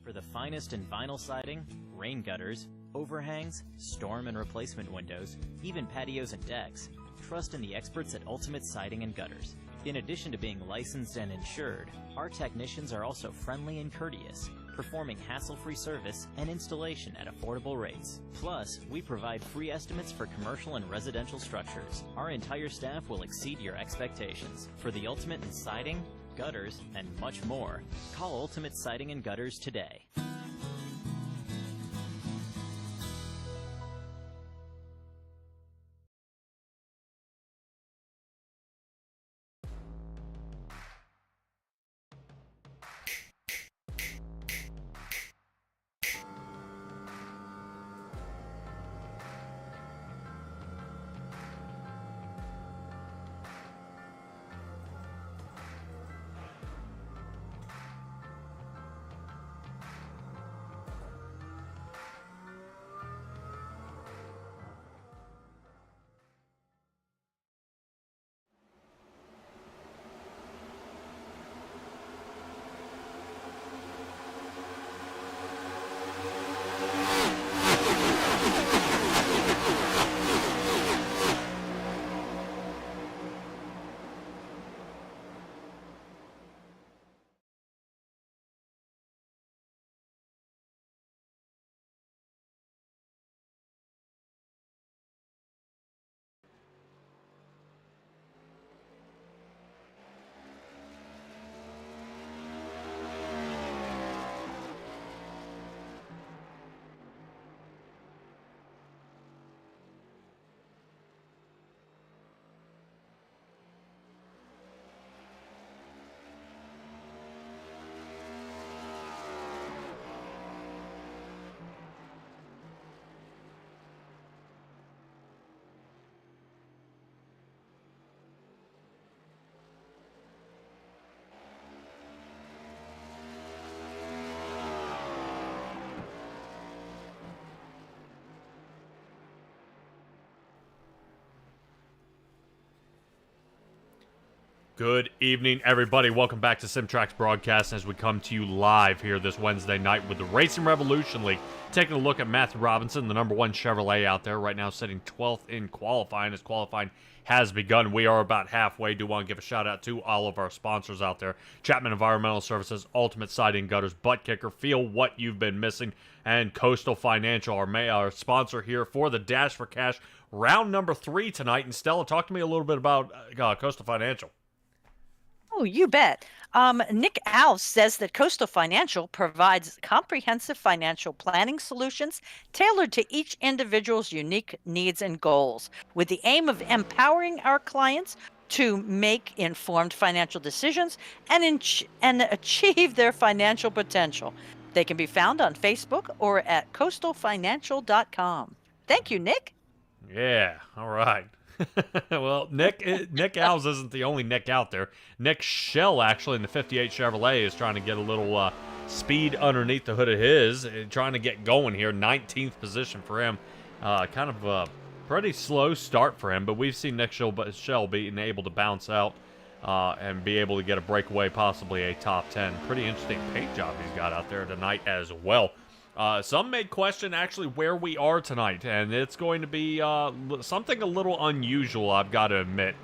For the finest in vinyl siding, rain gutters, overhangs, storm and replacement windows, even patios and decks, trust in the experts at Ultimate Siding and Gutters. In addition to being licensed and insured, our technicians are also friendly and courteous, performing hassle-free service and installation at affordable rates. Plus, we provide free estimates for commercial and residential structures. Our entire staff will exceed your expectations. For the ultimate in siding, gutters, and much more, call Ultimate Siding and Gutters today. Good evening, everybody. Welcome back to SimTrack's broadcast as we come to you live here this Wednesday night with the Racing Revolution League. Taking a look at Matthew Robinson, the number one Chevrolet out there right now, sitting 12th in qualifying as qualifying has begun. We are about halfway. Do want to give a shout out to all of our sponsors out there. Chapman Environmental Services, Ultimate Siding Gutters, Butt Kicker, Feel What You've Been Missing, and Coastal Financial, our sponsor here for the Dash4Cash round number 3 tonight. And Stella, talk to me a little bit about Coastal Financial. Oh, you bet. Nick Alves says that Coastal Financial provides comprehensive financial planning solutions tailored to each individual's unique needs and goals, with the aim of empowering our clients to make informed financial decisions and achieve their financial potential. They can be found on Facebook or at coastalfinancial.com. Thank you, Nick. Yeah, all right. Well, Nick Alves isn't the only Nick out there. Nick Shell, actually, in the 58 Chevrolet, is trying to get a little speed underneath the hood of his, trying to get going here. 19th position for him. Kind of a pretty slow start for him, but we've seen Nick Shell being able to bounce out and be able to get a breakaway, possibly a top 10. Pretty interesting paint job he's got out there tonight as well. Some may question actually where we are tonight, and it's going to be something a little unusual, I've got to admit.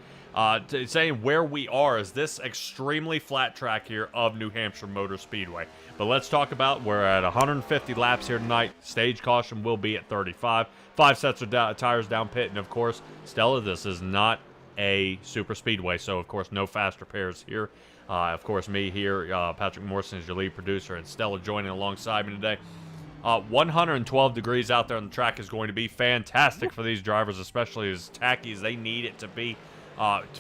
Saying where we are is this extremely flat track here of New Hampshire Motor Speedway. But let's talk about, we're at 150 laps here tonight. Stage caution will be at 35. 5 sets of tires down pit, and of course, Stella, this is not a super speedway, so of course no fast repairs here. Of course, me here, Patrick Morrison is your lead producer, and Stella joining alongside me today. 112 degrees out there on the track is going to be fantastic for these drivers, especially as tacky as they need it to be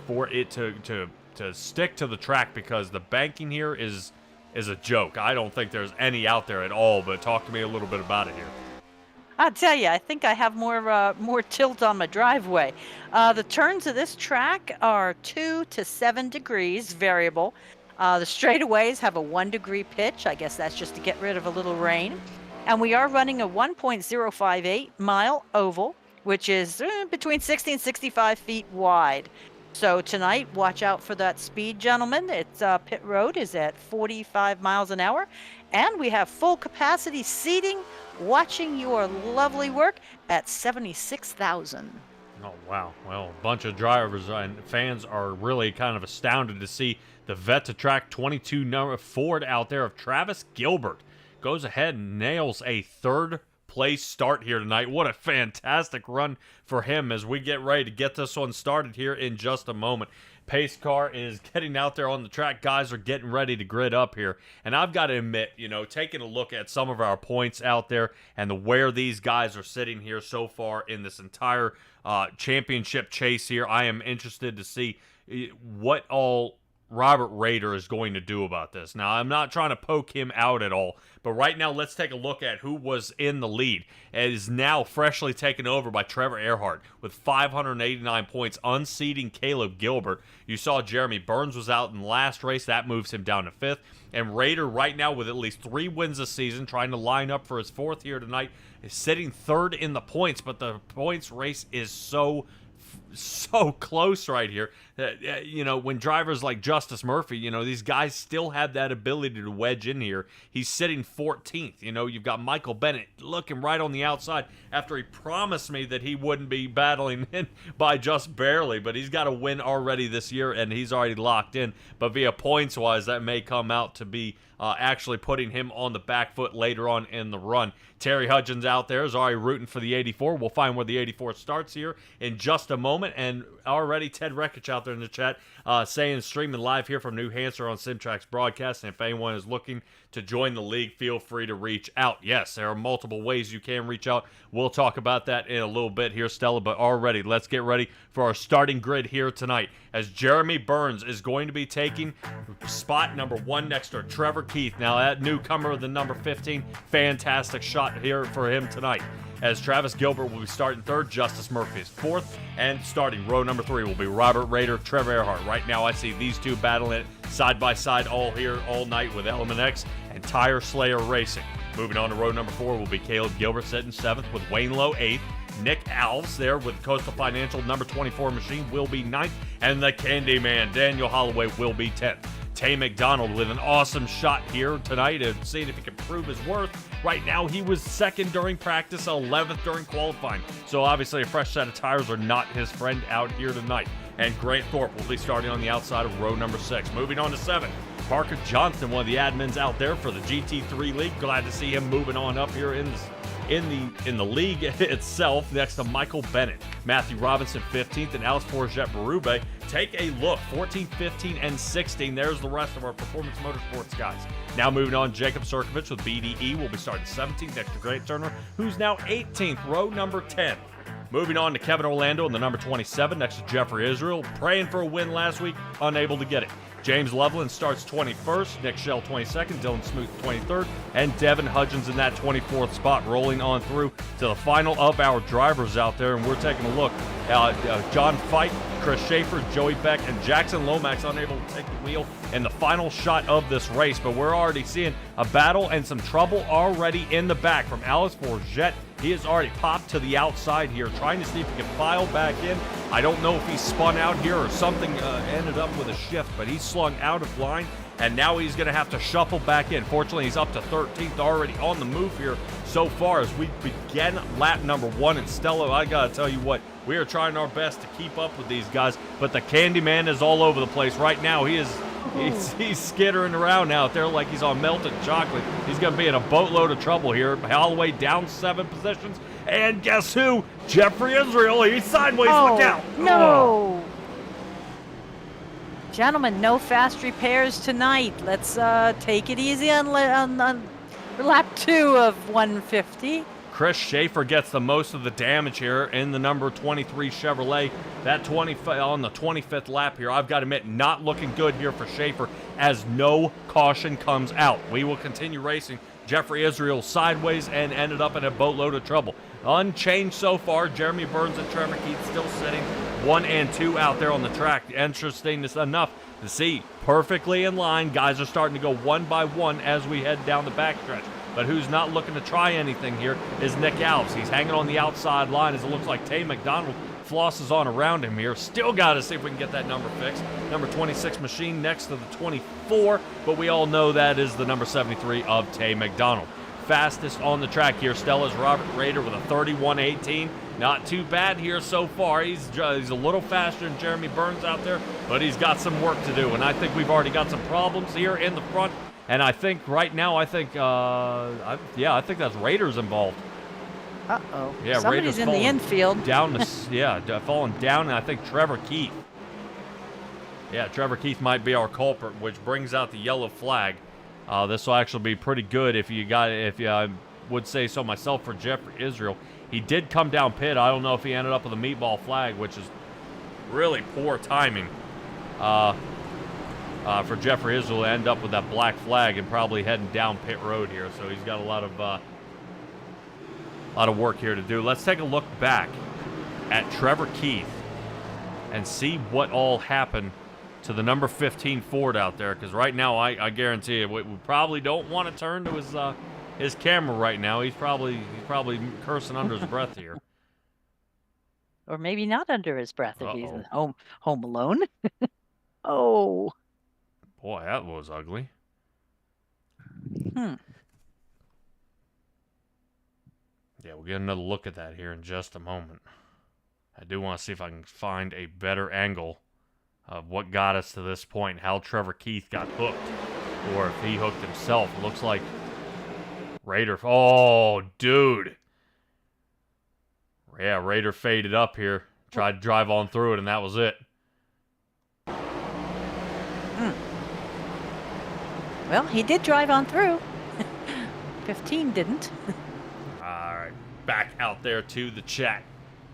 for it to stick to the track, because the banking here is a joke. I don't think there's any out there at all, but talk to me a little bit about it here. I'll tell you, I think I have more tilt on my driveway. The turns of this track are 2 to 7 degrees variable. The straightaways have a 1 degree pitch. I guess that's just to get rid of a little rain. And we are running a 1.058 mile oval, which is between 60 and 65 feet wide. So tonight, watch out for that speed, gentlemen. It's pit road is at 45 miles an hour, and we have full capacity seating. Watching your lovely work at 76,000. Oh, wow. Well, a bunch of drivers and fans are really kind of astounded to see the vet to track 22 number Ford out there of Travis Gilbert. Goes ahead and nails a third place start here tonight. What a fantastic run for him as we get ready to get this one started here in just a moment. Pace car is getting out there on the track. Guys are getting ready to grid up here. And I've got to admit, taking a look at some of our points out there and where these guys are sitting here so far in this entire championship chase here, I am interested to see what all Robert Rader is going to do about this. Now, I'm not trying to poke him out at all, but right now, let's take a look at who was in the lead. It is now freshly taken over by Trevor Erhardt with 589 points, unseating Caleb Gilbert. You saw Jeremy Burns was out in the last race. That moves him down to 5th. And Rader, right now, with at least 3 wins this season, trying to line up for his 4th here tonight, is sitting 3rd in the points, but the points race is so close right here. When drivers like Justice Murphy, these guys still have that ability to wedge in here. He's sitting 14th. You've got Michael Bennett looking right on the outside after he promised me that he wouldn't be battling in by just barely, but he's got a win already this year, and he's already locked in. But via points-wise, that may come out to be actually putting him on the back foot later on in the run. Terry Hudgens out there is already rooting for the 84. We'll find where the 84 starts here in just a moment. And already Ted Rekich out there in the chat saying streaming live here from New Hampshire on Simtrax Broadcast. And if anyone is looking to join the league, feel free to reach out. Yes, there are multiple ways you can reach out. We'll talk about that in a little bit here, Stella. But already, let's get ready for our starting grid here tonight, as Jeremy Burns is going to be taking spot number 1 next to Trevor Keith. Now, that newcomer, the number 15, fantastic shot here for him tonight, as Travis Gilbert will be starting 3rd, Justice Murphy is 4th, and starting row number 3 will be Robert Rader, Trevor Erhardt. Right now, I see these two battling it side by side all here all night with Element X and Tire Slayer Racing. Moving on to row number 4 will be Caleb Gilbert sitting 7th with Wayne Lowe 8th. Nick Alves there with Coastal Financial number 24 machine will be 9th, and the Candyman Daniel Holloway will be 10th. Tay McDonald with an awesome shot here tonight and seeing if he can prove his worth. Right now, he was 2nd during practice, 11th during qualifying. So obviously, a fresh set of tires are not his friend out here tonight. And Grant Thorpe will be starting on the outside of row number 6. Moving on to 7, Parker Johnson, one of the admins out there for the GT3 League. Glad to see him moving on up here in the league itself, next to Michael Bennett. Matthew Robinson 15th, and Alex Forget-Berube. Take a look, 14, 15, and 16. There's the rest of our Performance Motorsports guys. Now moving on, Jacob Sirkovich with BDE will be starting 17th next to Grant Turner, who's now 18th, row number 10. Moving on to Kevin Orlando in the number 27 next to Jeffrey Israel, praying for a win last week, unable to get it. James Loveland starts 21st, Nick Shell 22nd, Dylan Smoot 23rd, and Devin Hudgens in that 24th spot, rolling on through to the final of our drivers out there. And we're taking a look at John Fite, Chris Schaefer, Joey Beck, and Jackson Lomax unable to take the wheel in the final shot of this race. But we're already seeing a battle and some trouble already in the back from Alex Forget. He has already popped to the outside here, trying to see if he can file back in. I don't know if he spun out here or something ended up with a shift, but he's slung out of line, and now he's going to have to shuffle back in. Fortunately, he's up to 13th already on the move here so far as we begin lap number 1. And Stella, I got to tell you what, we are trying our best to keep up with these guys, but the Candyman is all over the place right now. He's skittering around out there like he's on melted chocolate. He's going to be in a boatload of trouble here. Holloway down 7 positions. And guess who? Jeffrey Israel. He's sideways. Look out. No. Oh. Gentlemen, no fast repairs tonight. Let's take it easy on lap 2 of 150. Chris Schaefer gets the most of the damage here in the number 23 Chevrolet. That on the 25th lap here, I've got to admit, not looking good here for Schaefer as no caution comes out. We will continue racing. Jeffrey Israel sideways and ended up in a boatload of trouble. Unchanged so far, Jeremy Burns and Trevor Keith still sitting 1 and 2 out there on the track. Interesting enough to see, perfectly in line. Guys are starting to go one by one as we head down the backstretch. But who's not looking to try anything here is Nick Alves. He's hanging on the outside line as it looks like Tay McDonald flosses on around him here. Still got to see if we can get that number fixed. Number 26 machine next to the 24, but we all know that is the number 73 of Tay McDonald. Fastest on the track here, Stella's Robert Rader with a 31.18. Not too bad here so far. He's a little faster than Jeremy Burns out there, but he's got some work to do, and I think we've already got some problems here in the front. And I think right now, I think that's Raiders involved. Uh-oh. Yeah, Somebody's Raiders in the infield. Down falling down, and I think Trevor Keith. Yeah, Trevor Keith might be our culprit, which brings out the yellow flag. This will actually be pretty good if I would say so myself for Jeffrey Israel. He did come down pit. I don't know if he ended up with a meatball flag, which is really poor timing. For Jeffrey Israel to end up with that black flag and probably heading down pit road here. So he's got a lot of work here to do. Let's take a look back at Trevor Keith and see what all happened to the number 15 Ford out there. Because right now, I guarantee you, we probably don't want to turn to his camera right now. He's probably cursing under his breath here. Or maybe not under his breath if he's home alone. Oh. Boy, that was ugly. Hmm. Yeah, we'll get another look at that here in just a moment. I do want to see if I can find a better angle of what got us to this point, how Trevor Keith got hooked, or if he hooked himself. It looks like Raider. Oh, dude. Yeah, Raider faded up here. Tried to drive on through it, and that was it. Well, he did drive on through. 15 didn't. All right, back out there to the chat.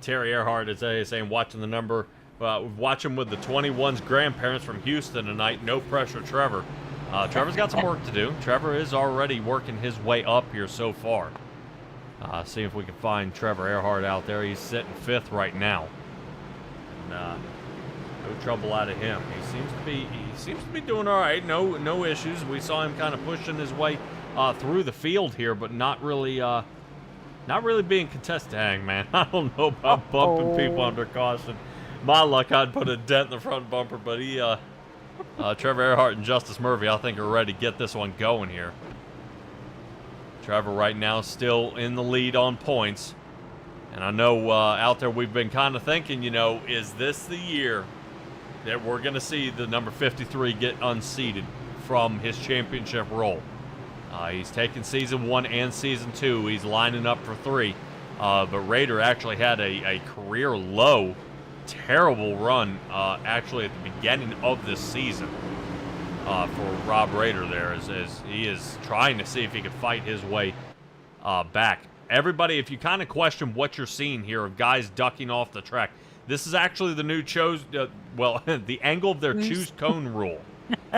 Terry Erhardt is saying, watching the number, watching with the 21's grandparents from Houston tonight. No pressure, Trevor. Trevor's got some work to do. Trevor is already working his way up here so far. See if we can find Trevor Erhardt out there. He's sitting 5th right now. And, no trouble out of him. He seems to be doing all right. No issues. We saw him kind of pushing his way through the field here, but not really being contested. Dang, man, I don't know about bumping people under caution. My luck, I'd put a dent in the front bumper, but Trevor Erhardt and Justice Murphy, I think, are ready to get this one going here. Trevor right now still in the lead on points. And I know out there we've been kind of thinking, is this the year that we're going to see the number 53 get unseated from his championship role? He's taken season 1 and season 2. He's lining up for 3. But Raider actually had a career low, terrible run actually at the beginning of this season for Rob Raider there as he is trying to see if he can fight his way back. Everybody, if you kind of question what you're seeing here of guys ducking off the track, this is actually the new the angle of their choose cone rule.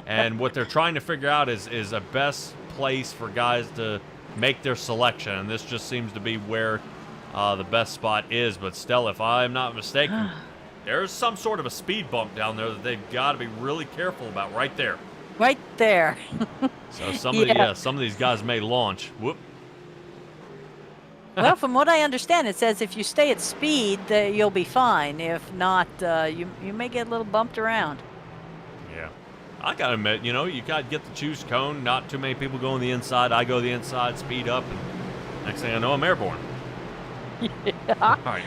And what they're trying to figure out is a best place for guys to make their selection. And this just seems to be where the best spot is. But Stella, if I'm not mistaken, there's some sort of a speed bump down there that they've got to be really careful about right there. Right there. So some of these guys may launch. Whoop. Well, from what I understand, it says if you stay at speed, you'll be fine. If not, you may get a little bumped around. Yeah. I got to admit, you got to get the choose cone. Not too many people go on the inside. I go the inside, speed up, and next thing I know, I'm airborne. Yeah. All right.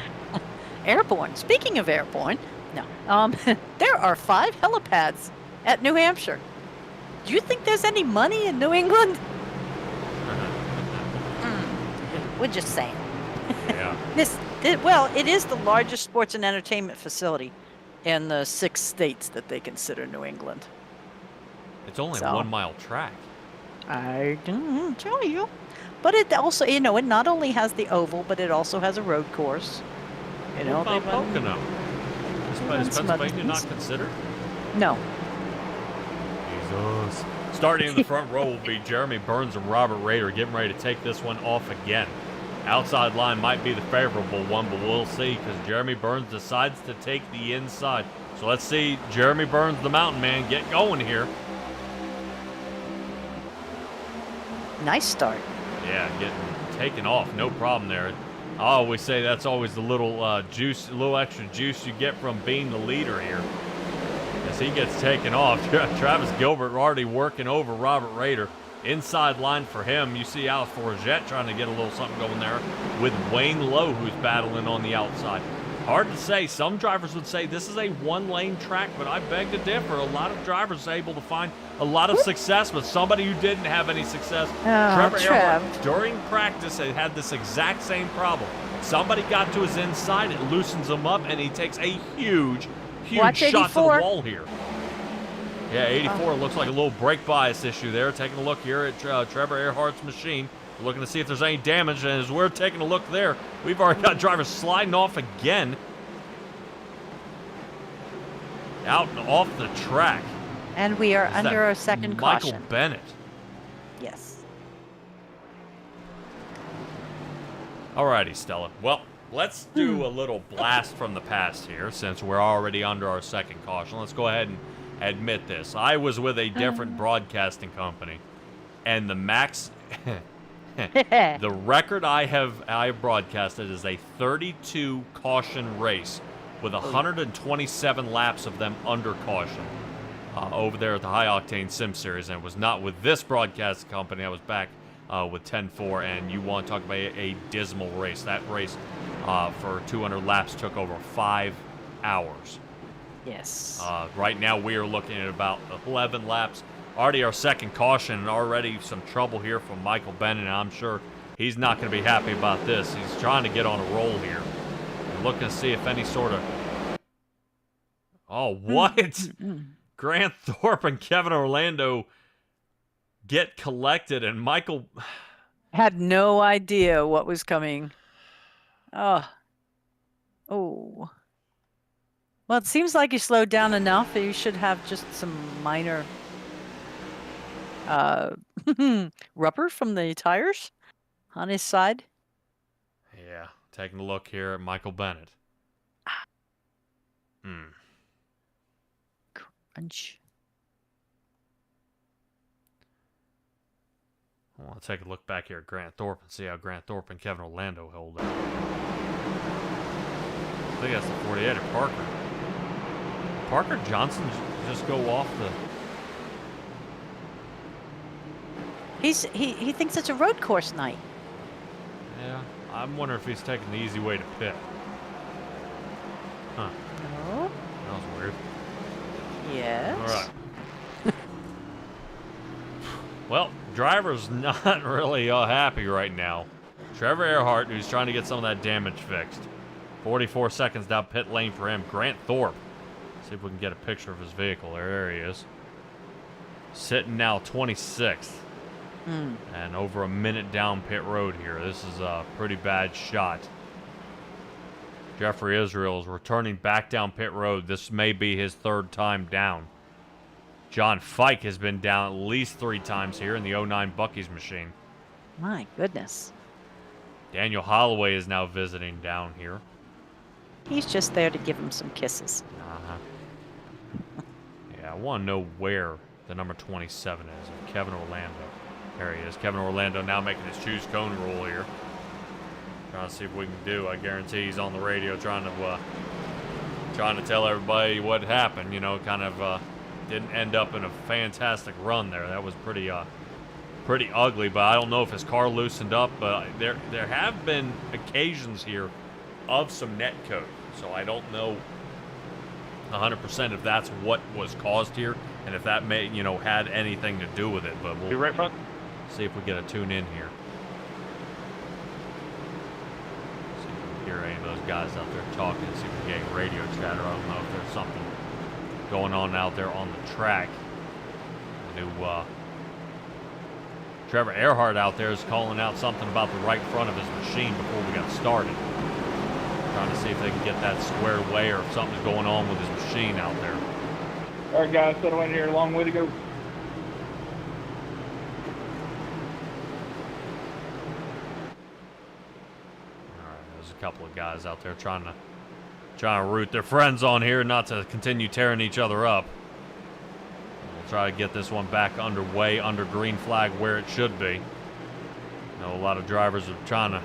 Airborne. Speaking of airborne, no. There are 5 helipads at New Hampshire. Do you think there's any money in New England? We're just saying. Yeah. It is the largest sports and entertainment facility in the 6 states that they consider New England. It's only a 1-mile track. I didn't tell you. But it also, it not only has the oval, but it also has a road course. What about Pocono? Is Pennsylvania not considered? No. Jesus. Starting in the front row will be Jeremy Burns and Robert Raider getting ready to take this one off again. Outside line might be the favorable one, but we'll see because Jeremy Burns decides to take the inside. So let's see Jeremy Burns, the mountain man, get going here. Nice start. Yeah, getting taken off, no problem there. I always say that's always the little little extra juice you get from being the leader here. As he gets taken off, Travis Gilbert already working over Robert Rader. Inside line for him, you see Alex Forget trying to get a little something going there with Wayne Lowe, who's battling on the outside. Hard to say. Some drivers would say this is a one-lane track, but I beg to differ. A lot of drivers are able to find a lot of success, but somebody who didn't have any success, Trevor Erhardt, during practice, had this exact same problem. Somebody got to his inside, it loosens him up, and he takes a huge shot to the wall here. Yeah, 84 looks like a little brake bias issue there. Taking a look here at Trevor Erhardt's machine. We're looking to see if there's any damage, and as we're taking a look there, we've already got drivers sliding off again. Out and off the track. And we are under our second caution. Michael Bennett. Yes. Alrighty, Stella. Well, let's do a little blast from the past here, since we're already under our second caution. Let's go ahead and admit this. I was with a different broadcasting company, and the max the record I broadcasted is a 32 caution race with 127 laps of them under caution over there at the High Octane Sim Series, and it was not with this broadcasting company. I was back with 10-4, and you want to talk about a dismal race. That race for 200 laps took over 5 hours. Yes. Right now we are looking at about 11 laps. Already our second caution, and already some trouble here from Michael Bennett. And I'm sure he's not going to be happy about this. He's trying to get on a roll here. And looking to see if any sort of... Oh, what? Grant Thorpe and Kevin Orlando get collected, and Michael... Had no idea what was coming. Oh. Well, it seems like you slowed down enough that you should have just some minor rubber from the tires on his side. Yeah, taking a look here at Michael Bennett. Crunch. Well, let's take a look back here at Grant Thorpe and see how Grant Thorpe and Kevin Orlando held up. I think that's the 48 of Parker. Parker Johnson just go off the... He thinks it's a road course night. Yeah, I'm wondering if he's taking the easy way to pit. Huh. No. That was weird. Yes. All right. Well, driver's not really happy right now. Trevor Erhardt, who's trying to get some of that damage fixed. 44 seconds down pit lane for him. Grant Thorpe. See if we can get a picture of his vehicle. There he is. Sitting now 26th. And over a minute down pit road here. This is a pretty bad shot. Jeffrey Israel is returning back down pit road. This may be his third time down. John Fike has been down at least 3 times here in the 09 Buc-ee's machine. My goodness. Daniel Holloway is now visiting down here. He's just there to give him some kisses. Yeah, I want to know where the number 27 is. Kevin Orlando. There he is. Kevin Orlando now making his choose cone roll here. Trying to see what we can do. I guarantee he's on the radio trying to tell everybody what happened. You know, kind of didn't end up in a fantastic run there. That was pretty ugly, but I don't know if his car loosened up. But there have been occasions here of some net code, so I don't know 100% if that's what was caused here, and if that may, had anything to do with it. But we'll right front. See if we get a tune in here. See if we can hear any of those guys out there talking. See if we can get radio chatter. I don't know if there's something going on out there on the track. The new Trevor Erhardt out there is calling out something about the right front of his machine before we got started. Trying to see if they can get that squared away or if something's going on with his machine out there. All right, guys, settle in here. A long way to go. There's a couple of guys out there trying to root their friends on here, not to continue tearing each other up. We'll try to get this one back underway under green flag where it should be. I know a lot of drivers are trying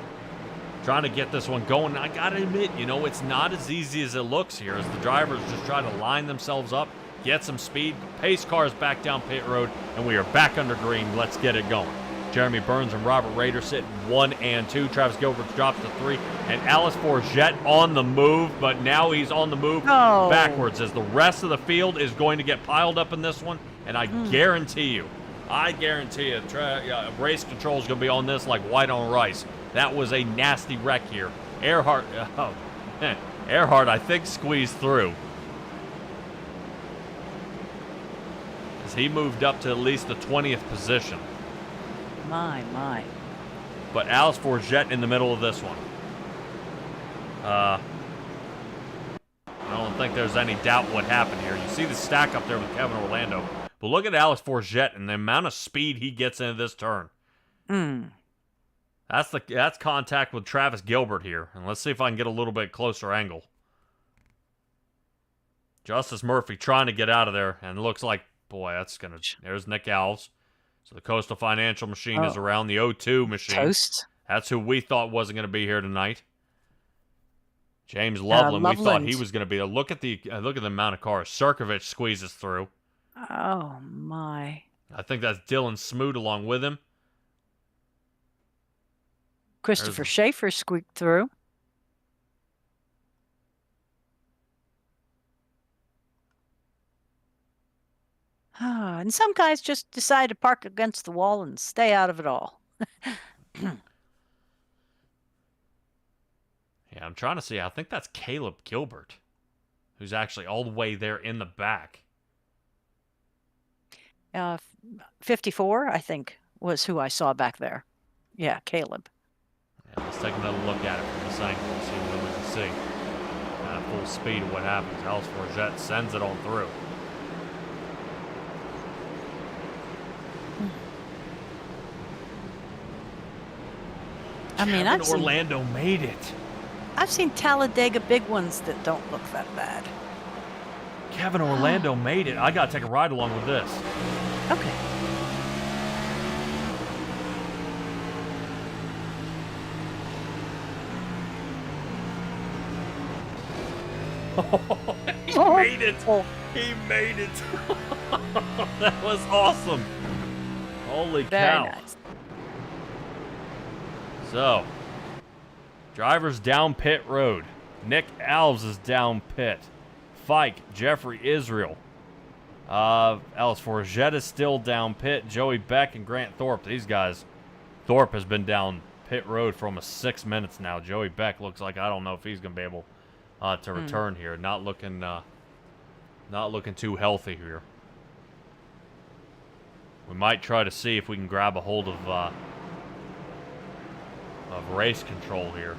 trying to get this one going. I got to admit, you know, it's not as easy as it looks here as the drivers just try to line themselves up, get some speed, pace cars back down pit road, and we are back under green. Let's get it going. Jeremy Burns and Robert Rader sit 1 and 2. Travis Gilbert drops to 3. And Alice Forget on the move, but now he's on the move backwards as the rest of the field is going to get piled up in this one. And I guarantee you, race control is going to be on this like white on rice. That was a nasty wreck here. Erhardt, I think, squeezed through. As he moved up to at least the 20th position. My. But Alice Forget in the middle of this one. I don't think there's any doubt what happened here. You see the stack up there with Kevin Orlando. But look at Alice Forget and the amount of speed he gets into this turn. That's contact with Travis Gilbert here. And let's see if I can get a little bit closer angle. Justice Murphy trying to get out of there. And it looks like, boy, that's going to... There's Nick Alves. So the Coastal Financial machine is around. The O2 machine. Toast. That's who we thought wasn't going to be here tonight. James Loveland, we thought he was going to be there. Look at the amount of cars. Sirkovich squeezes through. Oh, my. I think that's Dylan Smoot along with him. Christopher Schaefer squeaked through. And some guys just decide to park against the wall and stay out of it all. Yeah, I'm trying to see. I think that's Caleb Gilbert, who's actually all the way there in the back. 54, I think, was who I saw back there. Yeah, Caleb. Yeah, let's take another look at it from this angle and see what we can see. At full speed of what happens. Alice Forget sends it on through. Orlando made it. I've seen Talladega big ones that don't look that bad. Kevin Orlando made it. I got to take a ride along with this. Okay. He made it. He made it. That was awesome. Holy cow. Very nice. So, drivers down pit road. Nick Alves is down pit. Fike, Jeffrey Israel. Alice Forget is still down pit. Joey Beck and Grant Thorpe. These guys. Thorpe has been down pit road for almost 6 minutes now. Joey Beck looks like I don't know if he's going to be able to return here. Not looking too healthy here. We might try to see if we can grab a hold of race control here.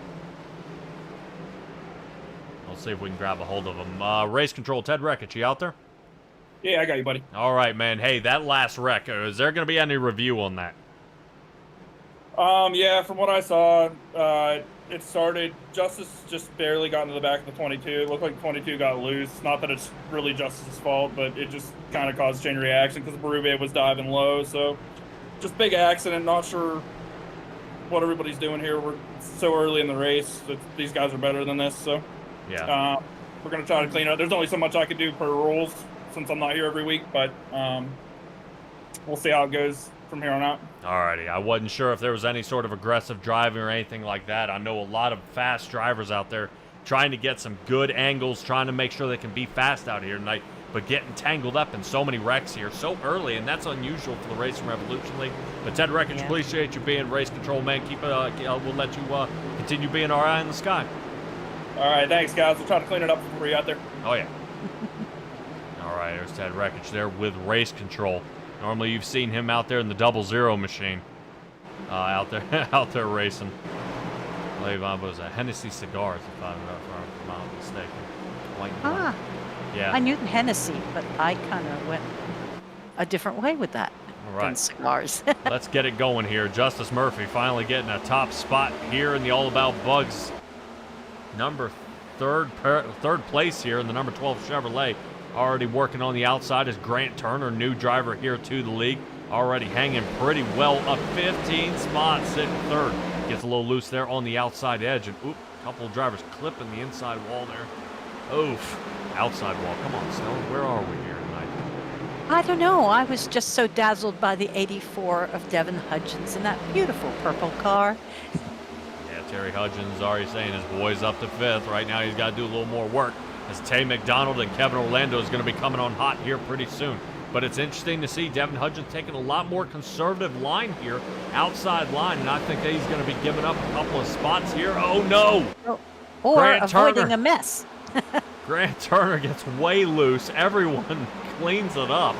We'll see if we can grab a hold of him. Race control, Ted Reckich, you out there? Yeah, I got you, buddy. All right, man. Hey, that last wreck, is there going to be any review on that? Yeah, from what I saw, it started, Justice just barely got into the back of the 22. It looked like 22 got loose. Not that it's really Justice's fault, but it just kind of caused a chain reaction because Berube was diving low. So just big accident. Not sure what everybody's doing here. We're so early in the race that these guys are better than this. So yeah, we're going to try to clean up. There's only so much I can do per rules since I'm not here every week, but we'll see how it goes from here on out. Alrighty, I wasn't sure if there was any sort of aggressive driving or anything like that. I know a lot of fast drivers out there trying to get some good angles, trying to make sure they can be fast out here tonight, but getting tangled up in so many wrecks here so early, and that's unusual for the Racing Revolution League. But Ted Reckich, appreciate you being race control man. Keep it. We'll let you continue being our eye in the sky. All right, thanks, guys. We'll try to clean it up for you out there. Oh yeah. All right, there's Ted Reckich there with race control. Normally, you've seen him out there in the 00 machine, out there racing. I believe it was a Hennessy Cigars, if I'm not mistaken. Yeah. I knew Hennessy, but I kind of went a different way with that than cigars. Let's get it going here. Justice Murphy finally getting a top spot here in the All About Bugs. Third place here in the number 12 Chevrolet. Already working on the outside is Grant Turner, new driver here to the league. Already hanging pretty well up 15 spots, sitting third. Gets a little loose there on the outside edge, and oop, a couple of drivers clipping the inside wall there. Oof, outside wall. Come on, Stella, where are we here tonight? I don't know. I was just so dazzled by the 84 of Devin Hudgens in that beautiful purple car. Yeah, Terry Hudgens already saying his boy's up to 5th. Right now he's got to do a little more work, as Tay McDonald and Kevin Orlando is going to be coming on hot here pretty soon. But it's interesting to see Devin Hudgens taking a lot more conservative line here, outside line, and I think that he's going to be giving up a couple of spots here. Oh, no! Or Grant avoiding Turner. a mess. Grant Turner gets way loose. Everyone cleans it up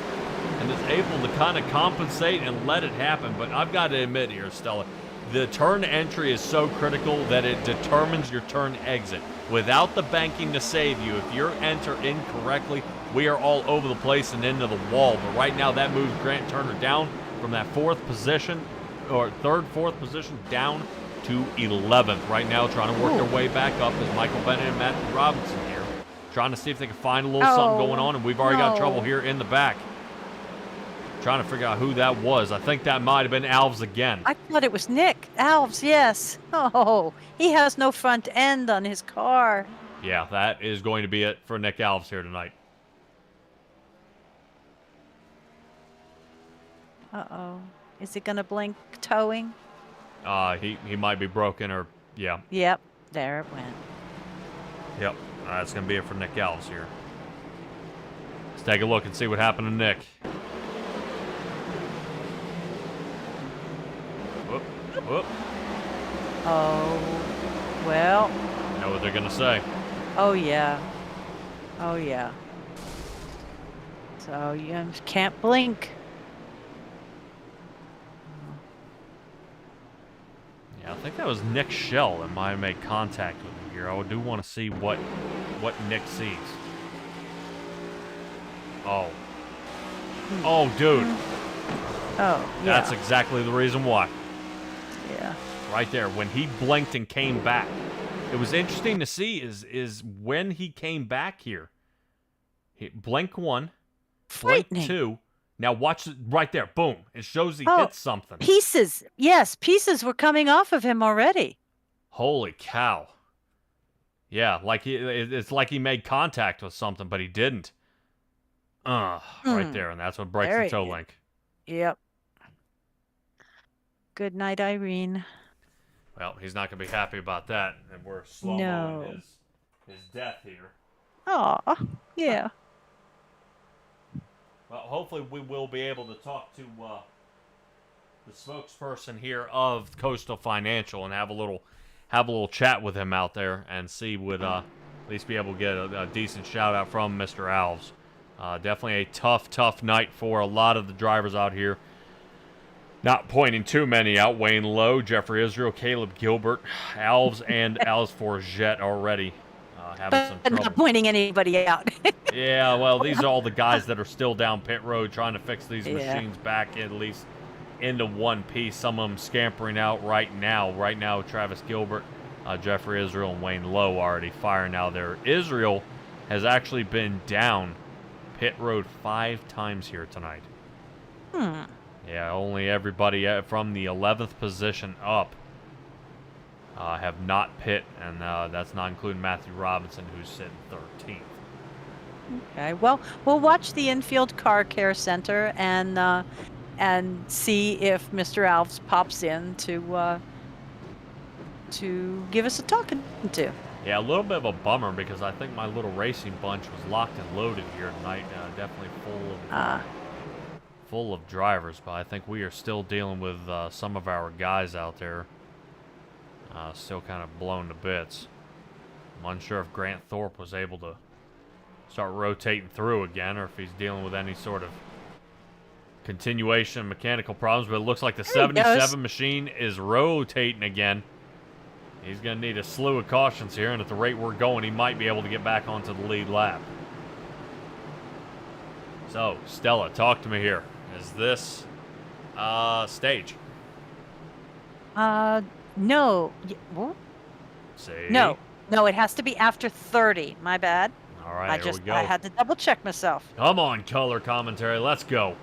and is able to kind of compensate and let it happen. But I've got to admit here, Stella, the turn entry is so critical that it determines your turn exit. Without the banking to save you, if you enter incorrectly, we are all over the place and into the wall. But right now, that moves Grant Turner down from that 4th position, or 3rd, 4th position, down to 11th. Right now, trying to work their way back up is Michael Bennett and Matthew Robinson here, trying to see if they can find a little something going on, and we've already got trouble here in the back. Trying to figure out who that was. I think that might have been Alves again. I thought it was Nick. Alves, yes. Oh, he has no front end on his car. Yeah, that is going to be it for Nick Alves here tonight. Uh-oh. Is it going to blink towing? He might be broken, or yeah. Yep, there it went. Yep, that's going to be it for Nick Alves here. Let's take a look and see what happened to Nick. Whoop, whoop. Oh, well. You know what they're going to say. Oh, yeah. Oh, yeah. So you can't blink. Yeah, I think that was Nick Shell that might have made contact with him here. I do want to see what Nick sees. Oh. Oh, dude. Oh, yeah. That's exactly the reason why. Yeah. Right there, when he blinked and came back. It was interesting to see is when he came back here. Blink 1, blink 2. Now watch it right there. Boom. It shows he hit something. Pieces. Yes, pieces were coming off of him already. Holy cow. Yeah, like it's like he made contact with something, but he didn't. Right there, and that's what breaks the toe link. Yep. Good night, Irene. Well, he's not going to be happy about that, and we're slow-moing his death here. Aw, yeah. Well, hopefully we will be able to talk to the spokesperson here of Coastal Financial and have a little chat with him out there and see would at least be able to get a decent shout out from Mr. Alves. Definitely a tough night for a lot of the drivers out here. Not pointing too many out. Wayne Lowe, Jeffrey Israel, Caleb Gilbert, Alves, and Alice Forget already having some trouble. Not pointing anybody out. Yeah, well, these are all the guys that are still down pit road trying to fix these machines back at least into one piece. Some of them scampering out right now. Right now, Travis Gilbert, Jeffrey Israel, and Wayne Lowe already firing out there. Israel has actually been down pit road 5 times here tonight. Yeah, only everybody from the 11th position up have not pit, and that's not including Matthew Robinson, who's sitting 13th. Okay, well, we'll watch the infield car care center and see if Mr. Alves pops in to give us a talking to. Yeah, a little bit of a bummer because I think my little racing bunch was locked and loaded here tonight. Definitely full of drivers, but I think we are still dealing with some of our guys out there still kind of blown to bits. I'm unsure if Grant Thorpe was able to start rotating through again or if he's dealing with any sort of continuation of mechanical problems, but it looks like the 77 machine is rotating again. He's going to need a slew of cautions here, and at the rate we're going, he might be able to get back onto the lead lap. So, Stella, talk to me here. Is this stage? No. What? See? No, it has to be after 30. My bad. All right, here we go. I had to double check myself. Come on, color commentary. Let's go.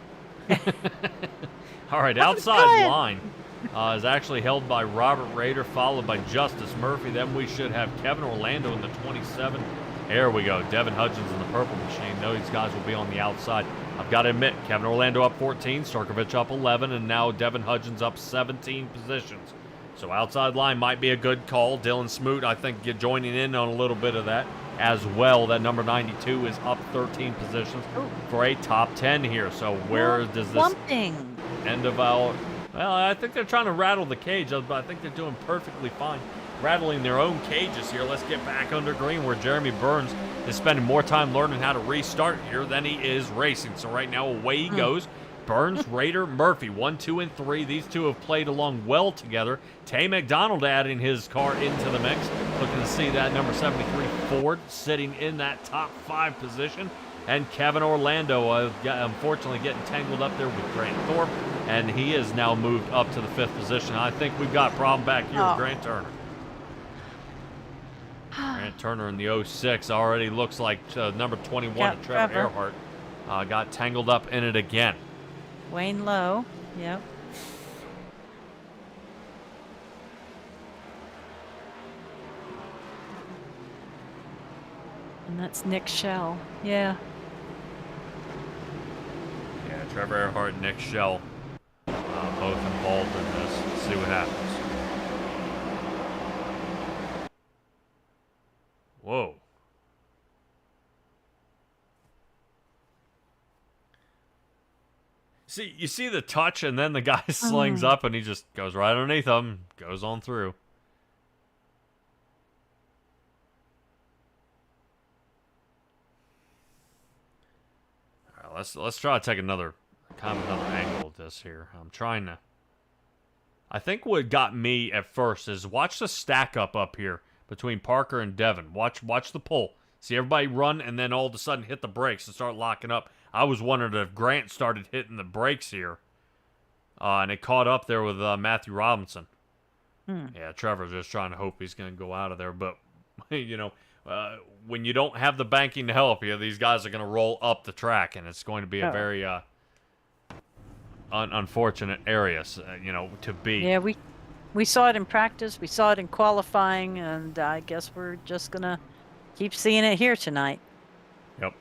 All right, outside line. is actually held by Robert Rader, followed by Justice Murphy. Then we should have Kevin Orlando in the 27. There we go. Devin Hudgens in the purple machine. These guys will be on the outside. I've got to admit, Kevin Orlando up 14, Starkovich up 11, and now Devin Hudgens up 17 positions. So outside line might be a good call. Dylan Smoot, I think, joining in on a little bit of that as well. That number 92 is up 13 positions for a top 10 here. So where does this end of our... Well, I think they're trying to rattle the cage, but I think they're doing perfectly fine rattling their own cages here. Let's get back under green where Jeremy Burns is spending more time learning how to restart here than he is racing. So right now, away he goes. Burns, Rader, Murphy, 1, 2, and 3. These two have played along well together. Tay McDonald adding his car into the mix. Looking to see that number 73 Ford sitting in that top 5 position. And Kevin Orlando, unfortunately, getting tangled up there with Grant Thorpe. And he has now moved up to the 5th position. I think we've got a problem back here with Grant Turner. Grant Turner in the 06 already looks like number 21, Trevor Erhardt, got tangled up in it again. Wayne Lowe, yep. And that's Nick Shell, yeah. Yeah, Trevor Erhardt and Nick Shell, both involved in this. Let's see what happens. Whoa. See, you see the touch, and then the guy slings up, and he just goes right underneath him, goes on through. All right, let's try to take another angle of this here. I'm trying to. I think what got me at first is watch the stack up here between Parker and Devin. Watch the pull. See everybody run and then all of a sudden hit the brakes and start locking up. I was wondering if Grant started hitting the brakes here. And it caught up there with Matthew Robinson. Yeah, Trevor's just trying to hope he's going to go out of there. But, you know, when you don't have the banking to help you, these guys are going to roll up the track. And it's going to be a very unfortunate area, you know, to be. Yeah, we saw it in practice, we saw it in qualifying, and I guess we're just going to keep seeing it here tonight. Yep.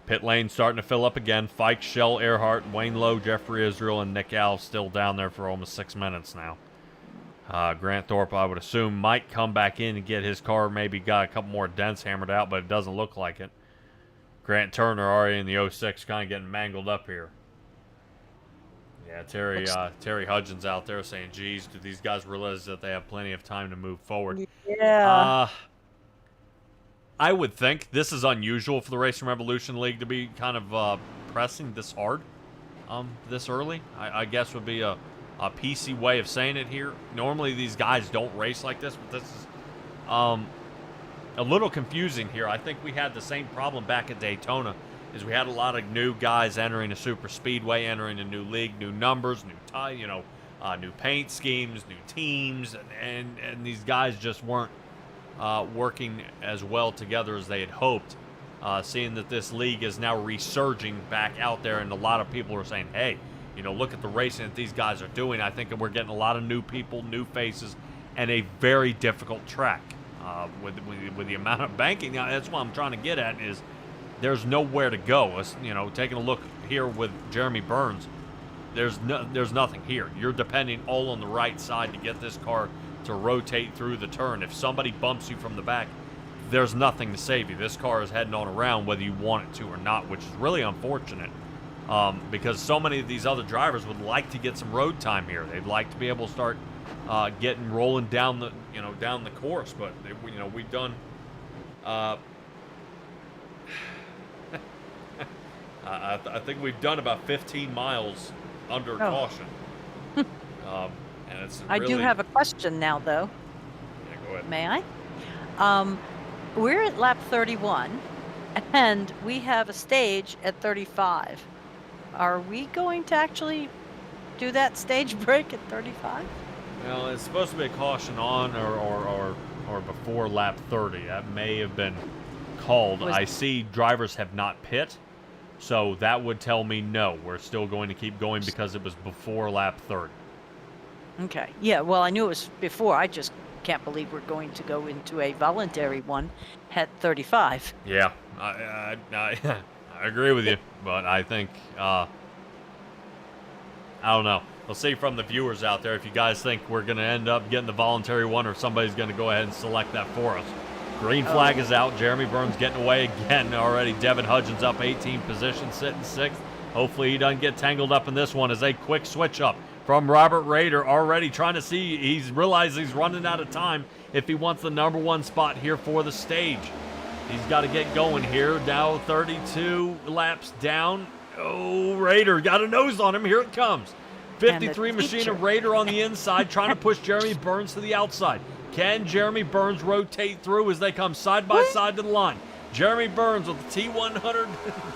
Pit lane starting to fill up again. Fike, Shell, Earhart, Wayne Lowe, Jeffrey Israel, and Nick Al still down there for almost 6 minutes now. Grant Thorpe, I would assume, might come back in and get his car, maybe got a couple more dents hammered out, but it doesn't look like it. Grant Turner already in the 06 kind of getting mangled up here. Yeah, Terry Hudgens out there saying, geez, do these guys realize that they have plenty of time to move forward? Yeah. I would think this is unusual for the Racing Revolution League to be kind of pressing this hard this early. I guess would be a PC way of saying it here. Normally these guys don't race like this, but this is a little confusing here. I think we had the same problem back at Daytona. Is we had a lot of new guys entering a super speedway, entering a new league, new numbers, new paint schemes, new teams, and these guys just weren't working as well together as they had hoped. Seeing that this league is now resurging back out there, and a lot of people are saying, hey, you know, look at the racing that these guys are doing. I think that we're getting a lot of new people, new faces, and a very difficult track with the amount of banking. Now, that's what I'm trying to get at is. There's nowhere to go. You know, taking a look here with Jeremy Burns, there's nothing here. You're depending all on the right side to get this car to rotate through the turn. If somebody bumps you from the back, there's nothing to save you. This car is heading on around whether you want it to or not, which is really unfortunate because so many of these other drivers would like to get some road time here. They'd like to be able to start rolling down the course, but we've done. I think we've done about 15 miles under caution. And it's really... I do have a question now, though. Yeah, go ahead. May I? We're at lap 31, and we have a stage at 35. Are we going to actually do that stage break at 35? Well, it's supposed to be a caution on or before lap 30. That may have been called. I see drivers have not pit. So that would tell me no, we're still going to keep going because it was before lap 30. Okay. Yeah, well, I knew it was before. I just can't believe we're going to go into a voluntary one at 35. Yeah, I agree with you, but I think, I don't know. We'll see from the viewers out there if you guys think we're going to end up getting the voluntary one or if somebody's going to go ahead and select that for us. Green flag is out. Jeremy Burns getting away again already. Devin Hudgens up 18 positions, sitting 6th. Hopefully he doesn't get tangled up in this one as a quick switch up from Robert Rader already trying to see. He's realized he's running out of time if he wants the number 1 spot here for the stage. He's got to get going here. Now 32 laps down. Oh, Rader got a nose on him. Here it comes. 53 machine of Rader on the inside trying to push Jeremy Burns to the outside. Can Jeremy Burns rotate through as they come side by side to the line? Jeremy Burns with the T100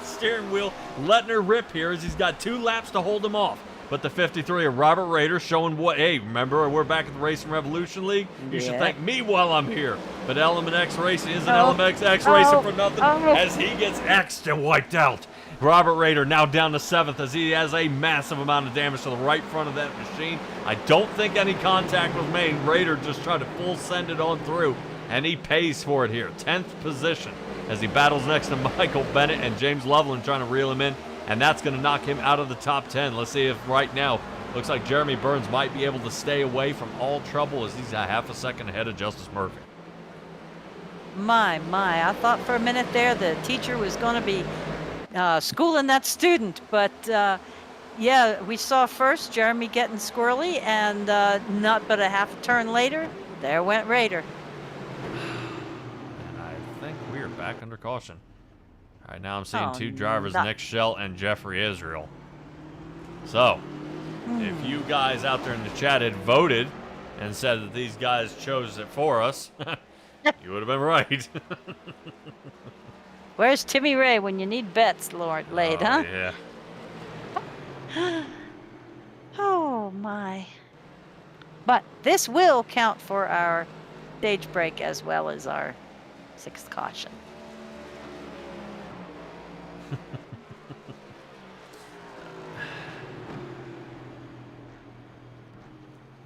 steering wheel letting her rip here as he's got 2 laps to hold him off. But the 53 of Robert Rader showing what, hey, remember, we're back at the Racing Revolution League? You should thank me while I'm here. But Element X Racing isn't Element X Racing for nothing as he gets X'd and wiped out. Robert Rader now down to 7th as he has a massive amount of damage to the right front of that machine. I don't think any contact was made. Rader just tried to full send it on through, and he pays for it here. 10th position as he battles next to Michael Bennett and James Loveland trying to reel him in, and that's going to knock him out of the top 10. Let's see if right now, looks like Jeremy Burns might be able to stay away from all trouble as he's a half a second ahead of Justice Murphy. My, I thought for a minute there the teacher was going to be schooling that student, but yeah, we saw first Jeremy getting squirrely, and not but a half a turn later, there went Rader. And I think we are back under caution. All right, now I'm seeing 2 drivers, Nick Shell and Jeffrey Israel. So, if you guys out there in the chat had voted and said that these guys chose it for us, you would have been right. Where's Timmy Ray when you need bets, Lord laid, huh? Yeah. Oh, my. But this will count for our stage break as well as our 6th caution.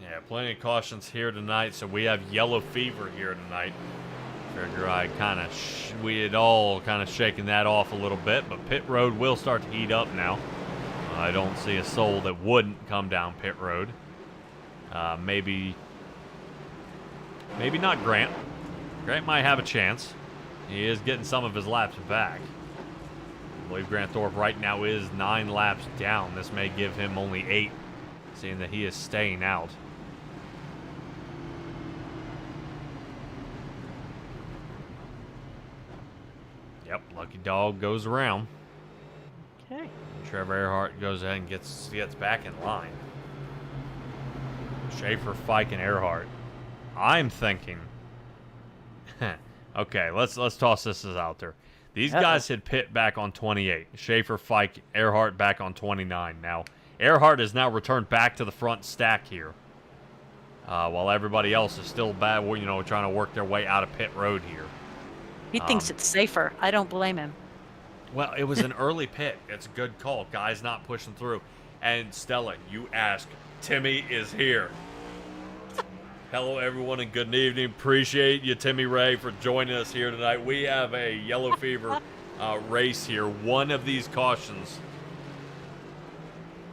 Yeah, plenty of cautions here tonight, so we have yellow fever here tonight. Figure we had all kind of shaken that off a little bit, but pit road will start to heat up now. I don't see a soul that wouldn't come down pit road. Maybe not Grant. Grant might have a chance. He is getting some of his laps back. I believe Grant Thorpe right now is 9 laps down. This may give him only 8, seeing that he is staying out. Yep, lucky dog goes around. Okay. Trevor Erhardt goes ahead and gets back in line. Schaefer, Fike, and Erhardt. I'm thinking. Okay, let's toss this out there. These guys had pit back on 28. Schaefer, Fike, Erhardt back on 29. Now, Erhardt has now returned back to the front stack here, while everybody else is still bad. You know, trying to work their way out of pit road here. He thinks it's safer. I don't blame him. Well, it was an early pit. It's a good call. Guys not pushing through. And Stella, you ask, Timmy is here. Hello, everyone, and good evening. Appreciate you, Timmy Ray, for joining us here tonight. We have a yellow fever race here. One of these cautions,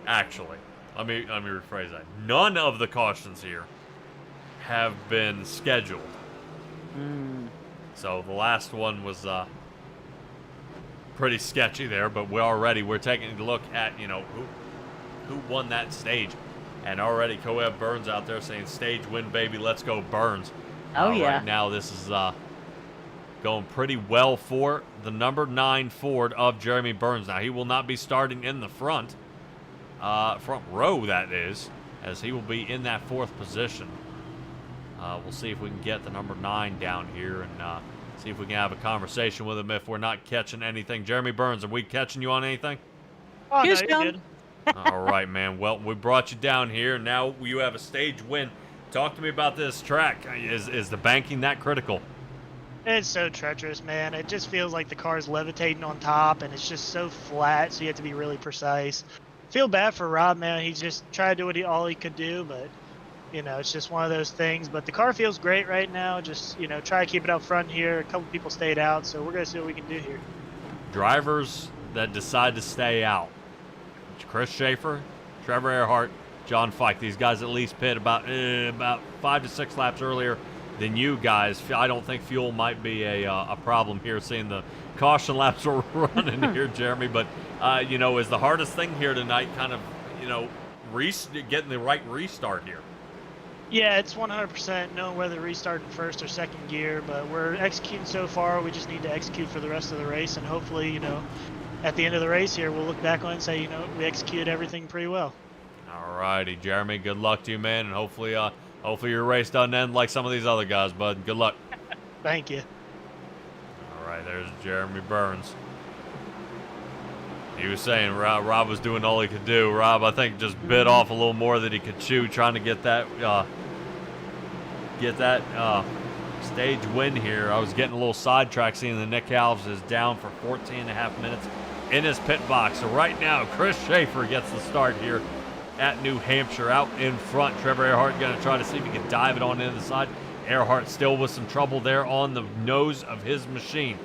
actually, let me rephrase that. None of the cautions here have been scheduled. So the last one was pretty sketchy there, but we're taking a look at, you know, who won that stage. And already Coeb Burns out there saying, stage win, baby, let's go Burns. Oh, yeah. Right now this is going pretty well for the number 9 Ford of Jeremy Burns. Now, he will not be starting in the front row, that is, as he will be in that 4th position. We'll see if we can get the number 9 down here and see if we can have a conversation with him if we're not catching anything. Jeremy Burns, are we catching you on anything? Oh, no, Here's you're John. good. All right, man. Well, we brought you down here. Now you have a stage win. Talk to me about this track. Is the banking that critical? It's so treacherous, man. It just feels like the car's levitating on top, and it's just so flat, so you have to be really precise. Feel bad for Rob, man. He just tried to do all he could do, but You know, it's just one of those things. But the car feels great right now. Just, you know, try to keep it up front here. A couple people stayed out, so we're going to see what we can do here. Drivers that decide to stay out. Chris Schaefer, Trevor Erhardt, John Fike. These guys at least pit about 5 to 6 laps earlier than you guys. I don't think fuel might be a problem here, seeing the caution laps are running here, Jeremy. But, you know, is the hardest thing here tonight kind of, you know, getting the right restart here? Yeah, it's 100% knowing whether to restart in first or second gear, but we're executing so far. We just need to execute for the rest of the race, and hopefully, you know, at the end of the race here, we'll look back on it and say, you know, we executed everything pretty well. All righty, Jeremy, good luck to you, man, and hopefully your race doesn't end like some of these other guys, bud. Good luck. Thank you. All right, there's Jeremy Burns. He was saying Rob was doing all he could do. Rob, I think, just bit off a little more than he could chew, trying to get that stage win here. I was getting a little sidetracked, seeing that Nick Alves is down for 14.5 minutes in his pit box. So right now, Chris Schaefer gets the start here at New Hampshire. Out in front, Trevor Erhardt going to try to see if he can dive it on into the side. Erhardt still with some trouble there on the nose of his machine.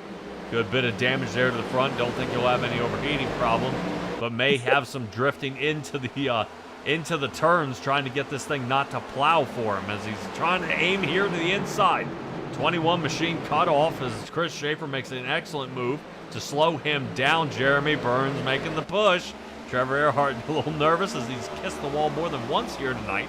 Good bit of damage there to the front. Don't think he'll have any overheating problem, but may have some drifting into the turns, trying to get this thing not to plow for him as he's trying to aim here to the inside. 21 machine cut off as Chris Schaefer makes an excellent move to slow him down. Jeremy Burns making the push. Trevor Erhardt a little nervous as he's kissed the wall more than once here tonight.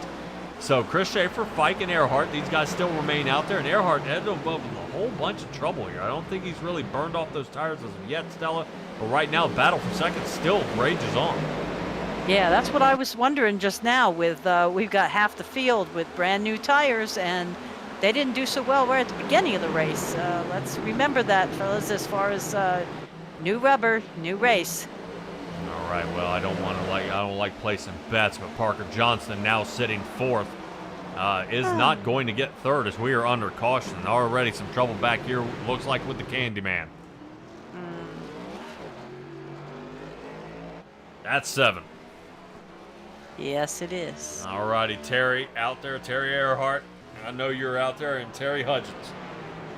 So Chris Schaefer, Fike, and Erhardt, these guys still remain out there, and Erhardt headed above a whole bunch of trouble here. I don't think he's really burned off those tires as of yet, Stella, but right now, the battle for second still rages on. Yeah, that's what I was wondering just now. With we've got half the field with brand new tires, and they didn't do so well right at the beginning of the race. Let's remember that, fellas, as far as new rubber, new race. All right, well, I don't like placing bets, but Parker Johnston now sitting fourth is not going to get third as we are under caution. Already some trouble back here, looks like with the Candyman. That's 7. Yes, it is. All righty, Terry out there, Terry Erhardt. I know you're out there, and Terry Hudgens.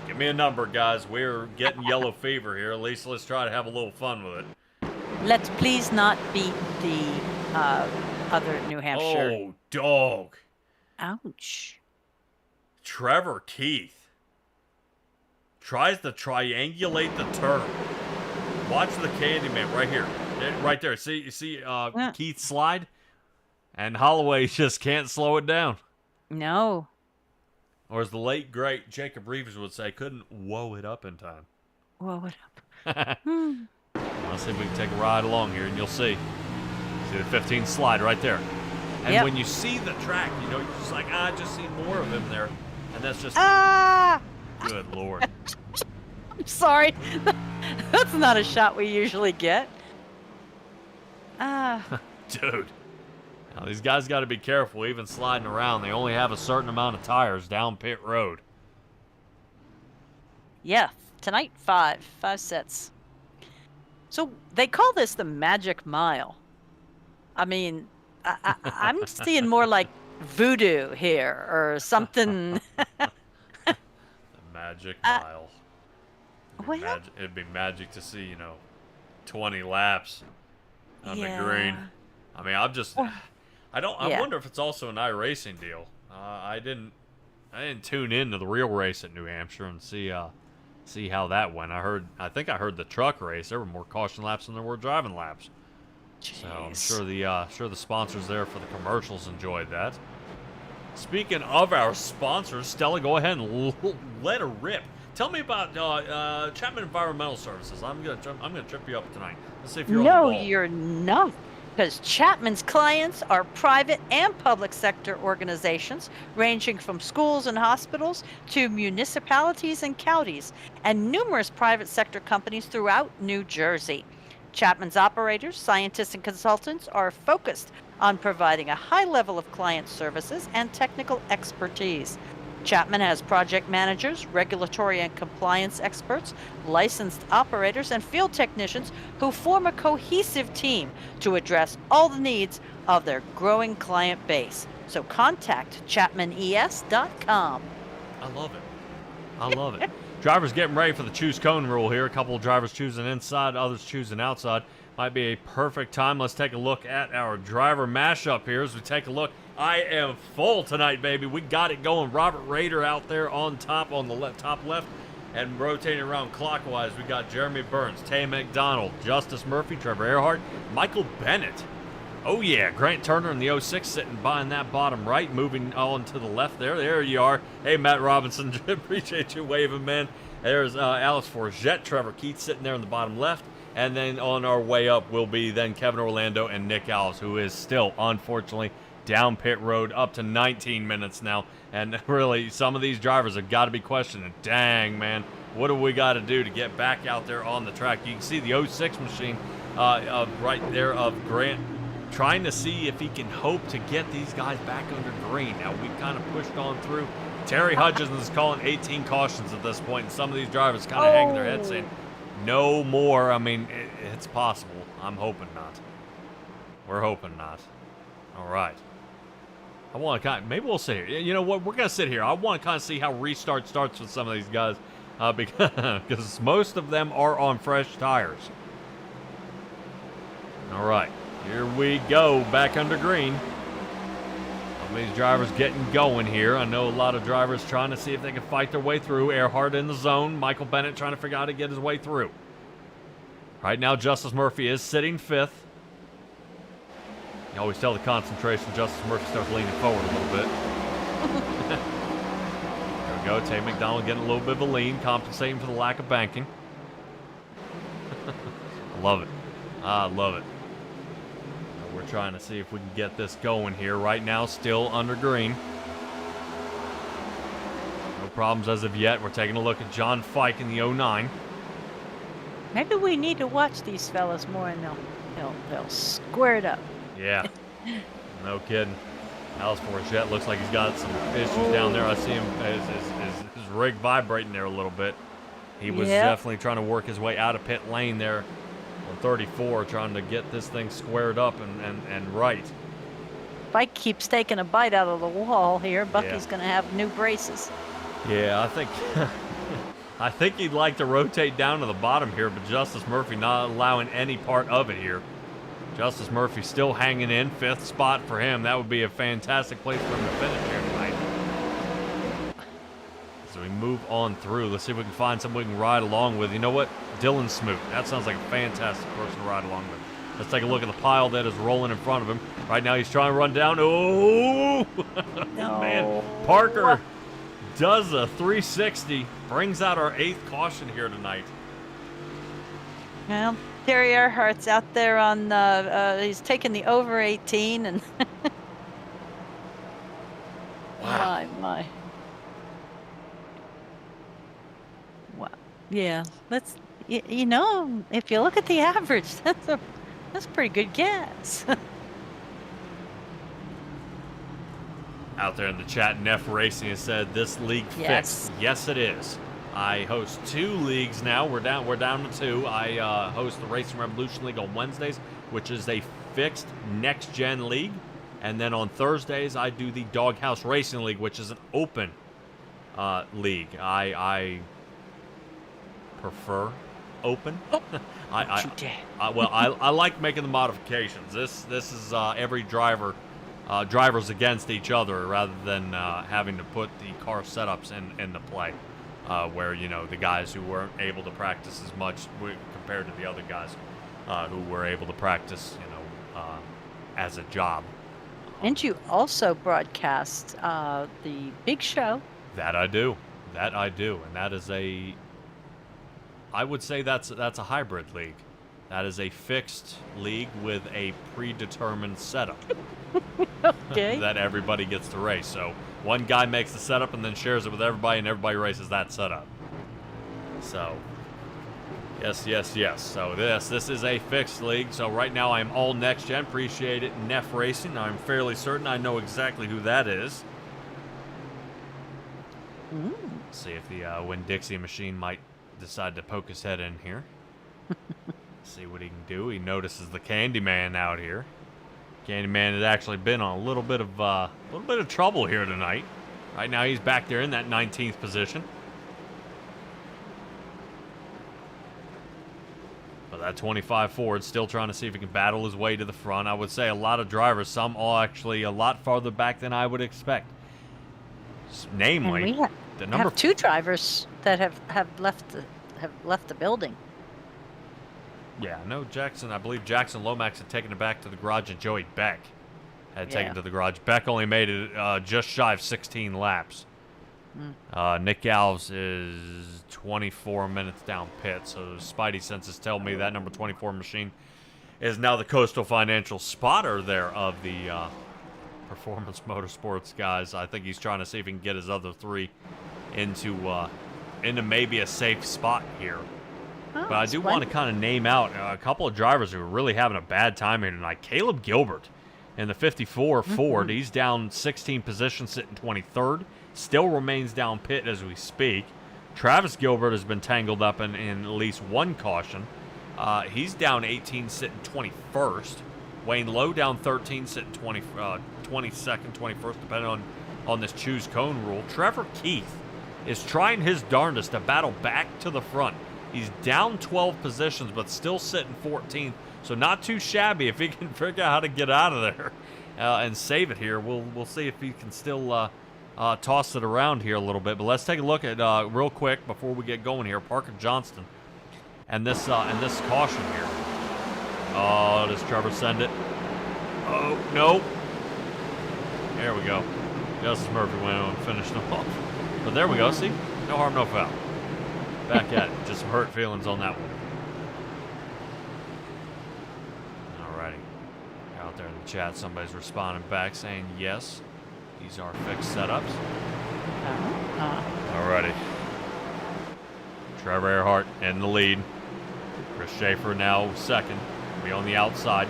Give me a number, guys. We're getting yellow fever here. At least let's try to have a little fun with it. Let's please not beat the other New Hampshire. Oh, dog. Ouch. Trevor Keith tries to triangulate the turn. Watch the Candyman right here. Right there. See Keith slide? And Holloway just can't slow it down. No. Or as the late, great Jacob Reeves would say, couldn't woe it up in time. Whoa, what up? Let's see if we can take a ride along here, and you'll see. See the 15 slide right there. And when you see the track, you know, you're just like, I just see more of him there. And that's just... Good Lord. I'm sorry. That's not a shot we usually get. Dude. Now, these guys got to be careful, even sliding around. They only have a certain amount of tires down pit road. Yeah, tonight 5 sets. So they call this the Magic Mile. I mean, I'm seeing more like voodoo here or something. The Magic Mile. It'd be magic to see, you know, 20 laps on the green. I mean, I wonder if it's also an iRacing deal. I didn't tune into the real race at New Hampshire and see how that went. I think I heard the truck race. There were more caution laps than there were driving laps. Jeez. So I'm sure the sponsors there for the commercials enjoyed that. Speaking of our sponsors, Stella, go ahead and let her rip. Tell me about Chapman Environmental Services. I'm gonna trip you up tonight. Let's see if you're on the ball. No, you're not. Because Chapman's clients are private and public sector organizations ranging from schools and hospitals to municipalities and counties, and numerous private sector companies throughout New Jersey. Chapman's operators, scientists, and consultants are focused on providing a high level of client services and technical expertise. Chapman has project managers, regulatory and compliance experts, licensed operators, and field technicians who form a cohesive team to address all the needs of their growing client base. So contact ChapmanES.com. I love it. I love it. Drivers getting ready for the choose cone rule here. A couple of drivers choosing inside, others choosing outside. Might be a perfect time. Let's take a look at our driver mashup here as we take a look. I am full tonight, baby. We got it going. Robert Rader out there on top, on the top left, and rotating around clockwise. We got Jeremy Burns, Tay McDonald, Justice Murphy, Trevor Erhardt, Michael Bennett. Oh yeah, Grant Turner in the 06 sitting behind that bottom right, moving on to the left there. There you are. Hey, Matt Robinson, appreciate you waving, man. There's Alice Forget, Trevor Keith sitting there in the bottom left. And then on our way up will be then Kevin Orlando and Nick Alves, who is still, unfortunately, down pit road up to 19 minutes now. And really, some of these drivers have got to be questioning, dang, man, what do we got to do to get back out there on the track? You can see the 06 machine right there of Grant trying to see if he can hope to get these guys back under green. Now, we've kind of pushed on through. Terry Hutchins is calling 18 cautions at this point, and some of these drivers kind of hanging their heads saying, no more. I mean, it's possible. I'm hoping not. We're hoping not. All right. I want to kind of, maybe we'll sit here. You know what? We're going to sit here. I want to kind of see how restart starts with some of these guys because most of them are on fresh tires. All right. Here we go, back under green. Some of these drivers getting going here. I know a lot of drivers trying to see if they can fight their way through. Erhardt in the zone. Michael Bennett trying to figure out how to get his way through. Right now, Justice Murphy is sitting fifth. You always tell the concentration, Justice Murphy starts leaning forward a little bit. There we go, Tay McDonald getting a little bit of a lean, compensating for the lack of banking. I love it. I love it. We're trying to see if we can get this going here. Right now, still under green. No problems as of yet. We're taking a look at John Fike in the 09. Maybe we need to watch these fellas more, and they'll square it up. Yeah, no kidding. Alice Forget looks like he's got some issues down there. I see him, his rig vibrating there a little bit. He was definitely trying to work his way out of pit lane there. 34, trying to get this thing squared up and right. Bike keeps taking a bite out of the wall here. Bucky's going to have new braces. Yeah, I think he'd like to rotate down to the bottom here, but Justice Murphy not allowing any part of it here. Justice Murphy still hanging in, fifth spot for him. That would be a fantastic place for him to finish here tonight. So we move on through. Let's see if we can find someone we can ride along with. You know what? Dylan Smoot. That sounds like a fantastic person to ride along with. Let's take a look at the pile that is rolling in front of him. Right now he's trying to run down. Oh! No. Man, Parker does a 360. Brings out our 8th caution here tonight. Well, Terry Erhardt's out there on, he's taking the over 18 and wow. My. Wow. Yeah, let's, you know, if you look at the average, that's a pretty good guess. Out there in the chat, Neff Racing has said this league fixed. Yes, it is. I host 2 leagues now. We're down to 2. I host the Racing Revolution League on Wednesdays, which is a fixed next-gen league. And then on Thursdays, I do the Doghouse Racing League, which is an open league. I prefer open. I like making the modifications. This is every drivers against each other rather than having to put the car setups into play. Where, you know, the guys who weren't able to practice as much compared to the other guys who were able to practice, you know, as a job. And you also broadcast the big show. That I do. And that is I would say that's a hybrid league. That is a fixed league with a predetermined setup. Okay. That everybody gets to race. So one guy makes the setup and then shares it with everybody, and everybody races that setup. So, yes. So this is a fixed league. So right now I'm all next gen. Appreciate it, Neff Racing. I'm fairly certain I know exactly who that is. See if the Winn-Dixie machine might decide to poke his head in here. See what he can do. He notices the Candyman out here. Candyman has actually been on a little bit of trouble here tonight. Right now he's back there in that 19th position. But that 25 Ford still trying to see if he can battle his way to the front. I would say a lot of drivers, some are actually a lot farther back than I would expect. Namely, and we the number have 2 drivers that have left the building. Yeah, no, Jackson. I believe Jackson Lomax had taken it back to the garage, and Joey Beck had taken it to the garage. Beck only made it just shy of 16 laps. Nick Alves is 24 minutes down pit, so Spidey senses tell me that number 24 machine is now the Coastal Financial spotter there of the Performance Motorsports guys. I think he's trying to see if he can get his other 3 into maybe a safe spot here. But I do want to kind of name out a couple of drivers who are really having a bad time here tonight. Caleb Gilbert in the 54 Ford. He's down 16 positions, sitting 23rd. Still remains down pit as we speak. Travis Gilbert has been tangled up in at least 1 caution. He's down 18, sitting 21st. Wayne Lowe down 13, sitting 22nd, 21st, depending on this choose cone rule. Trevor Keith is trying his darndest to battle back to the front. He's down 12 positions, but still sitting 14th, so not too shabby if he can figure out how to get out of there and save it here. We'll see if he can still toss it around here a little bit. But let's take a look at real quick before we get going here. Parker Johnston and this caution here. Oh, does Trevor send it? Oh no! There we go. Justice Murphy went on and finished him off. But there we go. See, no harm, no foul. Back at it. Just some hurt feelings on that one. Alrighty. Out there in the chat, somebody's responding back saying yes. These are fixed setups. Alrighty. Trevor Erhardt in the lead. Chris Schaefer now second. Be on the outside.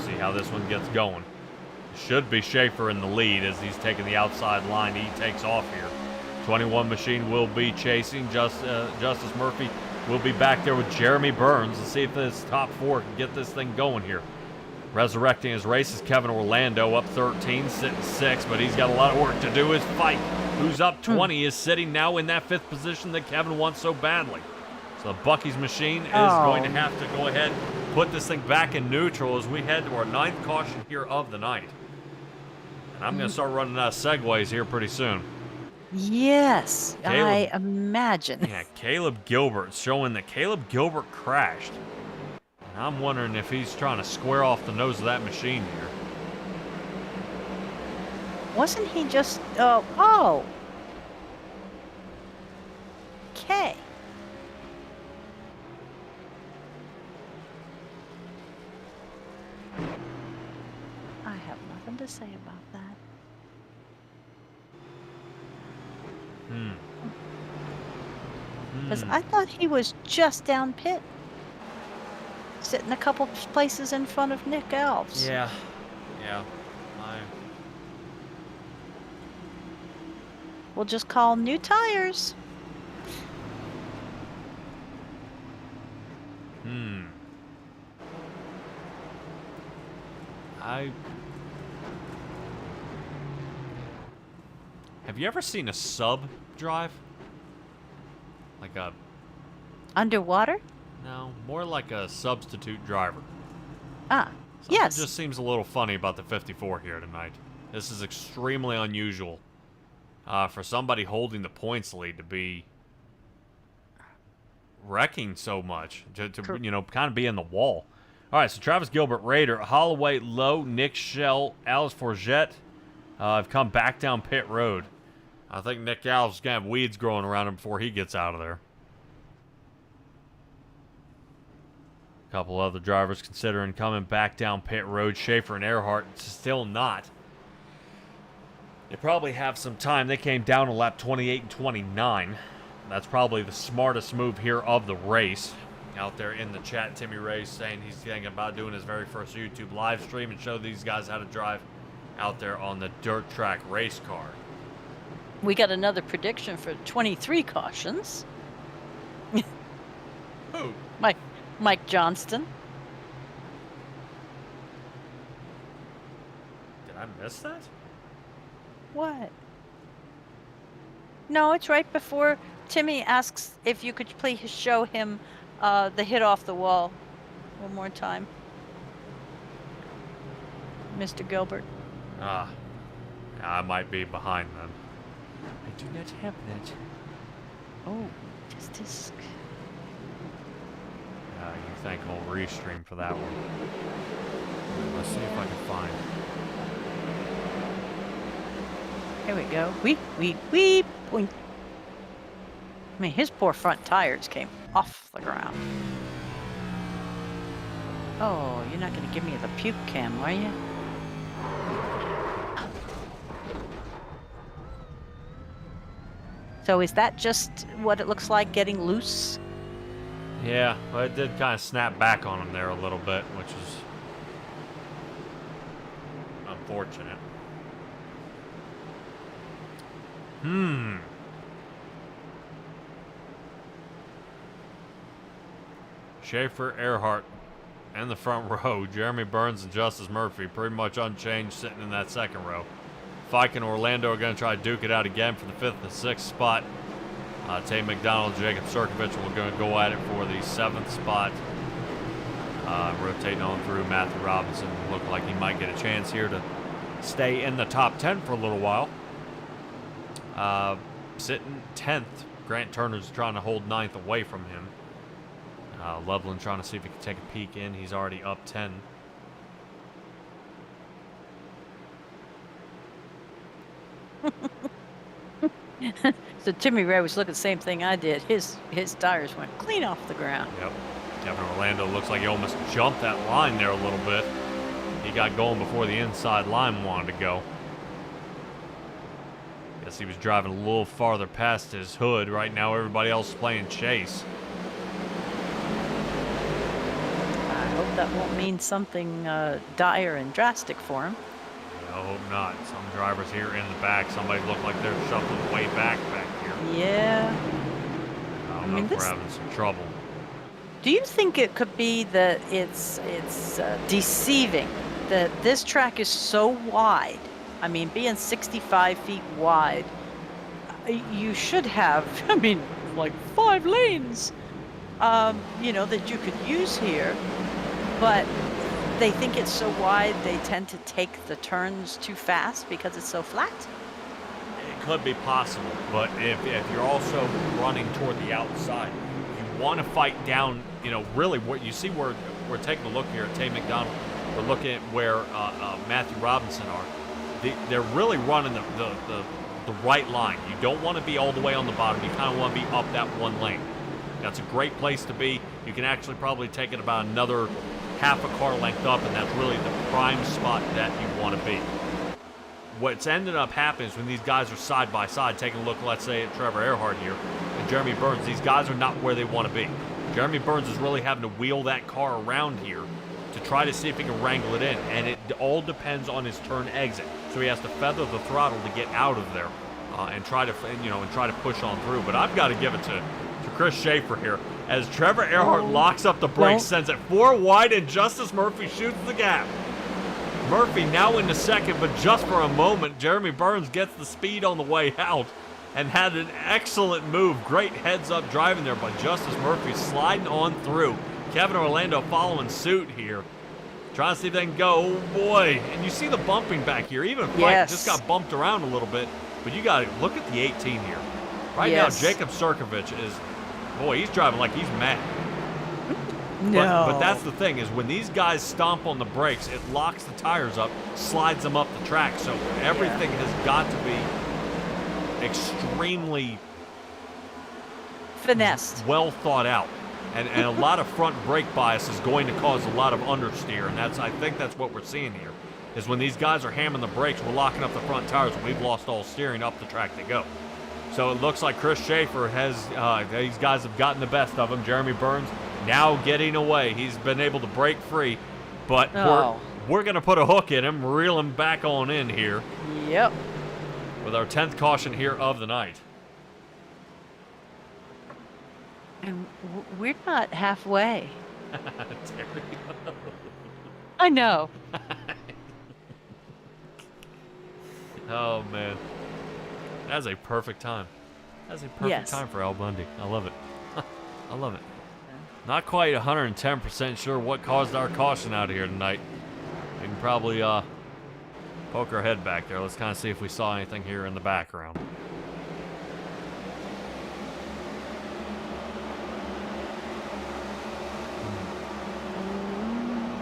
See how this one gets going. Should be Schaefer in the lead as he's taking the outside line. He takes off here. 21 machine will be chasing. Justice Murphy will be back there with Jeremy Burns. Let's see if this top 4 can get this thing going here. Resurrecting his race is Kevin Orlando, up 13, sitting 6, but he's got a lot of work to do. His Fike, who's up 20, is sitting now in that 5th position that Kevin wants so badly. So Bucky's machine is going to have to go ahead and put this thing back in neutral as we head to our 9th caution here of the night. And I'm going to start running out of segues here pretty soon. Yes, I imagine. Yeah, Caleb Gilbert showing that Caleb Gilbert crashed. And I'm wondering if he's trying to square off the nose of that machine here. Wasn't he just... Okay. I have nothing to say about that. Because I thought he was just down pit. Sitting a couple places in front of Nick Alves. Yeah. We'll just call new tires. Have you ever seen a sub drive? Like a... Underwater? No, more like a substitute driver. Something yes. Just seems a little funny about the 54 here tonight. This is extremely unusual for somebody holding the points lead to be wrecking so much, to kind of be in the wall. All right, so Travis Gilbert, Raider, Holloway, Lowe, Nick Shell, Alice Forget have come back down pit road. I think Nick Alves is going to have weeds growing around him before he gets out of there. A couple other drivers considering coming back down pit road. Schaefer and Erhardt still not. They probably have some time. They came down to lap 28 and 29. That's probably the smartest move here of the race. Out there in the chat, Timmy Ray saying he's thinking about doing his very first YouTube live stream and show these guys how to drive out there on the dirt track race car. We got another prediction for 23 cautions. Who? Mike Johnston. missed that? What? No, it's right before Timmy asks if you could please show him the hit off the wall one more time. Mr. Gilbert. Ah. I might be behind then. I do not have that. Oh, disc. You think I'll restream for that one. Let's see if I can find it. Here we go. Weep, boink. I mean, his poor front tires came off the ground. Oh, you're not going to give me the puke cam, are you? So is that just what it looks like getting loose? Yeah, well, it did kind of snap back on him there a little bit, which is unfortunate. Schaefer, Erhardt, and the front row. Jeremy Burns and Justice Murphy pretty much unchanged sitting in that second row. Fike and Orlando are going to try to duke it out again for the 5th and 6th spot. Tate McDonald, Jacob Sirkovich are going to go at it for the 7th spot. Rotating on through Matthew Robinson. Look like he might get a chance here to stay in the top 10 for a little while. Sitting 10th, Grant Turner's trying to hold 9th away from him. Loveland trying to see if he can take a peek in. He's already up 10. So Timmy Ray was looking the same thing I did. His tires went clean off the ground. Yep. Kevin Orlando looks like he almost jumped that line there a little bit. He got going before the inside line wanted to go. Guess he was driving a little farther past his hood. Right now everybody else is playing chase. I hope that won't mean something dire and drastic for him. I hope not. Some drivers here in the back, somebody look like they're shuffling way back here. Yeah. I don't know if we're having some trouble. Do you think it could be that it's deceiving that this track is so wide? I mean, being 65 feet wide, you should have, I mean, like 5 lanes, you know, that you could use here. But they think it's so wide, they tend to take the turns too fast because it's so flat. It could be possible, but if you're also running toward the outside, you want to fight down, you know, really what you see where we're taking a look here at Tay McDonald. We're looking at where Matthew Robinson are. They're really running the right line. You don't want to be all the way on the bottom. You kind of want to be up that one lane. That's a great place to be. You can actually probably take it about another half a car length up, and that's really the prime spot that you want to be. What's ended up happening is when these guys are side by side, taking a look, let's say, at Trevor Erhardt here and Jeremy Burns, these guys are not where they want to be. Jeremy Burns is really having to wheel that car around here to try to see if he can wrangle it in, and it all depends on his turn exit. So he has to feather the throttle to get out of there and try to push on through. But I've got to give it to Chris Schaefer here, as Trevor Erhardt locks up the brakes, sends it 4 wide, and Justice Murphy shoots the gap. Murphy now into second, but just for a moment, Jeremy Burns gets the speed on the way out and had an excellent move. Great heads-up driving there by Justice Murphy, sliding on through. Kevin Orlando following suit here, trying to see if they can go. Oh, boy. And you see the bumping back here. Even Fike just got bumped around a little bit, but you got to look at the 18 here. Right now, Jacob Sirkovich is, boy, he's driving like he's mad. No. But that's the thing, is when these guys stomp on the brakes, it locks the tires up, slides them up the track. So everything has got to be extremely finessed, well thought out. And a lot of front brake bias is going to cause a lot of understeer. And I think that's what we're seeing here, is when these guys are hammering the brakes, we're locking up the front tires, and we've lost all steering up the track they go. So it looks like Chris Schaefer has, these guys have gotten the best of him. Jeremy Burns now getting away. He's been able to break free, but we're going to put a hook in him, reel him back on in here. Yep. With our 10th caution here of the night. And we're not halfway. I know. Oh, man. That's a perfect time. That's a perfect time for Al Bundy. I love it. I love it. Not quite 110% sure what caused our caution out here tonight. We can probably poke our head back there. Let's kind of see if we saw anything here in the background.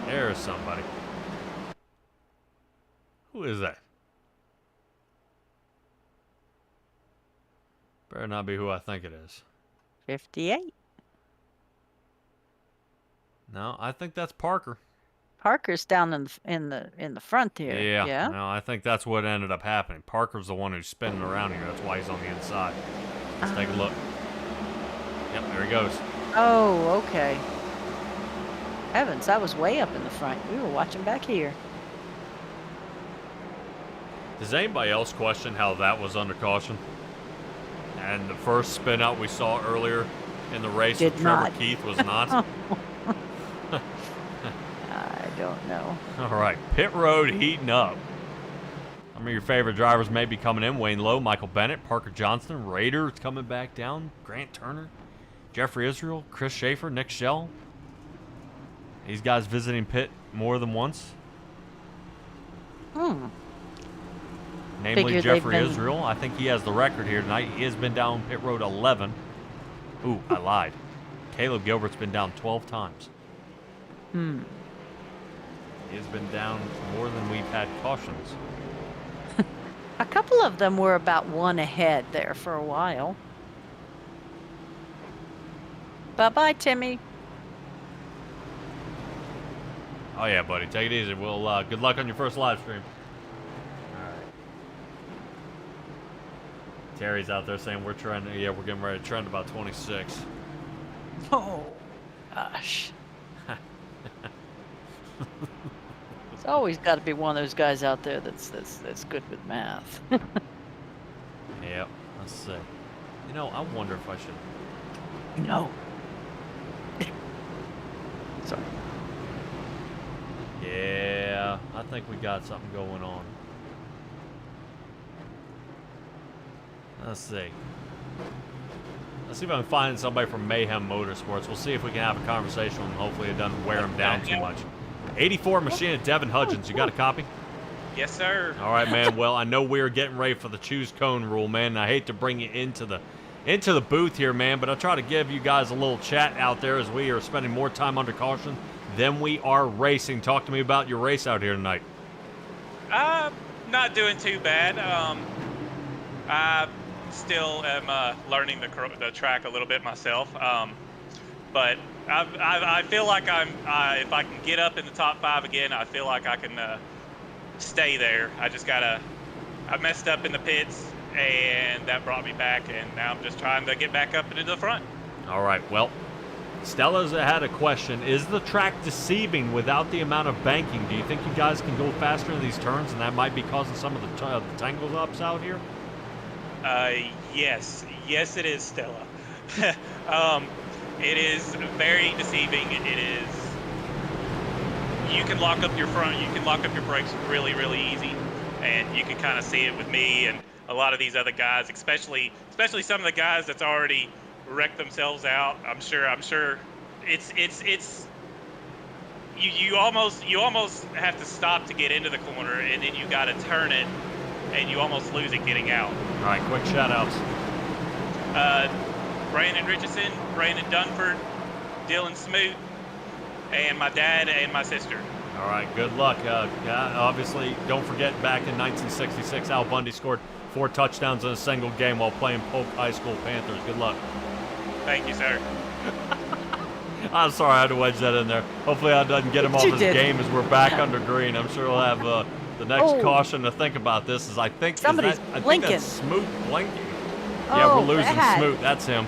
There's somebody. Who is that? Better not be who I think it is. 58. No, I think that's Parker. Parker's down in the front here. Yeah. Yeah. No, I think that's what ended up happening. Parker's the one who's spinning around here. That's why he's on the inside. Let's take a look. Yep, there he goes. Oh, okay. Heavens, I was way up in the front. We were watching back here. Does anybody else question how that was under caution? And the first spin out we saw earlier in the race with Trevor Keith was not? I don't know. All right, pit road heating up. Some of your favorite drivers may be coming in. Wayne Lowe, Michael Bennett, Parker Johnston, Rader coming back down, Grant Turner, Jeffrey Israel, Chris Schaefer, Nick Schell. These guys visiting pit more than once. Namely Figured Jeffrey Israel. I think he has the record here tonight. He has been down pit road 11. Ooh, I lied. Caleb Gilbert's been down 12 times. He has been down more than we've had cautions. A couple of them were about one ahead there for a while. Bye-bye, Timmy. Oh yeah, buddy. Take it easy. We'll good luck on your first live stream. Alright. Terry's out there saying we're trying to we're getting ready to trend about 26. Oh gosh. It's always got to be one of those guys out there that's good with math. Yep. Let's see. You know, I wonder if I should. No. Sorry. Yeah, I think we got something going on. Let's see. Let's see if I can find somebody from Mayhem Motorsports. We'll see if we can have a conversation and hopefully it doesn't wear them down too much. 84 Machine of Devin Hudgens. You got a copy? Yes, sir. All right, man. Well, I know we're getting ready for the choose cone rule, man. And I hate to bring you into the booth here, man, but I'll try to give you guys a little chat out there as we are spending more time under caution than we are racing. Talk to me about your race out here tonight. Not doing too bad. I still am learning the track a little bit myself. But I feel like if I can get up in the top 5 again, I feel like I can stay there. I messed up in the pits, and that brought me back, and now I'm just trying to get back up into the front. All right, well, Stella's had a question. Is the track deceiving without the amount of banking? Do you think you guys can go faster in these turns, and that might be causing some of the tangle ups out here? Yes, it is, Stella. It is very deceiving. It is. You can lock up your front. You can lock up your brakes really, really easy, and you can kind of see it with me and a lot of these other guys, especially some of the guys that's already wrecked themselves out. I'm sure. It's. You almost have to stop to get into the corner, and then you got to turn it, and you almost lose it getting out. All right, quick shout-outs. Brandon Richardson, Brandon Dunford, Dylan Smoot, and my dad and my sister. All right, good luck. Obviously, don't forget, back in 1966, Al Bundy scored 4 touchdowns in a single game while playing Polk High School Panthers. Good luck. Thank you, sir. I'm sorry I had to wedge that in there. Hopefully that doesn't get him off his game as we're back under green. I'm sure we'll have the next caution to think about this. Is I think somebody's blinking. I think that's Smoot blinking. Yeah, we're losing Smoot. That's him.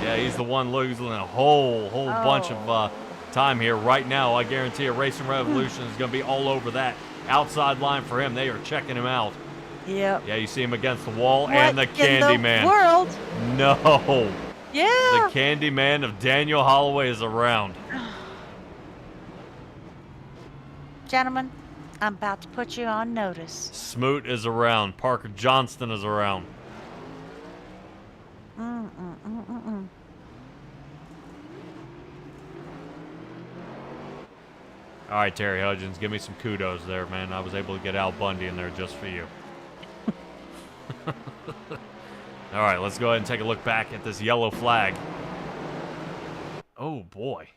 Yeah, he's the one losing a whole bunch of time here right now. I guarantee a Racing Revolution is going to be all over that outside line for him. They are checking him out. Yep. Yeah, you see him against the wall What and the Candy in the Man. world? No. Yeah. The Candy Man of Daniel Holloway is around. Gentlemen, I'm about to put you on notice. Smoot is around. Parker Johnston is around. All right, Terry Hudgens, give me some kudos there, man. I was able to get Al Bundy in there just for you. All right, let's go ahead and take a look back at this yellow flag. Oh, boy.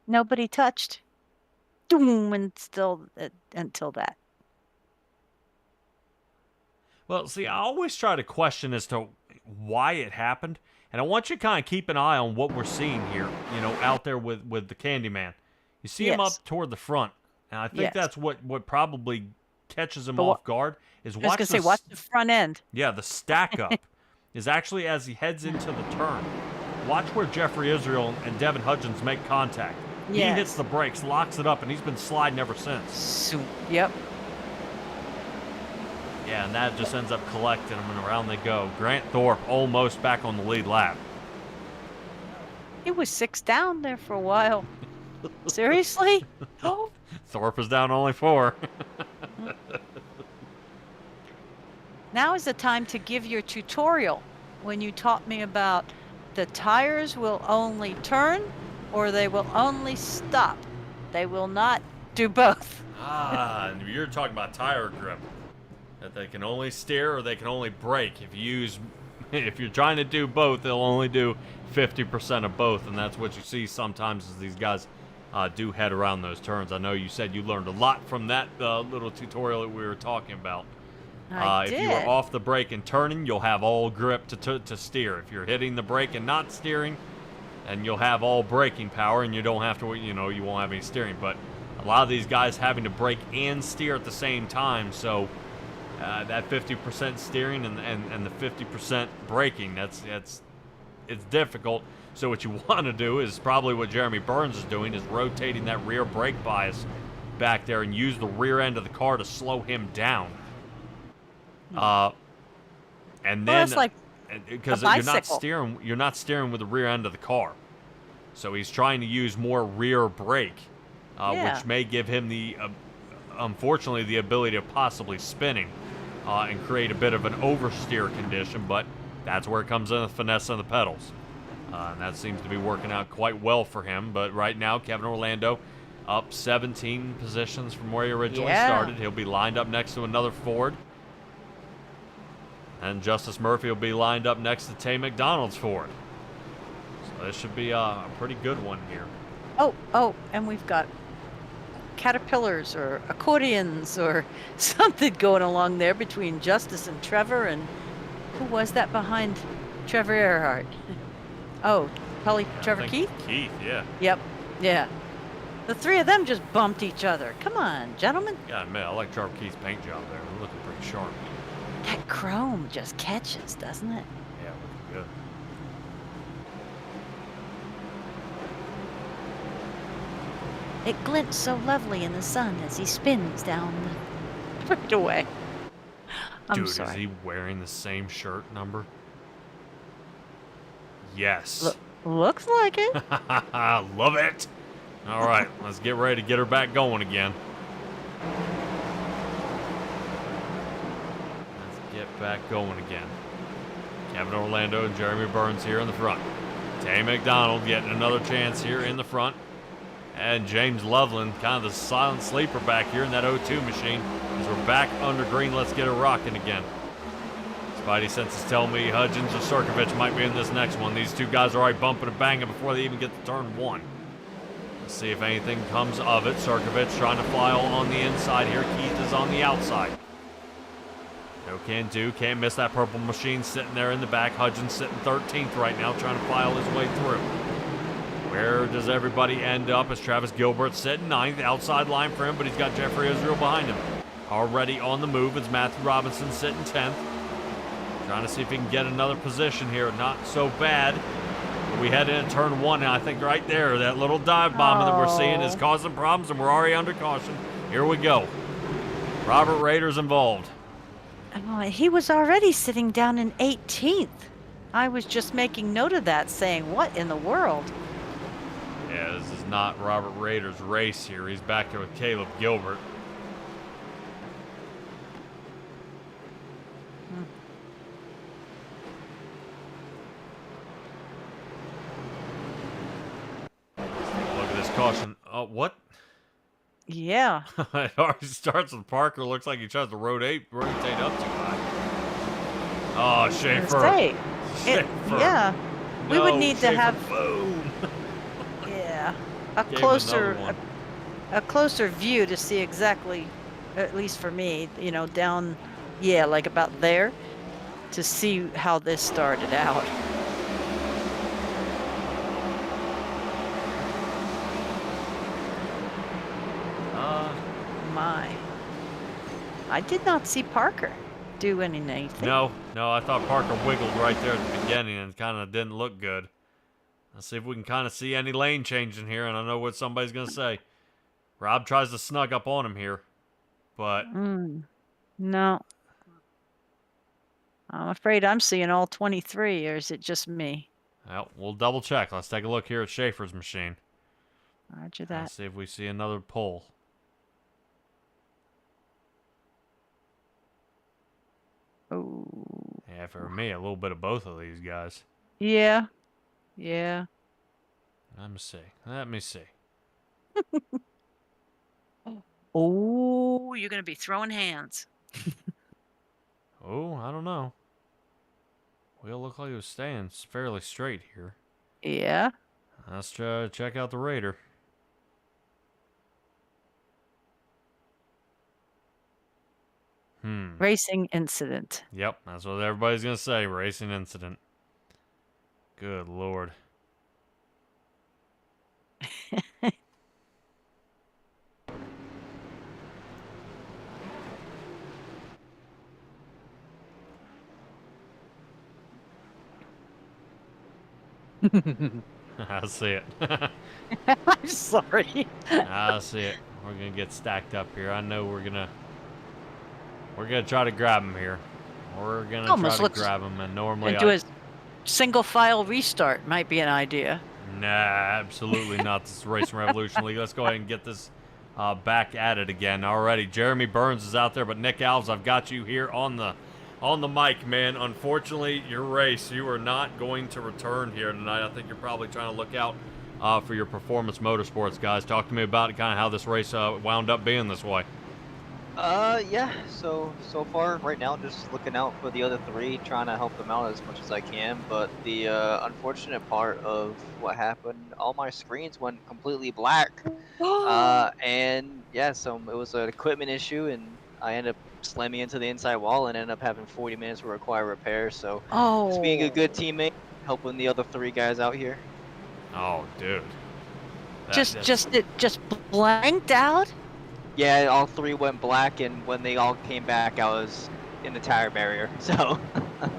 Nobody touched. Doom, and still until that. Well, see, I always try to question as to why it happened, and I want you to kind of keep an eye on what we're seeing here, you know, out there with the Candyman. You see him up toward the front, and I think that's what probably catches him off guard. Is watch watch the front end. Yeah, the stack up is actually as he heads into the turn. Watch where Jeffrey Israel and Devin Hudgens make contact. He hits the brakes, locks it up, and he's been sliding ever since. Yep. Yeah, and that just ends up collecting them, and around they go. Grant Thorpe almost back on the lead lap. He was 6 down there for a while. Seriously? Oh. Thorpe is down only 4. Now is the time to give your tutorial when you taught me about the tires will only turn or they will only stop. They will not do both. And you're talking about tire grip. That they can only steer or they can only brake. If you're trying to do both, they'll only do 50% of both, and that's what you see sometimes as these guys do head around those turns. I know you said you learned a lot from that little tutorial that we were talking about. I did. If you are off the brake and turning, you'll have all grip to steer. If you're hitting the brake and not steering, and you'll have all braking power, and you don't have to, you won't have any steering. But a lot of these guys having to brake and steer at the same time, so that 50% steering and the 50% braking, it's difficult. So what you want to do is probably what Jeremy Burns is doing, is rotating that rear brake bias back there and use the rear end of the car to slow him down. And then it's like because you're not steering with the rear end of the car, so he's trying to use more rear brake, which may give him unfortunately the ability of possibly spinning and create a bit of an oversteer condition. But that's where it comes in, the finesse on the pedals, and that seems to be working out quite well for him. But right now, Kevin Orlando up 17 positions from where he originally started. He'll be lined up next to another Ford. And Justice Murphy will be lined up next to Tay McDonald's Ford. So this should be a pretty good one here. Oh, and we've got caterpillars or accordions or something going along there between Justice and Trevor. And who was that behind Trevor Erhardt? Oh, probably Trevor Keith? Keith, yeah. Yep, yeah. The 3 of them just bumped each other. Come on, gentlemen. Yeah, admit, I like Trevor Keith's paint job there. They're looking pretty sharp. That chrome just catches, doesn't it? Yeah, looking good. It glints so lovely in the sun as he spins down the straightaway. Dude, is he wearing the same shirt number? Yes. Looks like it. Love it. All right, let's get ready to get her back going again. Get back going again. Kevin Orlando and Jeremy Burns here in the front. Tay McDonald getting another chance here in the front. And James Loveland, kind of the silent sleeper back here in that 0-2 machine. As we're back under green, let's get her rocking again. Spidey senses tell me Hudgens or Surkovich might be in this next one. These 2 guys are already bumping and banging before they even get to turn 1. Let's see if anything comes of it. Surkovich trying to fly all on the inside here. Keith is on the outside. No can do. Can't miss that purple machine sitting there in the back. Hudgens sitting 13th right now, trying to file his way through. Where does everybody end up? As Travis Gilbert sitting 9th, outside line for him, but he's got Jeffrey Israel behind him. Already on the move is Matthew Robinson sitting 10th. Trying to see if he can get another position here. Not so bad. But we head into turn 1, and I think right there, that little dive bomb that we're seeing is causing problems, and we're already under caution. Here we go. Robert Rader's involved. Oh, he was already sitting down in 18th. I was just making note of that, saying, what in the world? Yeah, this is not Robert Rader's race here. He's back there with Caleb Gilbert. Look at this caution. Oh, what? Yeah. It already starts with Parker. Looks like he tries to rotate up too high. Oh, Schaefer. Yeah. We would need Schaefer, to have boom. a Gave him closer another one. a closer view to see exactly, at least for me, down, like about there, to see how this started out. My. I did not see Parker do anything. No, I thought Parker wiggled right there at the beginning and kind of didn't look good. Let's see if we can kind of see any lane change in here, and I know what somebody's going to say. Rob tries to snug up on him here, but... No. I'm afraid I'm seeing all 23, or is it just me? Well, we'll double check. Let's take a look here at Schaefer's machine. Roger that. Let's see if we see another pull. Oh. Yeah, for me, a little bit of both of these guys. Yeah. Let me see. Oh, you're going to be throwing hands. Oh, I don't know. Wheel looked like it was staying fairly straight here. Yeah. Let's try to check out the Raider. Racing incident. Yep, that's what everybody's going to say. Racing incident. Good Lord. I see it. I'm sorry. I see it. We're going to get stacked up here. I know we're going to try to grab him here. We're going to try to grab him, and normally do a single file restart might be an idea. Nah, absolutely not. This is Racing Revolution League. Let's go ahead and get this back at it again. Already, Jeremy Burns is out there, but Nick Alves, I've got you here on the mic, man. Unfortunately, your race, you are not going to return here tonight. I think you're probably trying to look out for your Performance Motorsports guys. Talk to me about kind of how this race wound up being this way. Yeah, so far right now just looking out for the other three, trying to help them out as much as I can, but the unfortunate part of what happened, all my screens went completely black. And yeah, so it was an equipment issue, and I ended up slamming into the inside wall and ended up having 40 minutes to require repair, so just being a good teammate, helping the other three guys out here. Oh, dude. It just blanked out? Yeah, all three went black, and when they all came back, I was in the tire barrier, so.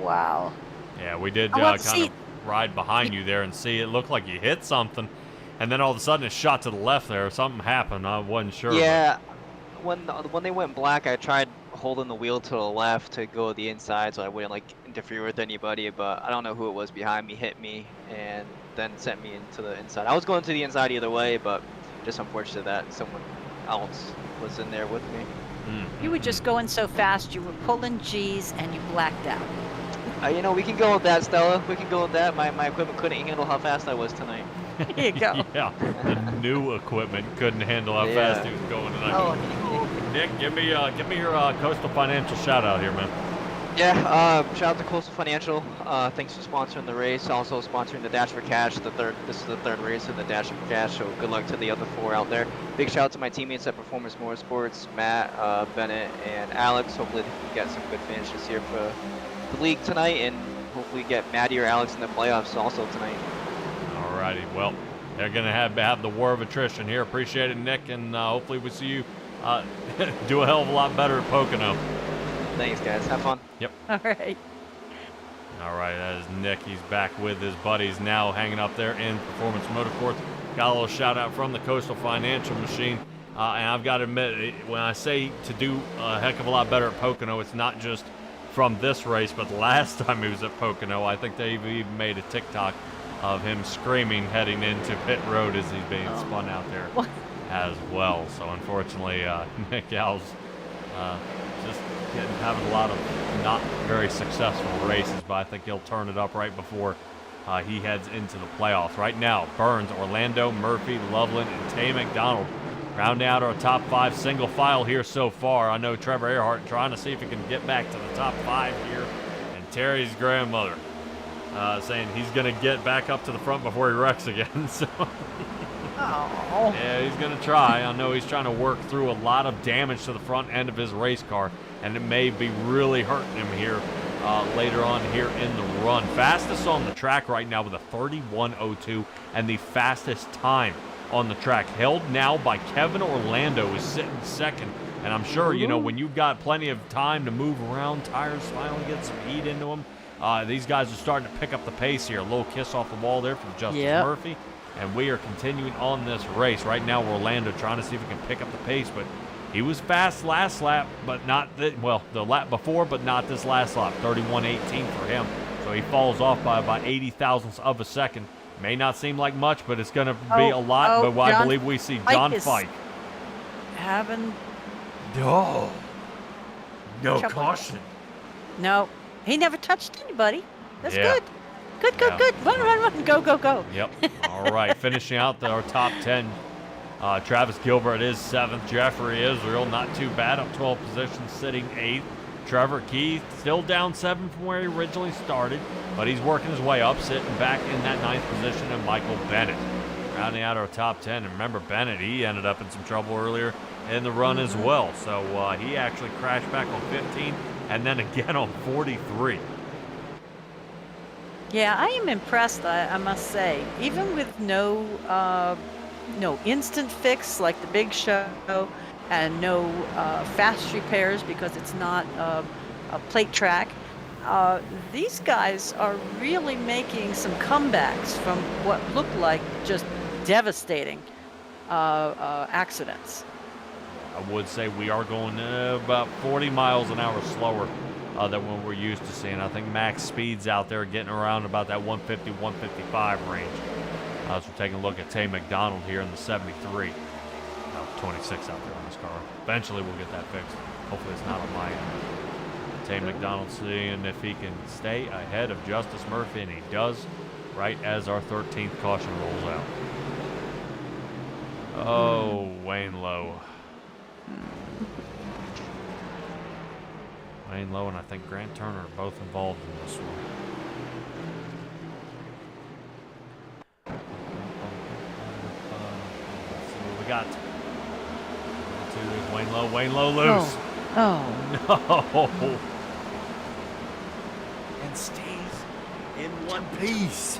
Wow. Yeah, we did kind of ride behind you there and see it looked like you hit something, and then all of a sudden it shot to the left there. Something happened. I wasn't sure. Yeah, when they went black, I tried holding the wheel to the left to go the inside so I wouldn't like interfere with anybody, but I don't know who it was behind me hit me and then sent me into the inside. I was going to the inside either way, but just unfortunate that someone else was in there with me. You were just going so fast, you were pulling G's and you blacked out. You know, we can go with that, Stella. We can go with that. My equipment couldn't handle how fast I was tonight. Here you go. Yeah, the new equipment couldn't handle how fast he was going tonight. Oh, Nick, give me your Coastal Financial shout out here, man. Yeah, shout out to Coastal Financial. Thanks for sponsoring the race. Also sponsoring the Dash4Cash. This is the third race in the Dash4Cash. So good luck to the other four out there. Big shout out to my teammates at Performance Motorsports, Matt, Bennett, and Alex. Hopefully we can get some good finishes here for the league tonight, and hopefully get Maddie or Alex in the playoffs also tonight. Alrighty, well, they're gonna have the war of attrition here. Appreciate it, Nick, and hopefully we see you do a hell of a lot better at Pocono. Thanks, guys. Have fun. Yep. All right. All right, that is Nick. He's back with his buddies now hanging up there in Performance Motorsports. Got a little shout out from the Coastal Financial Machine. And I've got to admit, when I say to do a heck of a lot better at Pocono, it's not just from this race, but the last time he was at Pocono, I think they even made a TikTok of him screaming heading into pit road as he's being spun out there as well. So unfortunately, Nick Alves just having a lot of not very successful races, but I think he'll turn it up right before he heads into the playoffs. Right now, Burns, Orlando, Murphy, Loveland, and Tay McDonald rounding out our top 5 single file here so far. I know Trevor Erhardt trying to see if he can get back to the top 5 here, and Terry's grandmother saying he's going to get back up to the front before he wrecks again. So yeah, he's going to try. I know he's trying to work through a lot of damage to the front end of his race car, and it may be really hurting him here later on here in the run. Fastest on the track right now with a 31.02 and the fastest time on the track, held now by Kevin Orlando, is sitting second. And I'm sure, you know, when you've got plenty of time to move around, tires finally get some heat into them. These guys are starting to pick up the pace here. A little kiss off the wall there from Justice Murphy. And we are continuing on this race. Right now, Orlando trying to see if he can pick up the pace, but he was fast last lap, but not the lap before, but not this last lap. 31.18 for him. So he falls off by about 80 thousandths of a second. May not seem like much, but it's going to be a lot. But I believe we see John Fike having no caution. No, he never touched anybody. That's good. Good. Run. Go. Yep. All right. Finishing out our top 10. Travis Gilbert is 7th. Jeffrey Israel, not too bad, up 12 positions, sitting 8th. Trevor Keith still down 7 from where he originally started, but he's working his way up, sitting back in that 9th position. And Michael Bennett rounding out our top 10. And remember, Bennett, he ended up in some trouble earlier in the run as well. So he actually crashed back on 15 and then again on 43. Yeah, I am impressed, I must say. Even with no instant fix like the Big Show and no fast repairs because it's not a plate track, these guys are really making some comebacks from what looked like just devastating accidents. I would say we are going about 40 miles an hour slower than what we're used to seeing. I think max speeds out there getting around about that 150, 155 range. So we're taking a look at Tay McDonald here in the 73. 26 out there on this car. Eventually we'll get that fixed. Hopefully it's not on my end. Tay McDonald seeing if he can stay ahead of Justice Murphy, and he does right as our 13th caution rolls out. Oh, Wayne Lowe. Wayne Lowe and I think Grant Turner are both involved in this one. Let's see what we got. Wayne Lowe loose. Oh. No. And stays in one piece.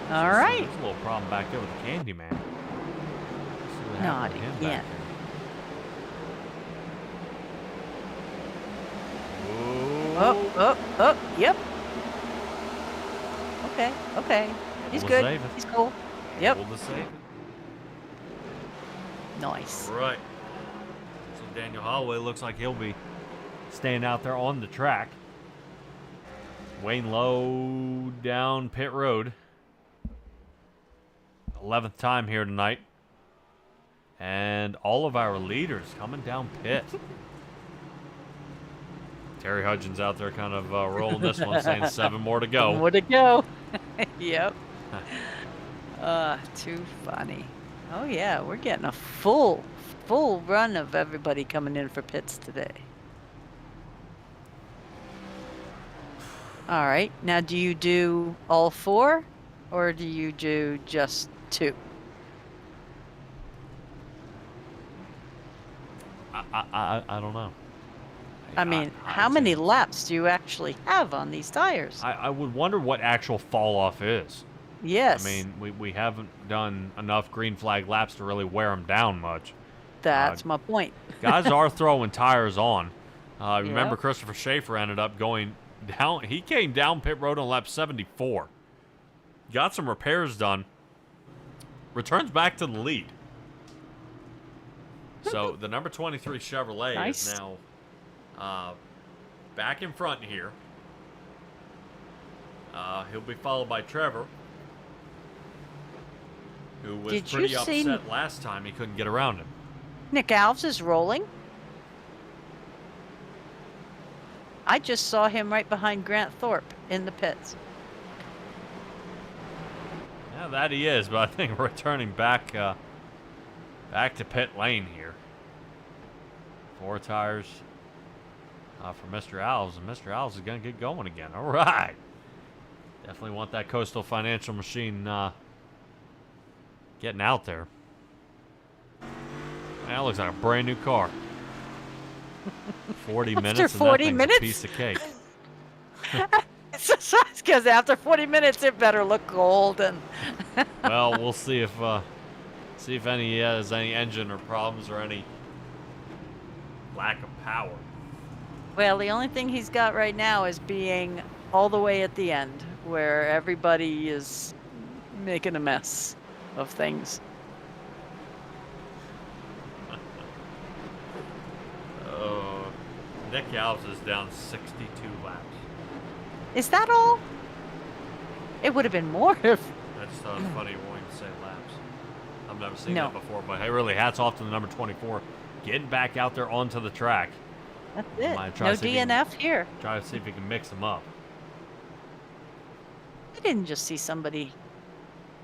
All right. There's a little problem back there with the Candyman. Not again. Oh, yep. Okay. He's good. He's cool. Yep. Able to save it. Nice. Right. So Daniel Holloway looks like he'll be staying out there on the track. Wayne Lowe down pit road. 11th time here tonight. And all of our leaders coming down pit. Terry Hudgens out there kind of rolling this one, saying 7 more to go. More to go. Yep. Too funny. Oh, yeah, we're getting a full run of everybody coming in for pits today. All right. Now, do you do all 4 or do you do just 2? I don't know. I mean, how many laps do you actually have on these tires? I would wonder what actual fall off is. Yes. I mean, we haven't done enough green flag laps to really wear them down much. That's my point. Guys are throwing tires on. Remember, Christopher Schaefer ended up going down. He came down pit road on lap 74. Got some repairs done. Returns back to the lead. So the number 23 Chevrolet Nice. is now back in front here. He'll be followed by Trevor, who was Did you pretty see- upset last time he couldn't get around him. Nick Alves is rolling. I just saw him right behind Grant Thorpe in the pits. Yeah, that he is, but I think returning back back to pit lane here. 4 tires for Mr. Alves, and Mr. Alves is going to get going again. All right. Definitely want that Coastal Financial machine getting out there. That looks like a brand new car. 40 minutes and 40 that thing's minutes? a piece of cake. Because after 40 minutes, it better look golden. Well, we'll see if any has any engine or problems or any lack of power. Well, the only thing he's got right now is being all the way at the end, where everybody is making a mess of things. Nick Alves is down 62 laps. Is that all? It would have been more if. I just thought it was funny when you say laps. I've never seen No. that before, but hey, really, hats off to the number 24 getting back out there onto the track. That's it. Might try No to see if he can- DNF here. Try to see if he can mix them up. I didn't just see somebody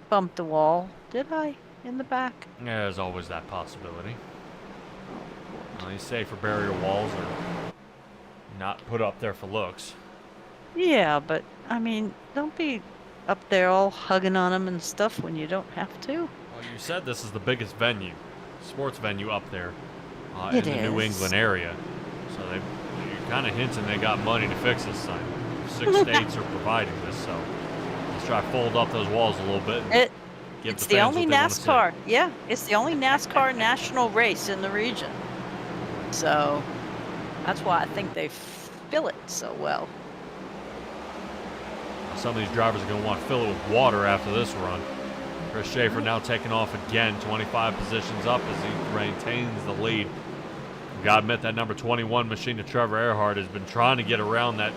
bump the wall, did I? In the back? Yeah, there's always that possibility. These safer barrier walls are not put up there for looks. Yeah, but I mean, don't be up there all hugging on them and stuff when you don't have to. Well, you said this is the biggest venue, sports venue up there in It the New is. England area. So you're kind of hinting they got money to fix this thing. 6 states are providing this, so let's try to fold up those walls a little bit. And give It's the the fans only what they wanna see. NASCAR. Yeah, it's the only NASCAR national race in the region. So that's why I think they fill it so well. Some of these drivers are going to want to fill it with water after this run. Chris Schaefer now taking off again, 25 positions up as he maintains the lead. Got to admit that number 21 machine of Trevor Erhardt has been trying to get around that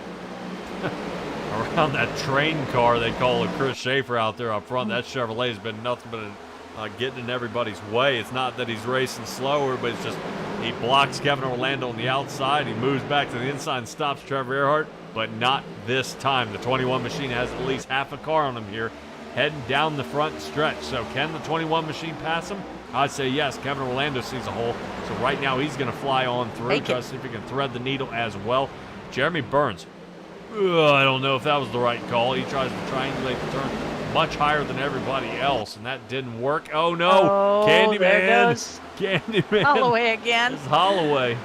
around that train car they call it, Chris Schaefer out there up front. That Chevrolet has been nothing but getting in everybody's way. It's not that he's racing slower, but it's just he blocks Kevin Orlando on the outside. He moves back to the inside and stops Trevor Erhardt, but not this time. The 21 machine has at least half a car on him here, heading down the front stretch. So can the 21 machine pass him? I'd say yes. Kevin Orlando sees a hole. So right now he's going to fly on through, try to see if he can thread the needle as well. Jeremy Burns. I don't know if that was the right call. He tries to triangulate the turn much higher than everybody else, and that didn't work. Oh, no. Oh, Candyman. there goes Candyman. Holloway again. It's Holloway.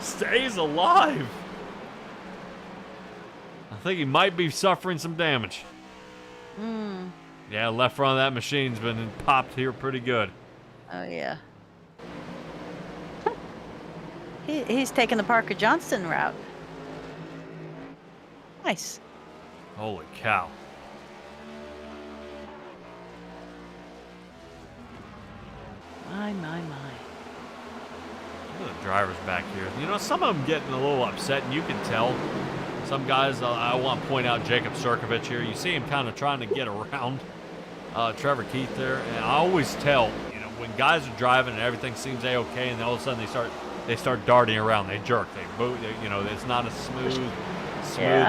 Stays alive. I think he might be suffering some damage. Yeah, left front of that machine's been popped here pretty good. Oh, yeah. He's taking the Parker Johnston route. Nice. Holy cow. My. Look at the drivers back here. You know, some of them getting a little upset, and you can tell. Some guys, I want to point out Jacob Surkovich here. You see him kind of trying to get around Trevor Keith there. And I always tell, you know, when guys are driving and everything seems A-okay, and then all of a sudden they start darting around. They jerk. They move. You know, it's not a smooth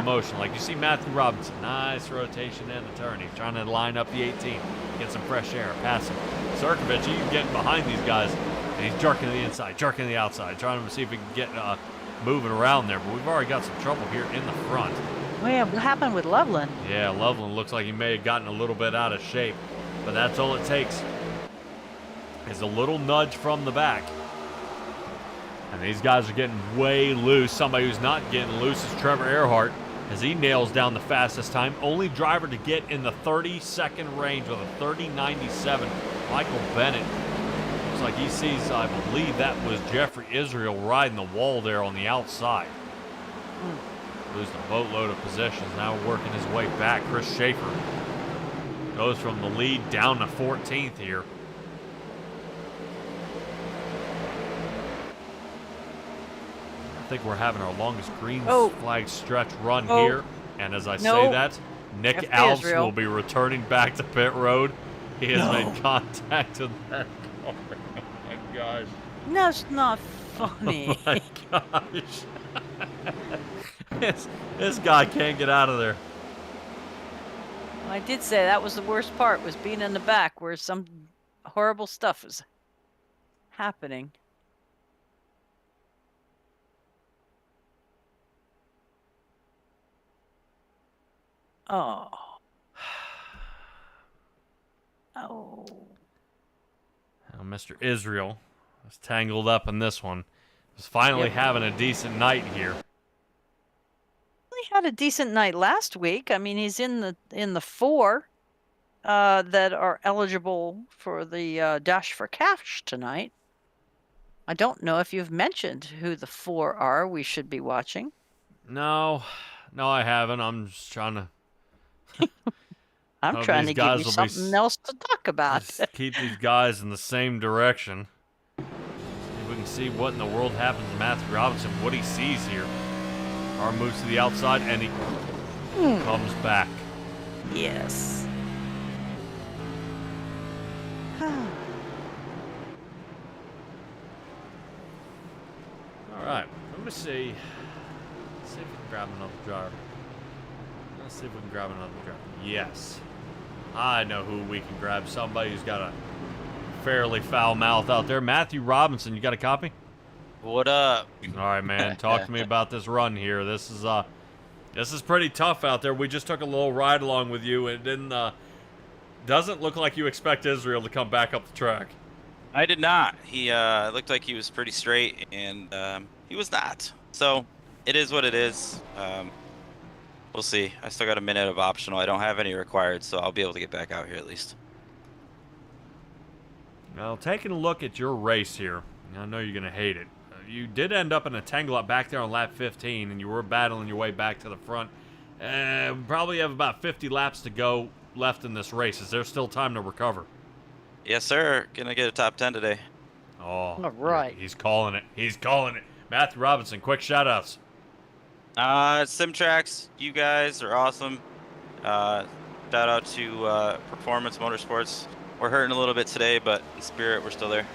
motion. Like you see Matthew Robinson. Nice rotation in the turn. He's trying to line up the 18. Get some fresh air. Pass him. Surkovich, you can get behind these guys. And he's jerking to the inside, jerking to the outside, trying to see if he can get moving around there. But we've already got some trouble here in the front. Oh, yeah, what happened with Loveland? Yeah, Loveland looks like he may have gotten a little bit out of shape. But that's all it takes is a little nudge from the back. And these guys are getting way loose. Somebody who's not getting loose is Trevor Erhardt as he nails down the fastest time. Only driver to get in the 30-second range with a 30.97. Michael Bennett. Looks like he sees, I believe that was Jeffrey Israel riding the wall there on the outside. Losing a boatload of positions. Now working his way back. Chris Schaefer goes from the lead down to 14th here. think we're having our longest green Oh. flag stretch run Oh. here. And as I say No. that, Nick F Alves Israel. will be returning back to pit road. He has No. made contact with that car. Oh my gosh. That's not Oh funny. my gosh. this guy can't get out of there. I did say that was the worst part, was being in the back where some horrible stuff was happening. Oh. Oh. Now, Mr. Israel was tangled up in this one. Was finally Yep. having a decent night here. He had a decent night last week. I mean, he's in the 4 that are eligible for the Dash4Cash tonight. I don't know if you've mentioned who the 4 are we should be watching. No, I haven't. I'm just trying to I'm Oh, trying these to give guys you will be something else to talk about. just keep these guys in the same direction. See if we can see what in the world happens to Matthew Robinson, what he sees here. Car moves to the outside, and he comes back. Yes. All right, let me see. Let's see if we can grab another driver. Let's see if we can grab another driver. Yes. I know who we can grab. Somebody who's got a fairly foul mouth out there. Matthew Robinson, you got a copy? What up? All right, man. Talk to me about this run here. This is pretty tough out there. We just took a little ride along with you, and it doesn't look like you expect Israel to come back up the track. I did not. He looked like he was pretty straight, and he was not. So it is what it is. We'll see. I still got a minute of optional. I don't have any required, so I'll be able to get back out here at least. Now, taking a look at your race here, I know you're going to hate it. You did end up in a tangle-up back there on lap 15, and you were battling your way back to the front. Probably have about 50 laps to go left in this race. Is there still time to recover? Yes, sir. Gonna get a top 10 today. Oh, All right. He's calling it. He's calling it. Matthew Robinson, quick shout-outs. Simtrax, you guys are awesome. Shout out to Performance Motorsports. We're hurting a little bit today, but in spirit, we're still there.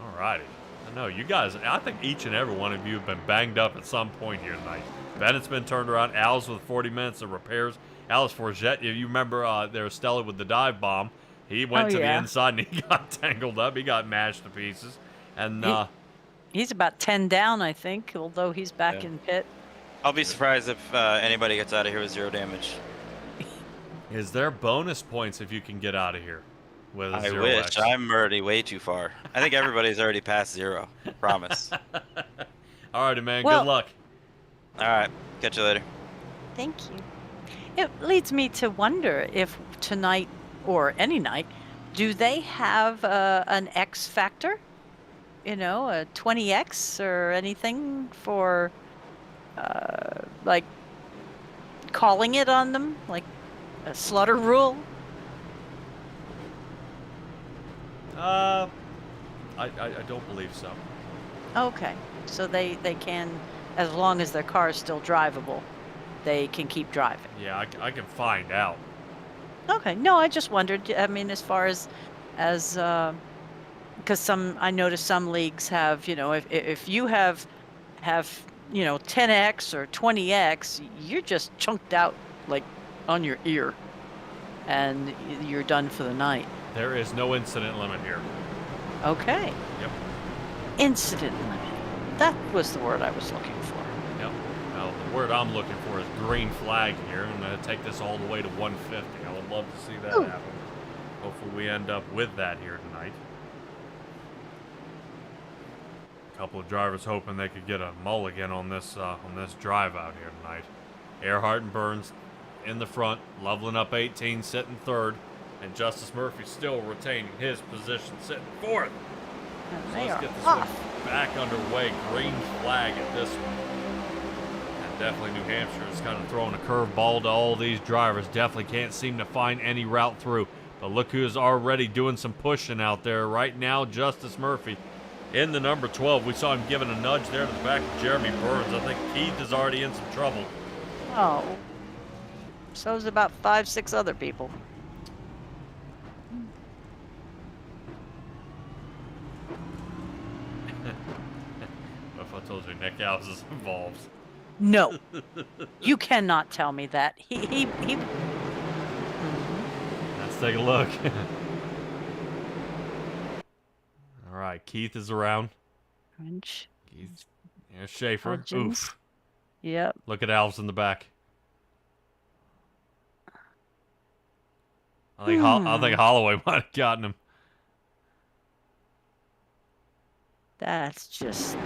All righty. I know, you guys, I think each and every one of you have been banged up at some point here tonight. Bennett's been turned around. Al's with 40 minutes of repairs. Alice Forget, if you remember, there was Stella with the dive bomb. He went to the inside and he got tangled up. He got mashed to pieces. And He's about 10 down, I think, although he's back in pit. I'll be surprised if anybody gets out of here with 0 damage. is there bonus points if you can get out of here with a I 0x? wish. I'm already way too far. I think everybody's already past 0. Promise. All righty, man. Well- Good luck. All right. Catch you later. Thank you. It leads me to wonder if tonight or any night, do they have an X factor? You know, a 20X or anything for, like, calling it on them? Like a slaughter rule? I don't believe so. Okay. So they can, as long as their car is still drivable, they can keep driving. Yeah, I can find out. Okay. No, I just wondered. I mean, as far as because I noticed some leagues have, you know, if you have, you know, 10X or 20X, you're just chunked out like on your ear, and you're done for the night. There is no incident limit here. Okay. Yep. Incident limit. That was the word I was looking for. Yep. Well, the word I'm looking for is green flag here. I'm going to take this all the way to 150. I would love to see that happen. Hopefully we end up with that here tonight. A couple of drivers hoping they could get a mulligan on this drive out here tonight. Erhardt and Burns in the front, leveling up 18, sitting third, and Justice Murphy still retaining his position, sitting fourth. And So they let's are get this off. one back underway. Green flag at this one. And definitely New Hampshire is kind of throwing a curveball to all these drivers. Definitely can't seem to find any route through. But look who's already doing some pushing out there right now. Justice Murphy in the number 12. We saw him giving a nudge there to the back of Jeremy Burns. I think Keith is already in some trouble. Oh. So's about 5, 6 other people. What if I told you Nick Alves is involved? No. You cannot tell me that. He Let's take a look. All right, Keith is around. French. Keith. Here's Schaefer. Hudgens. Oof. Yep. Look at Alves in the back. I think Holloway might have gotten him. That's just...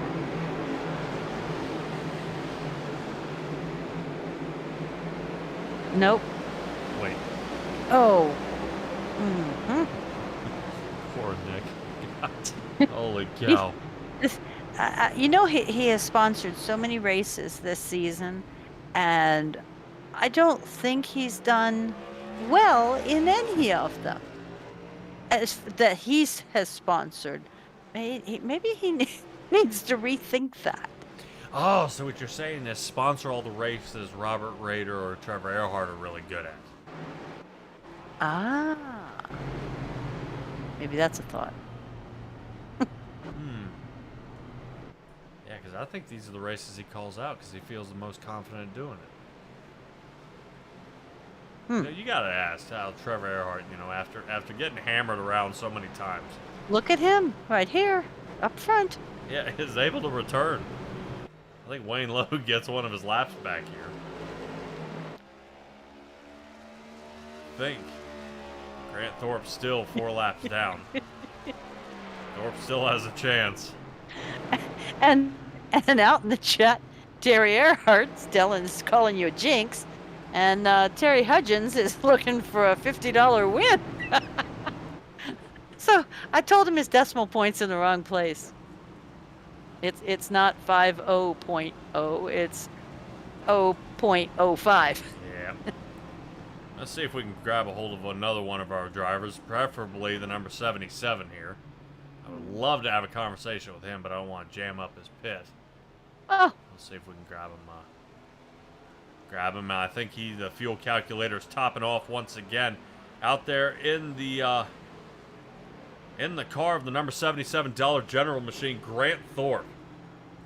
Nope. Wait. Oh. Mm-hmm. Poor Nick. God. Holy cow. You know, he has sponsored so many races this season, and I don't think he's done well in any of them that he has sponsored. Maybe he needs to rethink that. Oh, so what you're saying is sponsor all the races Robert Rader or Trevor Erhardt are really good at. Ah. Maybe that's a thought. Yeah, because I think these are the races he calls out because he feels the most confident doing it. You know, you gotta ask how Trevor Erhardt, you know, after getting hammered around so many times. Look at him right here, up front. Yeah, is able to return. I think Wayne Lowe gets one of his laps back here. Grant Thorpe's still 4 laps down. Thorpe still has a chance. And out in the chat, Terry Erhardt, Stellan's calling you a jinx, and Terry Hudgens is looking for a $50 win. So I told him his decimal point's in the wrong place. It's not 50.0, it's 0.05. Yeah. Let's see if we can grab a hold of another one of our drivers, preferably the number 77 here. I would love to have a conversation with him, but I don't want to jam up his pit. Oh. Let's see if we can grab him. I think the fuel calculator is topping off once again. Out there in the car of the number 77 Dollar General machine, Grant Thorpe.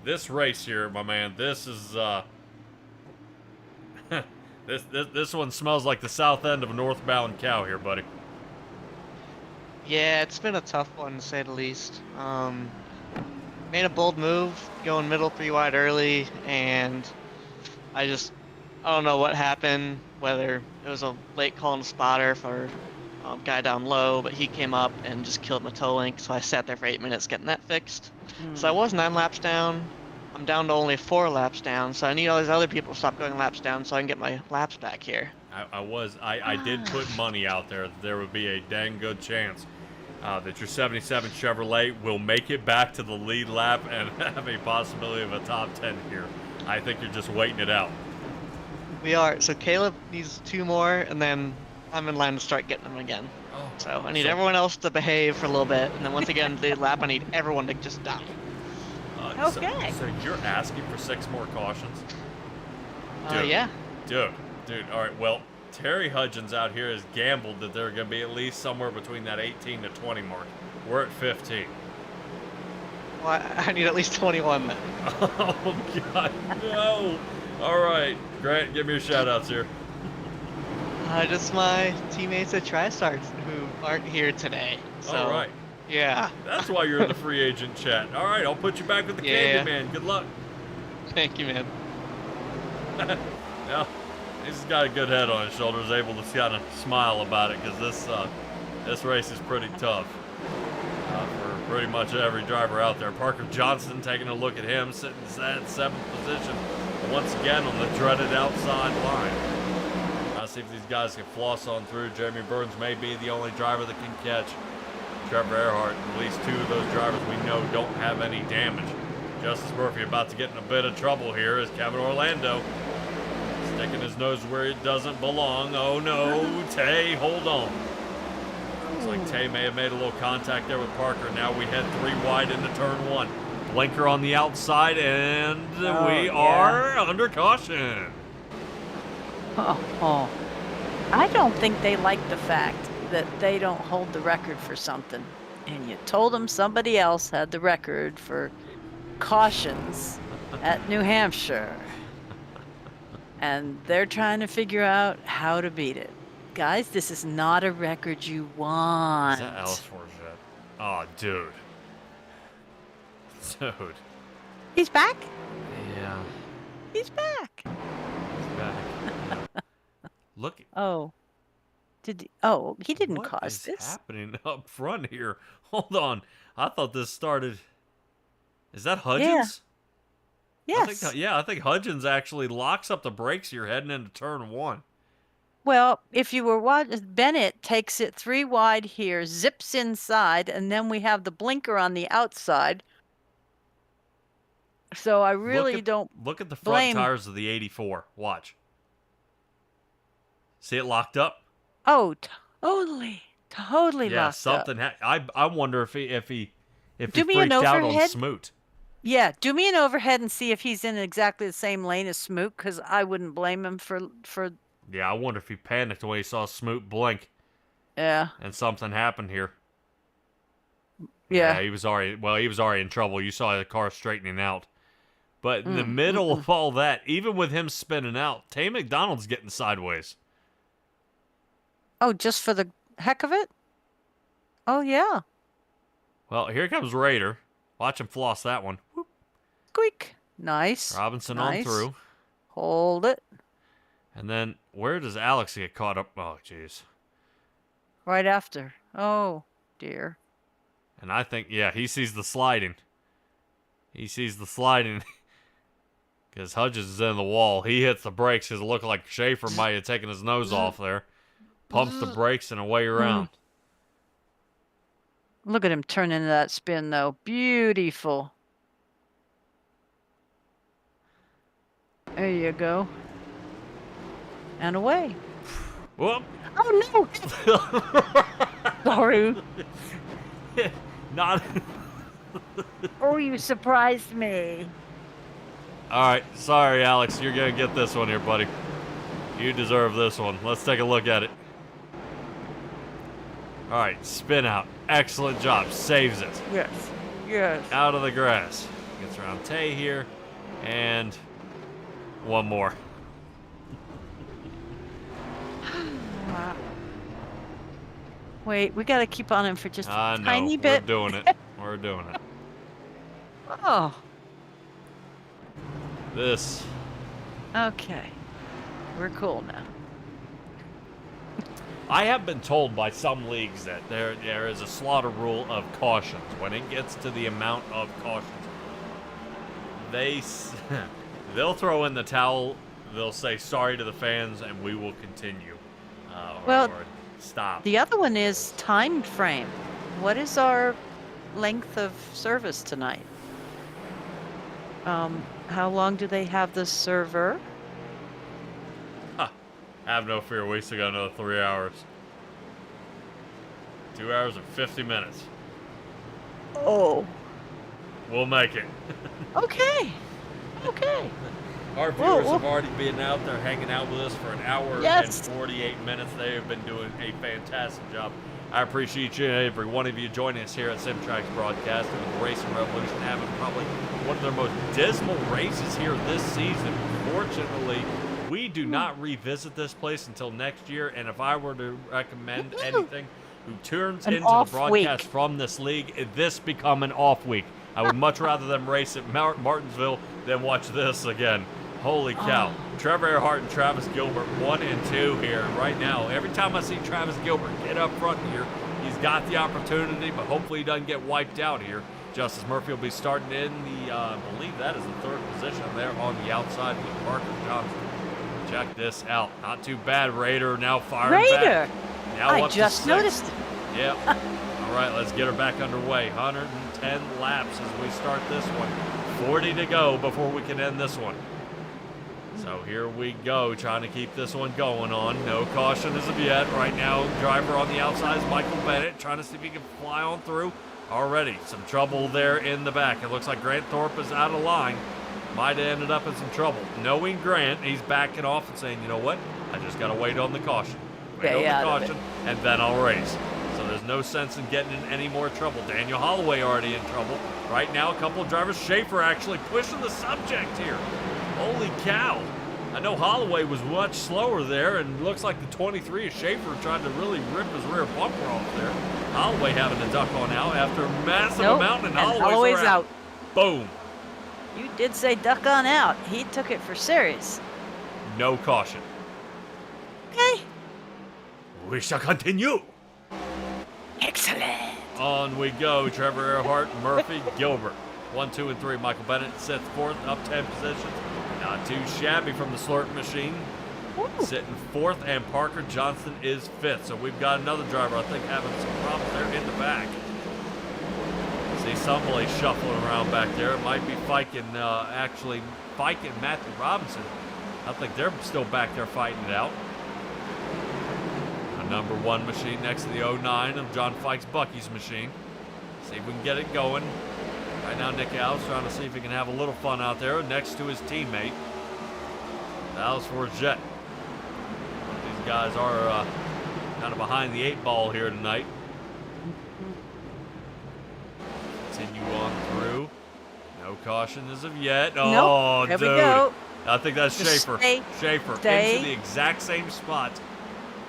This race here, my man, this is this one smells like the south end of a northbound cow here, buddy. Yeah, it's been a tough one to say the least. Made a bold move, going middle 3 wide early, and I don't know what happened, whether it was a late call on the spotter for a guy down low, but he came up and just killed my toe link, so I sat there for 8 minutes getting that fixed. So I was 9 laps down. I'm down to only 4 laps down, so I need all these other people to stop going laps down so I can get my laps back here. I did put money out there that there would be a dang good chance that your 77 Chevrolet will make it back to the lead lap and have a possibility of a top 10 here. I think you're just waiting it out. We are. So Caleb needs 2 more, and then I'm in line to start getting them again. Oh, so I need everyone else to behave for a little bit, and then once again, the lap, I need everyone to just die. Okay. So you're asking for 6 more cautions? Yeah. Dude. All right. Well, Terry Hudgens out here has gambled that they're going to be at least somewhere between that 18 to 20 mark. We're at 15. Well, I need at least 21 then. Oh, God, no. All right. Grant, give me your shout-outs here. Just my teammates at TriStarts who aren't here today. So, all right. Yeah. That's why you're in the free agent chat. All right, I'll put you back with the Candy Man. Good luck. Thank you, man. Now, he's got a good head on his shoulders, able to kind of smile about it because this race is pretty tough for pretty much every driver out there. Parker Johnson taking a look at him, sitting in 7th position once again on the dreaded outside line. I'll see if these guys can floss on through. Jeremy Burns may be the only driver that can catch Trevor Erhardt. At least 2 of those drivers we know don't have any damage. Justice Murphy about to get in a bit of trouble here as Kevin Orlando sticking his nose where it doesn't belong. Oh no, Tay, hold on. Looks like Tay may have made a little contact there with Parker. Now we head 3 wide into turn 1. Blinker on the outside, and we are under caution. Oh, I don't think they like the fact that they don't hold the record for something. And you told them somebody else had the record for cautions at New Hampshire. And they're trying to figure out how to beat it. Guys, this is not a record you want. Is that Alice4 Jet? Oh, dude. Dude. He's back? Yeah. He's back. He's back. Look. Oh. He didn't What cause is this. happening up front here? Hold on. I thought this started. Is that Hudgens? Yes. I think Hudgens actually locks up the brakes here heading into turn 1. Well, if you were watching, Bennett takes it 3 wide here, zips inside, and then we have the blinker on the outside. So I really don't look at the front blame. tires of the 84. Watch. See it locked up? Oh, totally Yeah, locked something. up. I wonder if he Do me an freaked out on overhead. Smoot. Yeah, do me an overhead and see if he's in exactly the same lane as Smoot, because I wouldn't blame him for. Yeah, I wonder if he panicked when he saw Smoot blink. Yeah. And something happened here. Yeah. He was already in trouble. You saw the car straightening out. But in the middle of all that, even with him spinning out, Tay McDonald's getting sideways. Oh, just for the heck of it? Oh, yeah. Well, here comes Raider. Watch him floss that one. Whoop. Squeak. Nice. Robinson nice. on through. Hold it. And then, where does Alex get caught up? Oh, jeez. Right after. Oh, dear. And I think, yeah, he sees the sliding. He sees the sliding. Because Hudgens is in the wall. He hits the brakes because it looked like Schaefer might have taken his nose off there. Pumps the brakes and away around. Look at him turn into that spin, though. Beautiful. There you go. And away. Whoop. Oh, no. Sorry. Not. Oh, you surprised me. All right. Sorry, Alex. You're going to get this one here, buddy. You deserve this one. Let's take a look at it. All right. Spin out. Excellent job. Saves it. Yes. Yes. Out of the grass. Gets around Tay here. And one more. Wait, we got to keep on him for just a tiny bit. We're doing it. We're doing it. Oh. This. Okay. We're cool now. I have been told by some leagues that there is a slaughter rule of cautions. When it gets to the amount of cautions, they'll throw in the towel. They'll say sorry to the fans, and we will continue. Or stop. The other one is time frame. What is our length of service tonight? How long do they have the server? Have no fear, we still got another 3 hours. 2 hours and 50 minutes. Oh. We'll make it. Okay. Okay. Our viewers have already been out there hanging out with us for an hour and 48 minutes. They have been doing a fantastic job. I appreciate each and every one of you joining us here at SimTrack's broadcast with the Racing Revolution having probably one of their most dismal races here this season. Fortunately, we do not revisit this place until next year, and if I were to recommend anything who turns into the broadcast from this league, this become an off week. I would much rather them race at Martinsville than watch this again. Holy cow. Trevor Erhardt and Travis Gilbert, 1 and 2 here. Right now, every time I see Travis Gilbert get up front here, he's got the opportunity, but hopefully he doesn't get wiped out here. Justice Murphy will be starting in the, I believe that is the 3rd position there on the outside with Parker Johnson. Check this out. Not too bad. Raider now firing back. Now I just noticed it. Yep. All right, let's get her back underway. 110 laps as we start this one. 40 to go before we can end this one. So here we go, trying to keep this one going on. No caution as of yet. Right now, driver on the outside is Michael Bennett, trying to see if he can fly on through. Already some trouble there in the back. It looks like Grant Thorpe is out of line. Might have ended up in some trouble. Knowing Grant, he's backing off and saying, you know what? I just got to wait on the caution. Wait on the caution, and then I'll race. So there's no sense in getting in any more trouble. Daniel Holloway already in trouble. Right now, a couple of drivers. Schaefer actually pushing the subject here. Holy cow. I know Holloway was much slower there, and looks like the 23 of Schaefer tried to really rip his rear bumper off there. Holloway having to duck on out after a massive amount, and Holloway's out. Boom. You did say duck on out. He took it for serious. No caution. Okay. We shall continue. Excellent. On we go. Trevor Erhardt, Murphy, Gilbert. 1, 2, and 3. Michael Bennett sits fourth, up 10 positions. Not too shabby from the slurp machine. Ooh. Sitting fourth, and Parker Johnson is fifth. So we've got another driver, I think, having some problems there in the back. See somebody shuffling around back there. It might be fighting Matthew Robinson. I think they're still back there fighting it out. A number 1 machine next to the 09 of John Fike's Bucky's machine. See if we can get it going. Right now, Nick Alves trying to see if he can have a little fun out there next to his teammate, Dash4Cash. These guys are kind of behind the 8 ball here tonight. Continue on through. No caution as of yet. Oh, nope. dude. There we go. I think that's Schaefer. Schaefer Stay. into the exact same spot.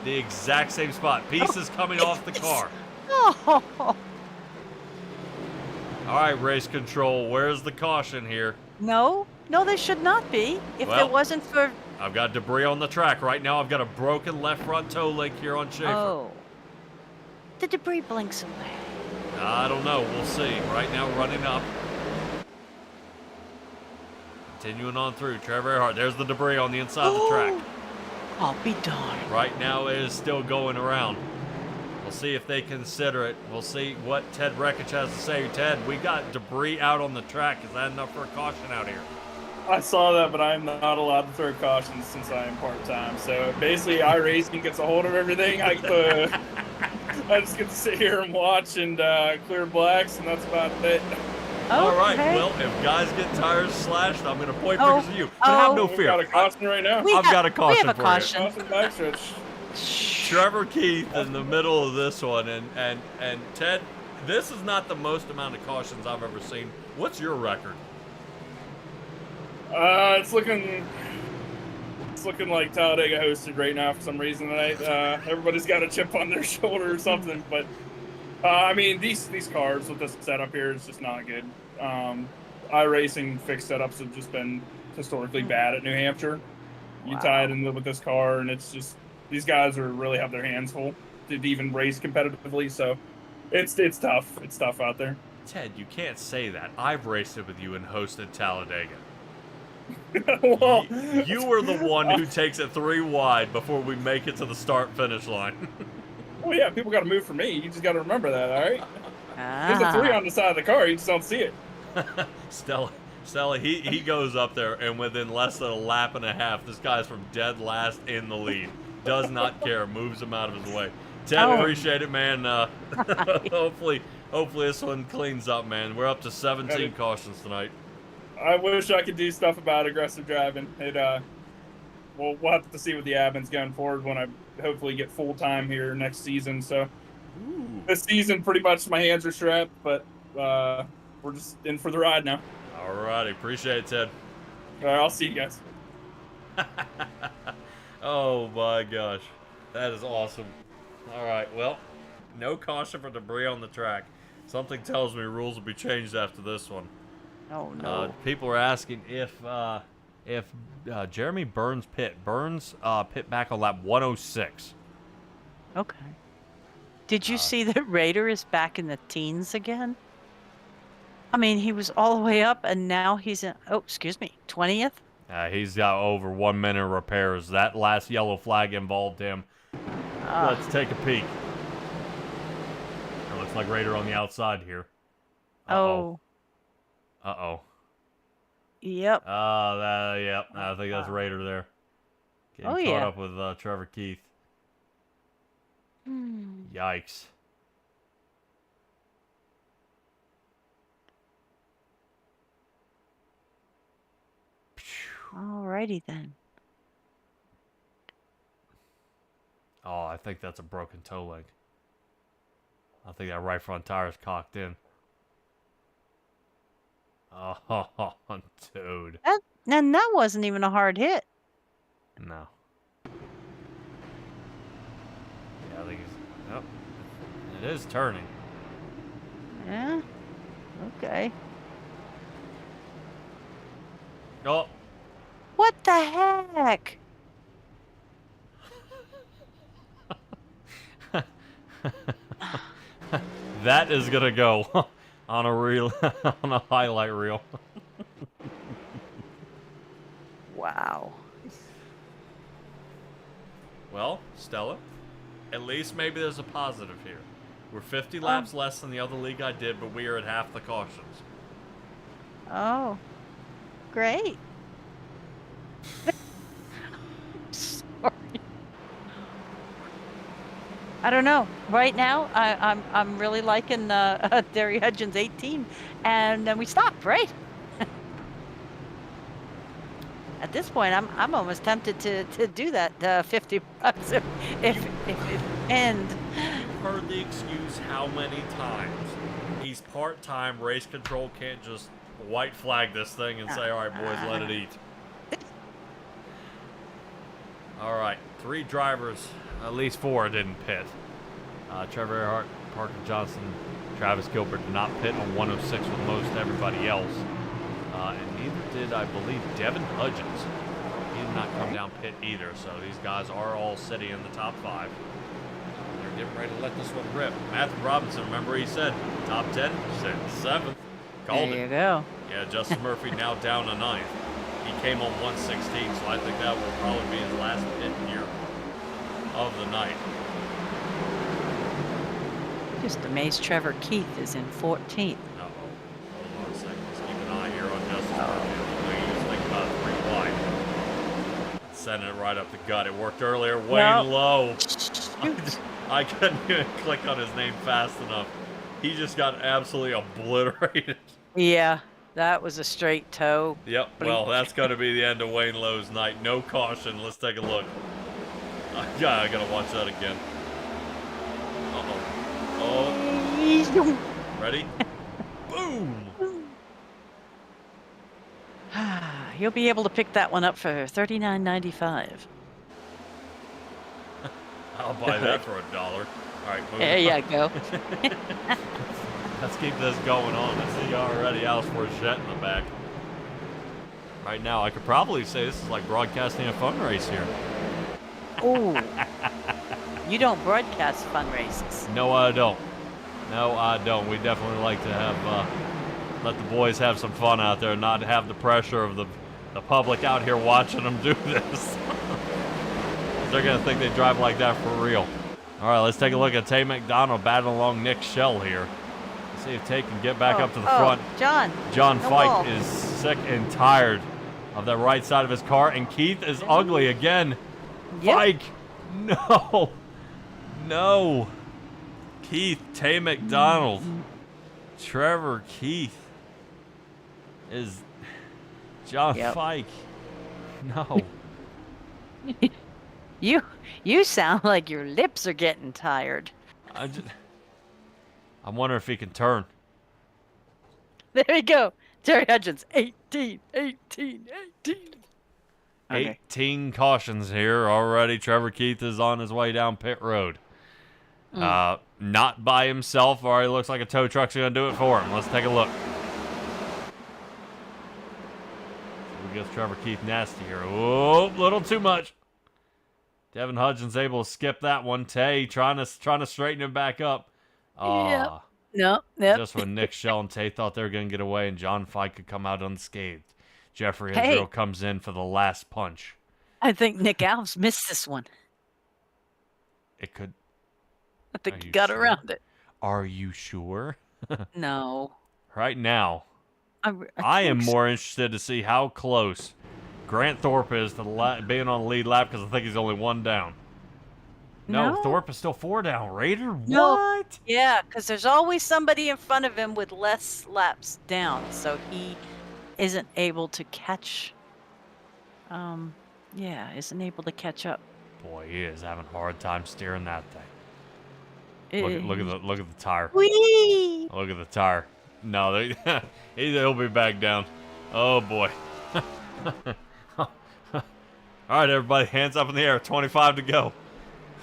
The exact same spot. Pieces coming off the car. Oh. All right, race control. Where's the caution here? No, they should not be. If Well, it wasn't for... I've got debris on the track. Right now, I've got a broken left front toe link here on Schaefer. Oh. The debris blinks away. I don't know. We'll see. Right now, running up. Continuing on through. Trevor Erhardt. There's the debris on the inside of the track. I'll be darned. Right now, it is still going around. We'll see if they consider it. We'll see what Ted Rekich has to say. Ted, we got debris out on the track. Is that enough for a caution out here? I saw that, but I'm not allowed to throw cautions since I am part-time. So basically, iRacing gets a hold of everything. I just get to sit here and watch and clear blacks, and that's about it. All right. Well, if guys get tires slashed, I'm going to point fingers at you. But have no fear. We've got a caution right now. I've got a caution we have a for caution. you. Caution backstretch. Trevor Keith in the middle of this one, and Ted, this is not the most amount of cautions I've ever seen. What's your record? It's looking like Talladega hosted right now for some reason tonight. Everybody's got a chip on their shoulder or something, but I mean these cars with this setup here is just not good. iRacing fixed setups have just been historically bad at New Hampshire. You tie it in with this car, and it's just these guys really have their hands full to even race competitively. So it's tough. It's tough out there. Ted, you can't say that. I've raced it with you and hosted Talladega. Well, you were the one who takes it 3 wide before we make it to the start-finish line. Well, yeah, people got to move for me. You just got to remember that, all right? There's a 3 on the side of the car. You just don't see it. Stella, he goes up there, and within less than a lap and a half, this guy's from dead last in the lead. Does not care. Moves him out of his way. Ted, appreciate it, man. Hopefully this one cleans up, man. We're up to 17 cautions tonight. I wish I could do stuff about aggressive driving. We'll have to see with the admins going forward when I hopefully get full time here next season. So this season, pretty much my hands are strapped, but we're just in for the ride now. All righty, appreciate it, Ted. All right, I'll see you guys. Oh my gosh, that is awesome. All right, well, no caution for debris on the track. Something tells me rules will be changed after this one. Oh no. People are asking if Jeremy Burns pit back on lap 106. Okay. Did you see that Raider is back in the teens again? I mean, he was all the way up, and now he's in, 20th? He's got over 1 minute repairs. That last yellow flag involved him. Let's take a peek. It looks like Raider on the outside here. Uh-oh. Yep. Yep. I think that's Raider there. Getting Oh, caught yeah. up with Trevor Keith. Hmm. Yikes. Alrighty then. Oh, I think that's a broken toe leg. I think that right front tire is cocked in. Oh, dude. And that wasn't even a hard hit. No. Yeah, I think he's... Yep. It is turning. Yeah. Okay. Oh. What the heck? That is gonna go on a reel, on a highlight reel. Wow. Well, Stella, at least maybe there's a positive here. We're 50 laps less than the other league I did, but we are at half the cautions. Oh. Great. Sorry. I don't know. Right now, I'm really liking Derry Hudgens 18, and then we stopped, right? At this point, I'm almost tempted to do that 50 bucks if it end. You've heard the excuse how many times? He's part-time. Race control can't just white flag this thing and say, all right, boys, let it eat. All right, 3 drivers, at least 4 didn't pit. Trevor Erhardt, Parker Johnson, Travis Gilbert did not pit on 106 with most everybody else. And neither did, I believe, Devin Hudgens. He did not come down pit either, so these guys are all sitting in the top 5. They're getting ready to let this one rip. Matthew Robinson, remember he said, top 10, said 7th. Called it. There you go. Yeah, Justin Murphy now down to 9th. He came on 116, so I think that will probably be his last pit here of the night. Just amazed Trevor Keith is in 14th. Uh-oh. Hold on a second. Let's keep an eye here on Justin Murphy. You just think about 3 wide. Sending it right up the gut. It worked earlier. Wayne Lowe. I couldn't even click on his name fast enough. He just got absolutely obliterated. Yeah, that was a straight toe. Yep, well, that's going to be the end of Wayne Lowe's night. No caution. Let's take a look. Yeah, I got to watch that again. Uh-oh. Oh. Ready? Boom! You'll be able to pick that one up for $39.95. I'll buy that for $1. All right, moving There you go. Let's keep this going on. I see already Alice Forchette in the back. Right now, I could probably say this is like broadcasting a fun race here. Oh. You don't broadcast fun races. No, I don't. No, I don't. We definitely like to have, let the boys have some fun out there and not have the pressure of the public out here watching them do this. They're going to think they drive like that for real. All right, let's take a look at Tay McDonald battling along Nick Shell here. Let's see if Tay can get back up to the front. John no Fike ball. is sick and tired of that right side of his car, and Keith is ugly again. Yep. Fike, no. No. Keith, Tay McDonald. Trevor Keith is John Fike. No. You sound like your lips are getting tired. I wonder if he can turn. There you go. Terry Hudgens, 18. Okay. 18 cautions here already. Trevor Keith is on his way down pit road. Not by himself. Already looks like a tow truck's going to do it for him. Let's take a look. We get Trevor Keith nasty here. Oh, little too much. Devin Hudgens able to skip that one. Tay trying to straighten him back up. Yep. Just when Nick Shell and Tay thought they were going to get away and John Fike could come out unscathed. Jeffrey Israel comes in for the last punch. I think Nick Alves missed this one. It could. I think he got around it. Are you sure? No. Right now, I am think more interested to see how close Grant Thorpe is to being on the lead lap because I think he's only 1 down. No, Thorpe is still 4 down. Raider, No. what? Yeah, because there's always somebody in front of him with less laps down, so he isn't able to catch. Isn't able to catch up. Boy, he is having a hard time steering that thing. Look at the tire. Whee! Look at the tire. No, he'll be back down. Oh boy. All right, everybody, hands up in the air. 25 to go.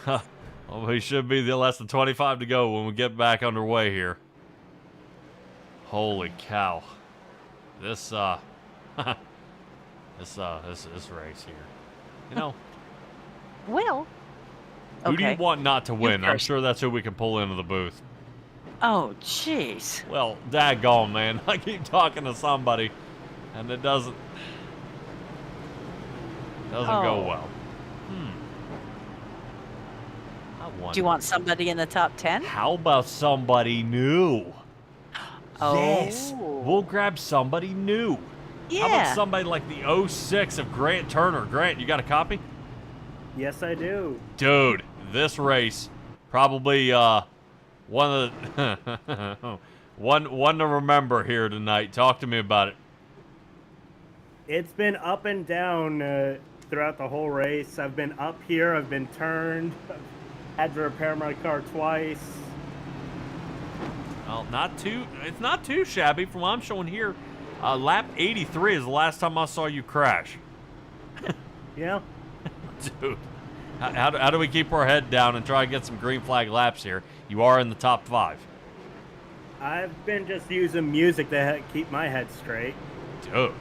Well, we should be less than 25 to go when we get back underway here. Holy cow! This this race here. You know. Well. Who do you Okay. want not to win? I'm first. sure that's who we can pull into the booth. Oh, jeez. Well, daggone, man. I keep talking to somebody, and it doesn't go Oh. well. I wonder. Do you want somebody in the top 10? How about somebody new? Oh. Yes. We'll grab somebody new. Yeah. How about somebody like the 06 of Grant Turner? Grant, you got a copy? Yes, I do. Dude, this race probably one of the one to remember here tonight. Talk to me about it. It's been up and down throughout the whole race. I've been up here. I've been turned. I've had to repair my car twice. Well, it's not too shabby from what I'm showing here. Lap 83 is the last time I saw you crash. Yeah. Dude, how do we keep our head down and try to get some green flag laps here? You are in the top 5. I've been just using music to keep my head straight. Dude,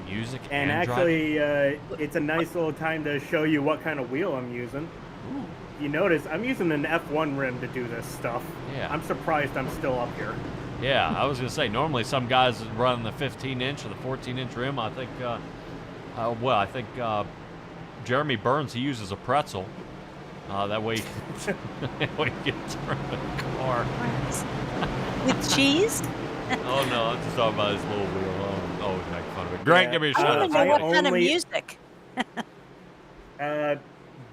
music And actually, it's a nice little time to show you what kind of wheel I'm using. Ooh. You notice I'm using an F1 rim to do this stuff. Yeah. I'm surprised I'm still up here. Yeah, I was going to say, normally some guys run the 15-inch or the 14-inch rim. I think, Jeremy Burns, he uses a pretzel. That way, that way he gets around the car. With cheese? Oh, no, I'm just talking about his little wheel. Oh, always make fun of it. Grant, give me a I shout don't out. even know what kind of music.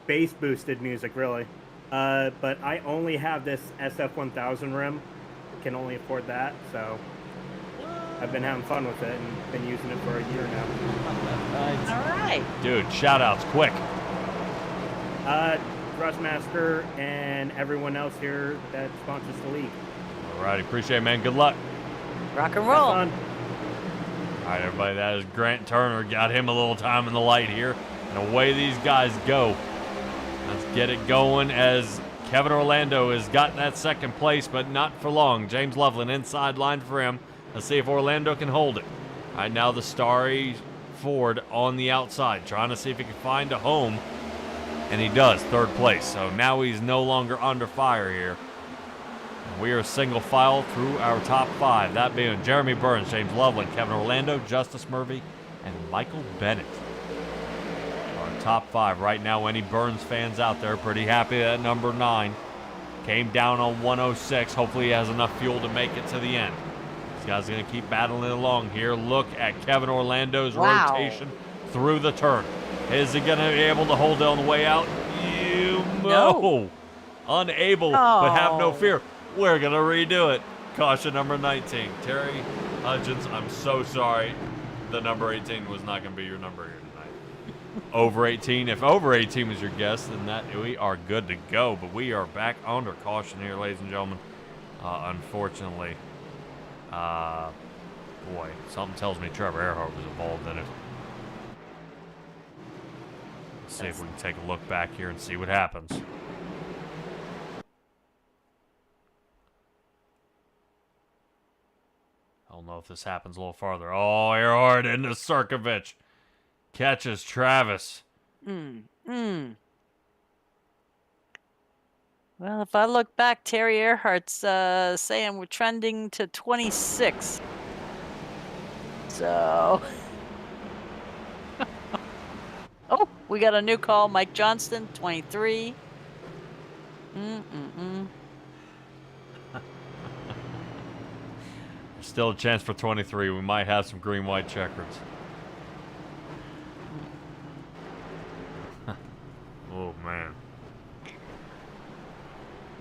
Bass boosted music, really. But I only have this SF1000 rim. Can only afford that, so I've been having fun with it and been using it for a year now. All right. Dude, shout outs, quick. Thrustmaster and everyone else here that sponsors the league. All right, appreciate it, man. Good luck. Rock and roll. Have fun. All right, everybody, that is Grant Turner. Got him a little time in the light here. And away these guys go. Let's get it going as Kevin Orlando has gotten that second place, but not for long. James Loveland inside line for him. Let's see if Orlando can hold it. All right, now the Starry Ford on the outside, trying to see if he can find a home. And he does, 3rd place. So now he's no longer under fire here. And we are single file through our top 5. That being Jeremy Burns, James Loveland, Kevin Orlando, Justice Murphy, and Michael Bennett. Our top 5 right now. Any Burns fans out there pretty happy that number 9 came down on 106. Hopefully he has enough fuel to make it to the end. This guy's going to keep battling along here. Look at Kevin Orlando's rotation through the turn. Is he going to be able to hold it on the way out? No. Unable, but have no fear. We're going to redo it. Caution number 19. Terry Hudgens, I'm so sorry. The number 18 was not going to be your number here tonight. Over 18. If over 18 was your guess, then we are good to go. But we are back under caution here, ladies and gentlemen. Unfortunately, boy, something tells me Trevor Erhardt was involved in it. Let's see if we can take a look back here and see what happens. I don't know if this happens a little farther. Oh, Erhardt into Sirkovich. Catches Travis. Well, if I look back, Terry Erhardt's saying we're trending to 26. So... Oh, we got a new call. Mike Johnston, 23. Still a chance for 23. We might have some green-white checkers. Oh, man.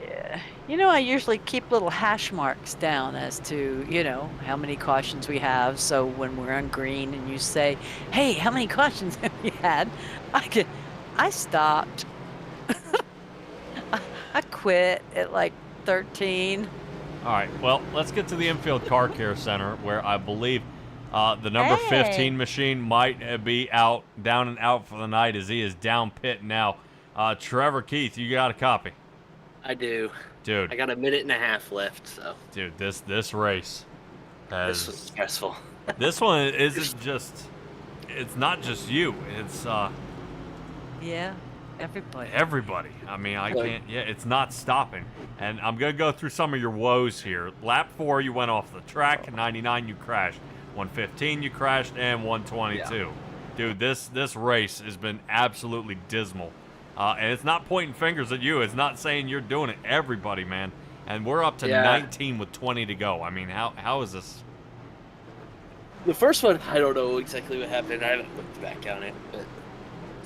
Yeah. You know, I usually keep little hash marks down as to, you know, how many cautions we have. So when we're on green and you say, hey, how many cautions have you had? I stopped. I quit at like 13. All right, well, let's get to the infield car care center where I believe the number 15 machine might be down and out for the night as he is down pit now. Trevor Keith, you got a copy? I do. Dude. I got a minute and a half left, so. Dude, this race has... This was stressful. This one isn't just... It's not just you. It's, Yeah, everybody. Everybody. I mean, I can't... Yeah, it's not stopping. And I'm going to go through some of your woes here. Lap 4, you went off the track. 99, you crashed. 115, you crashed. And 122. Yeah. Dude, this race has been absolutely dismal. And it's not pointing fingers at you. It's not saying you're doing it. Everybody, man. And we're up to 19 with 20 to go. I mean, how is this? The first one, I don't know exactly what happened. I haven't looked back on it. But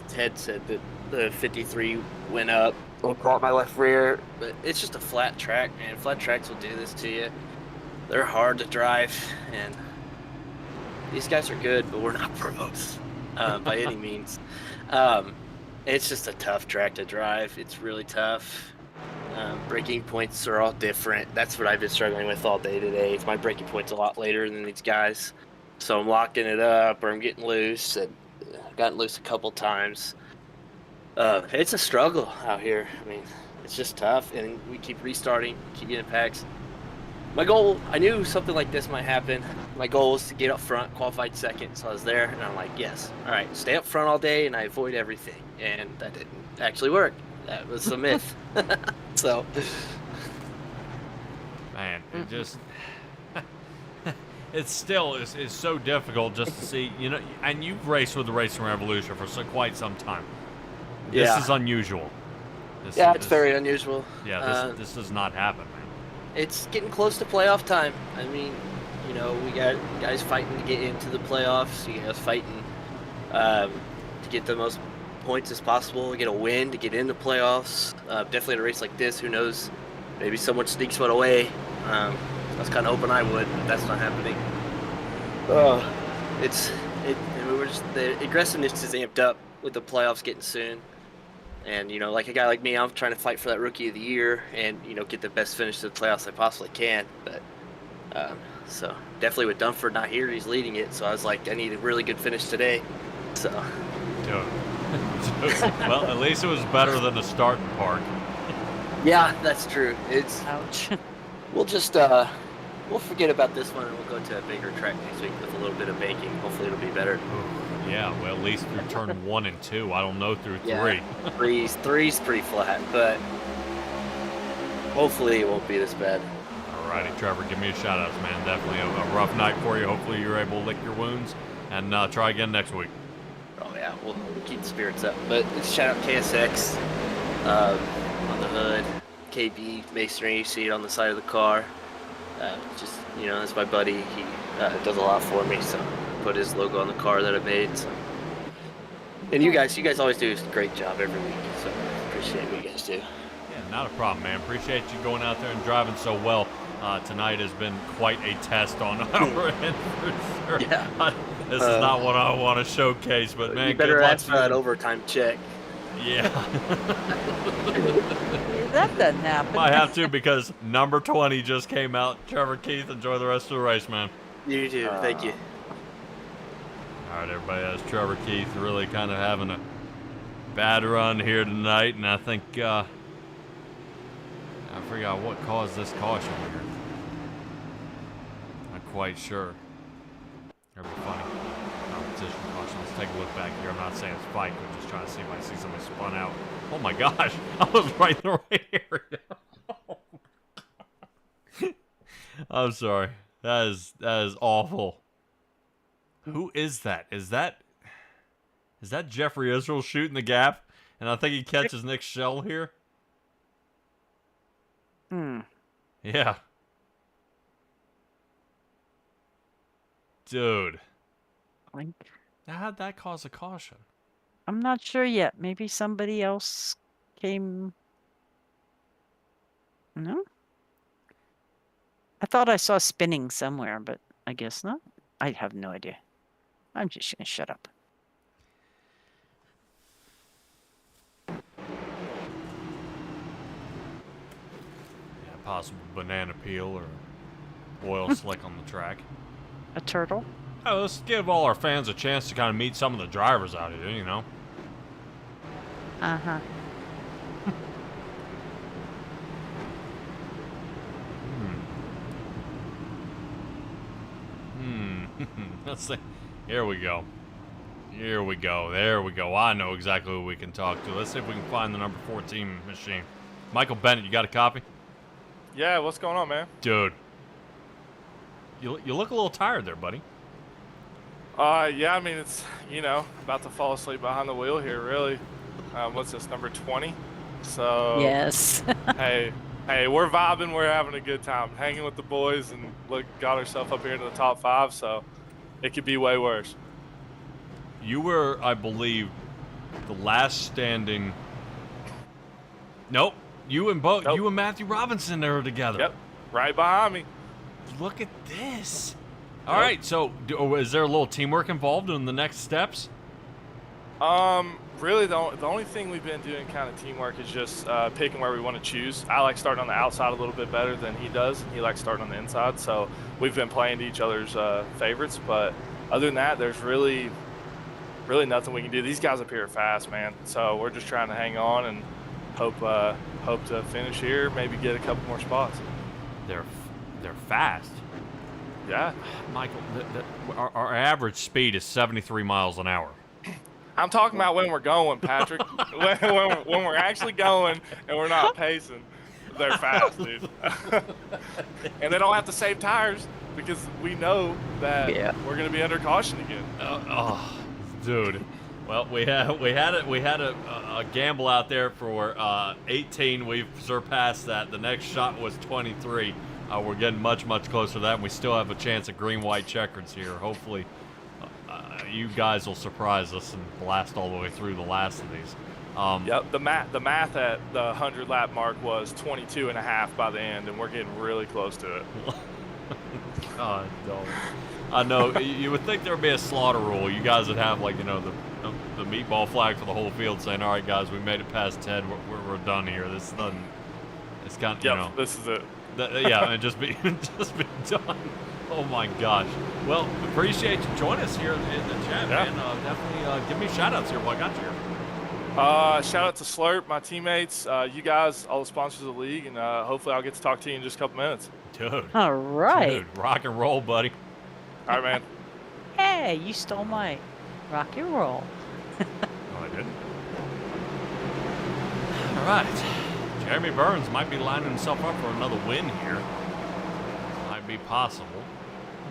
Ted said that the 53 went up. Or caught my left rear. But it's just a flat track, man. Flat tracks will do this to you. They're hard to drive. And these guys are good, but we're not pros by any means. It's just a tough track to drive. It's really tough. Braking points are all different. That's what I've been struggling with all day today. My braking point's a lot later than these guys. So I'm locking it up or I'm getting loose. And I've gotten loose a couple times. It's a struggle out here. I mean, it's just tough. And we keep restarting, keep getting packs. My goal, I knew something like this might happen. My goal was to get up front, qualified second. So I was there, and I'm like, yes. All right, stay up front all day, and I avoid everything. And that didn't actually work. That was a myth. So. Man, it just... it still is so difficult just to see, you know, and you've raced with the Racing Revolution for quite some time. This is unusual. It's very unusual. Yeah, this does not happen, man. It's getting close to playoff time. I mean, you know, we got guys fighting to get into the playoffs. You guys fighting to get the most points as possible, get a win to get into playoffs. Definitely in a race like this, who knows? Maybe someone sneaks one away. I was kind of hoping I would, but that's not happening. The aggressiveness is amped up with the playoffs getting soon. And, you know, like a guy like me, I'm trying to fight for that Rookie of the Year and, you know, get the best finish to the playoffs I possibly can. But, so definitely with Dunford not here, he's leading it. So I was like, I need a really good finish today. So. Well, at least it was better than the starting park. Yeah, that's true. Ouch. We'll just, we'll forget about this one and we'll go to a bigger track next week with a little bit of baking. Hopefully it'll be better. Yeah, well, at least through turn 1 and 2. I don't know through 3. Yeah, three's pretty flat, but hopefully it won't be this bad. Alrighty, Trevor, give me a shout-out, man. Definitely a rough night for you. Hopefully you're able to lick your wounds and try again next week. Oh, yeah, we'll keep the spirits up. But shout out KSX on the hood, KB Masonry, you see it on the side of the car. Just, you know, that's my buddy. He does a lot for me, so put his logo on the car that I made. So. And you guys always do a great job every week, so appreciate what you guys do. Yeah, not a problem, man. Appreciate you going out there and driving so well. Tonight has been quite a test on our end for sure. Yeah. This is not what I want to showcase, but man, you better ask for that overtime check. Yeah. That doesn't happen. Might have to because number 20 just came out. Trevor Keith, enjoy the rest of the race, man. You too. Thank you. All right, everybody, that's Trevor Keith really kind of having a bad run here tonight, and I think I forgot what caused this caution here. Not quite sure. That'd be funny. Competition caution. Let's take a look back here. I'm not saying it's fight, but just trying to see if I see somebody spun out. Oh my gosh, I was right in the right area. I'm sorry. That is awful. Who is that? Is that Jeffrey Israel shooting the gap? And I think he catches Nick Shell here. Yeah. Dude. Like, How'd that cause a caution? I'm not sure yet. Maybe somebody else came. No? I thought I saw spinning somewhere, but I guess not. I have no idea. I'm just going to shut up. Yeah, possible banana peel or oil slick on the track. A turtle? Oh, let's give all our fans a chance to kind of meet some of the drivers out here, you know? Uh-huh. Let's see. Here we go. Here we go. There we go. I know exactly who we can talk to. Let's see if we can find the number 14 machine. Michael Bennett, you got a copy? Yeah, what's going on, man? Dude. You look a little tired there, buddy. Yeah, I mean, it's, you know, about to fall asleep behind the wheel here, really. What's this, number 20? So, yes. hey, we're vibing, we're having a good time, hanging with the boys, and got ourselves up here into the top 5, so it could be way worse. You were, I believe, the last standing. Nope. You and Matthew Robinson there together. Yep. Right behind me. Look at this. All right. So, is there a little teamwork involved in the next steps? Really, the only thing we've been doing kind of teamwork is just picking where we want to choose. I like starting on the outside a little bit better than he does. He likes starting on the inside. So we've been playing to each other's favorites. But other than that, there's really nothing we can do. These guys up here are fast, man. So we're just trying to hang on and hope to finish here, maybe get a couple more spots. They're fast. Yeah. Michael, our average speed is 73 miles an hour. I'm talking about when we're going, Patrick. when we're actually going and we're not pacing, they're fast, dude. And they don't have to save tires because we know that we're going to be under caution again. Dude. Well, we had a gamble out there for 18. We've surpassed that. The next shot was 23. We're getting much closer to that, and we still have a chance at green-white checkers here. Hopefully, you guys will surprise us and blast all the way through the last of these. Yep, the math at the 100-lap mark was 22.5 by the end, and we're getting really close to it. God, no. I know. You would think there would be a slaughter rule. You guys would have, like, you know, the meatball flag for the whole field saying, all right, guys, we made it past Ted. We're done here. This doesn't. It's kind of, you know. This is it. Yeah, and just be done. Oh my gosh. Well, appreciate you joining us here in the chat, man. Definitely give me shout outs here while I got you here. Shout out to Slurp, my teammates, you guys, all the sponsors of the league, and hopefully I'll get to talk to you in just a couple minutes. Dude. All right. Dude, rock and roll, buddy. All right, man. Hey, you stole my rock and roll. No, I didn't. All right. Jeremy Burns might be lining himself up for another win here. Might be possible.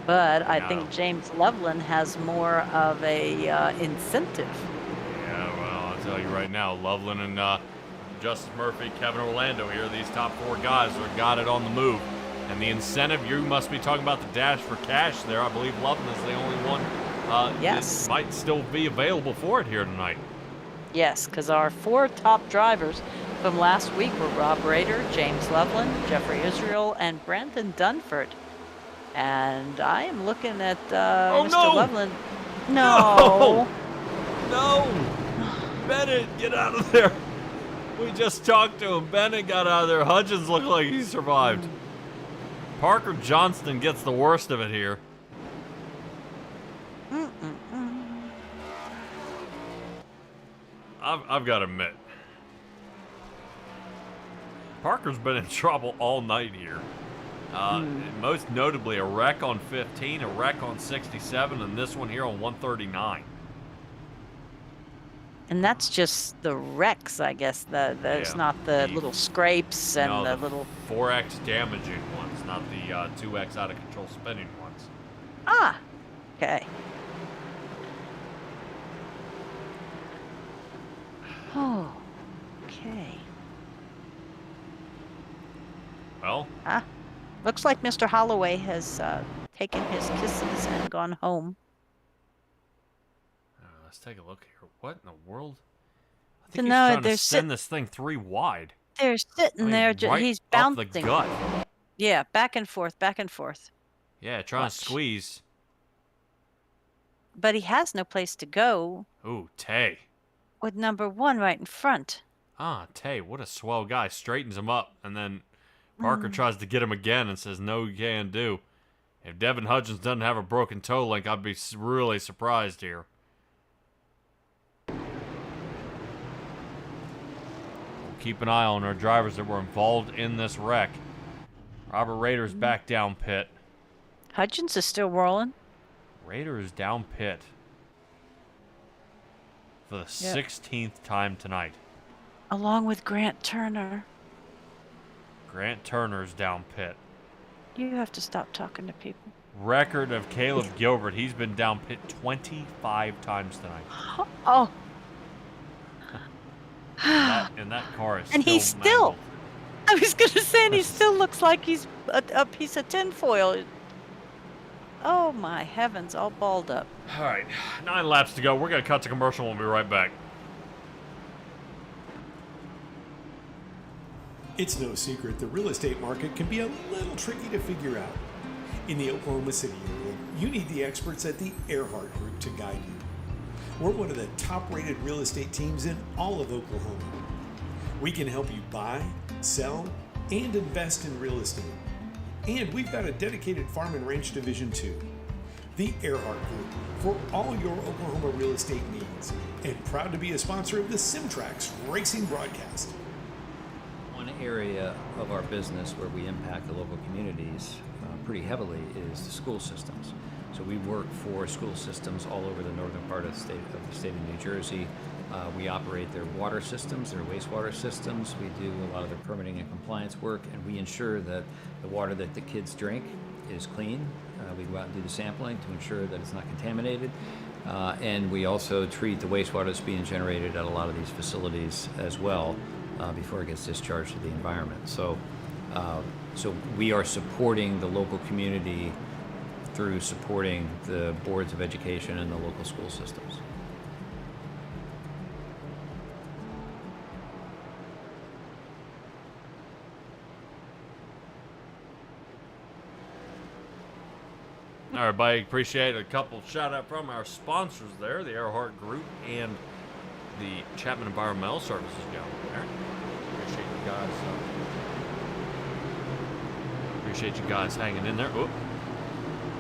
But I think James Loveland has more of a incentive. Yeah, well, I'll tell you right now, Loveland and Justice Murphy, Kevin Orlando here, these top 4 guys are got it on the move. And the incentive, you must be talking about the Dash4Cash there. I believe Loveland is the only one yes. that might still be available for it here tonight. Yes, because our 4 top drivers from last week were Rob Rader, James Loveland, Jeffrey Israel, and Brandon Dunford. And I am looking at Mr. Loveland. No! Bennett, get out of there. We just talked to him. Bennett got out of there. Hudgens looked like he survived. Parker Johnston gets the worst of it here. I've got to admit, Parker's been in trouble all night here. Most notably a wreck on 15, a wreck on 67, and this one here on 139. And that's just the wrecks, I guess. That's not the little scrapes and the little 4X damaging ones, not the 2X out of control spinning ones. Ah, okay. Oh, okay. Well, looks like Mr. Holloway has taken his kisses and gone home. Let's take a look here. What in the world? I So think he's now trying to they're send this thing 3 wide. They're sitting there. Right He's up bouncing. the gut. Yeah, back and forth, back and forth. Yeah, trying to squeeze. But he has no place to go. Ooh, Tay. With number 1 right in front. Ah, Tay, what a swell guy. Straightens him up, and then Parker tries to get him again and says, no, you can't do. If Devin Hudgens doesn't have a broken toe link, I'd be really surprised here. We'll keep an eye on our drivers that were involved in this wreck. Robert Rader's back down pit. Hudgens is still rolling. Rader is down pit for the 16th time tonight. Along with Grant Turner. Grant Turner's down pit. You have to stop talking to people. Record of Caleb Gilbert. He's been down pit 25 times tonight. Oh. and that car is and still he's still. mangled. I was going to say, and he still looks like he's a piece of tinfoil. Oh my heavens, all balled up. All right, 9 laps to go. We're going to cut to commercial and we'll be right back. It's no secret the real estate market can be a little tricky to figure out. In the Oklahoma City area, you need the experts at the Erhardt Group to guide you. We're one of the top-rated real estate teams in all of Oklahoma. We can help you buy, sell, and invest in real estate. And we've got a dedicated farm and ranch division too. The Erhardt Group for all your Oklahoma real estate needs. And proud to be a sponsor of the Simtrax Racing broadcast. One area of our business where we impact the local communities pretty heavily is the school systems. So we work for school systems all over the northern part of the state of New Jersey. We operate their water systems, their wastewater systems. We do a lot of their permitting and compliance work, and we ensure that the water that the kids drink is clean. We go out and do the sampling to ensure that it's not contaminated. And we also treat the wastewater that's being generated at a lot of these facilities as well before it gets discharged to the environment. So we are supporting the local community through supporting the boards of education and the local school systems. All right, everybody, appreciate a couple shout out from our sponsors there, the Erhardt Group and the Chapman Environmental Services down there. Appreciate you guys. Appreciate you guys hanging in there. Oop.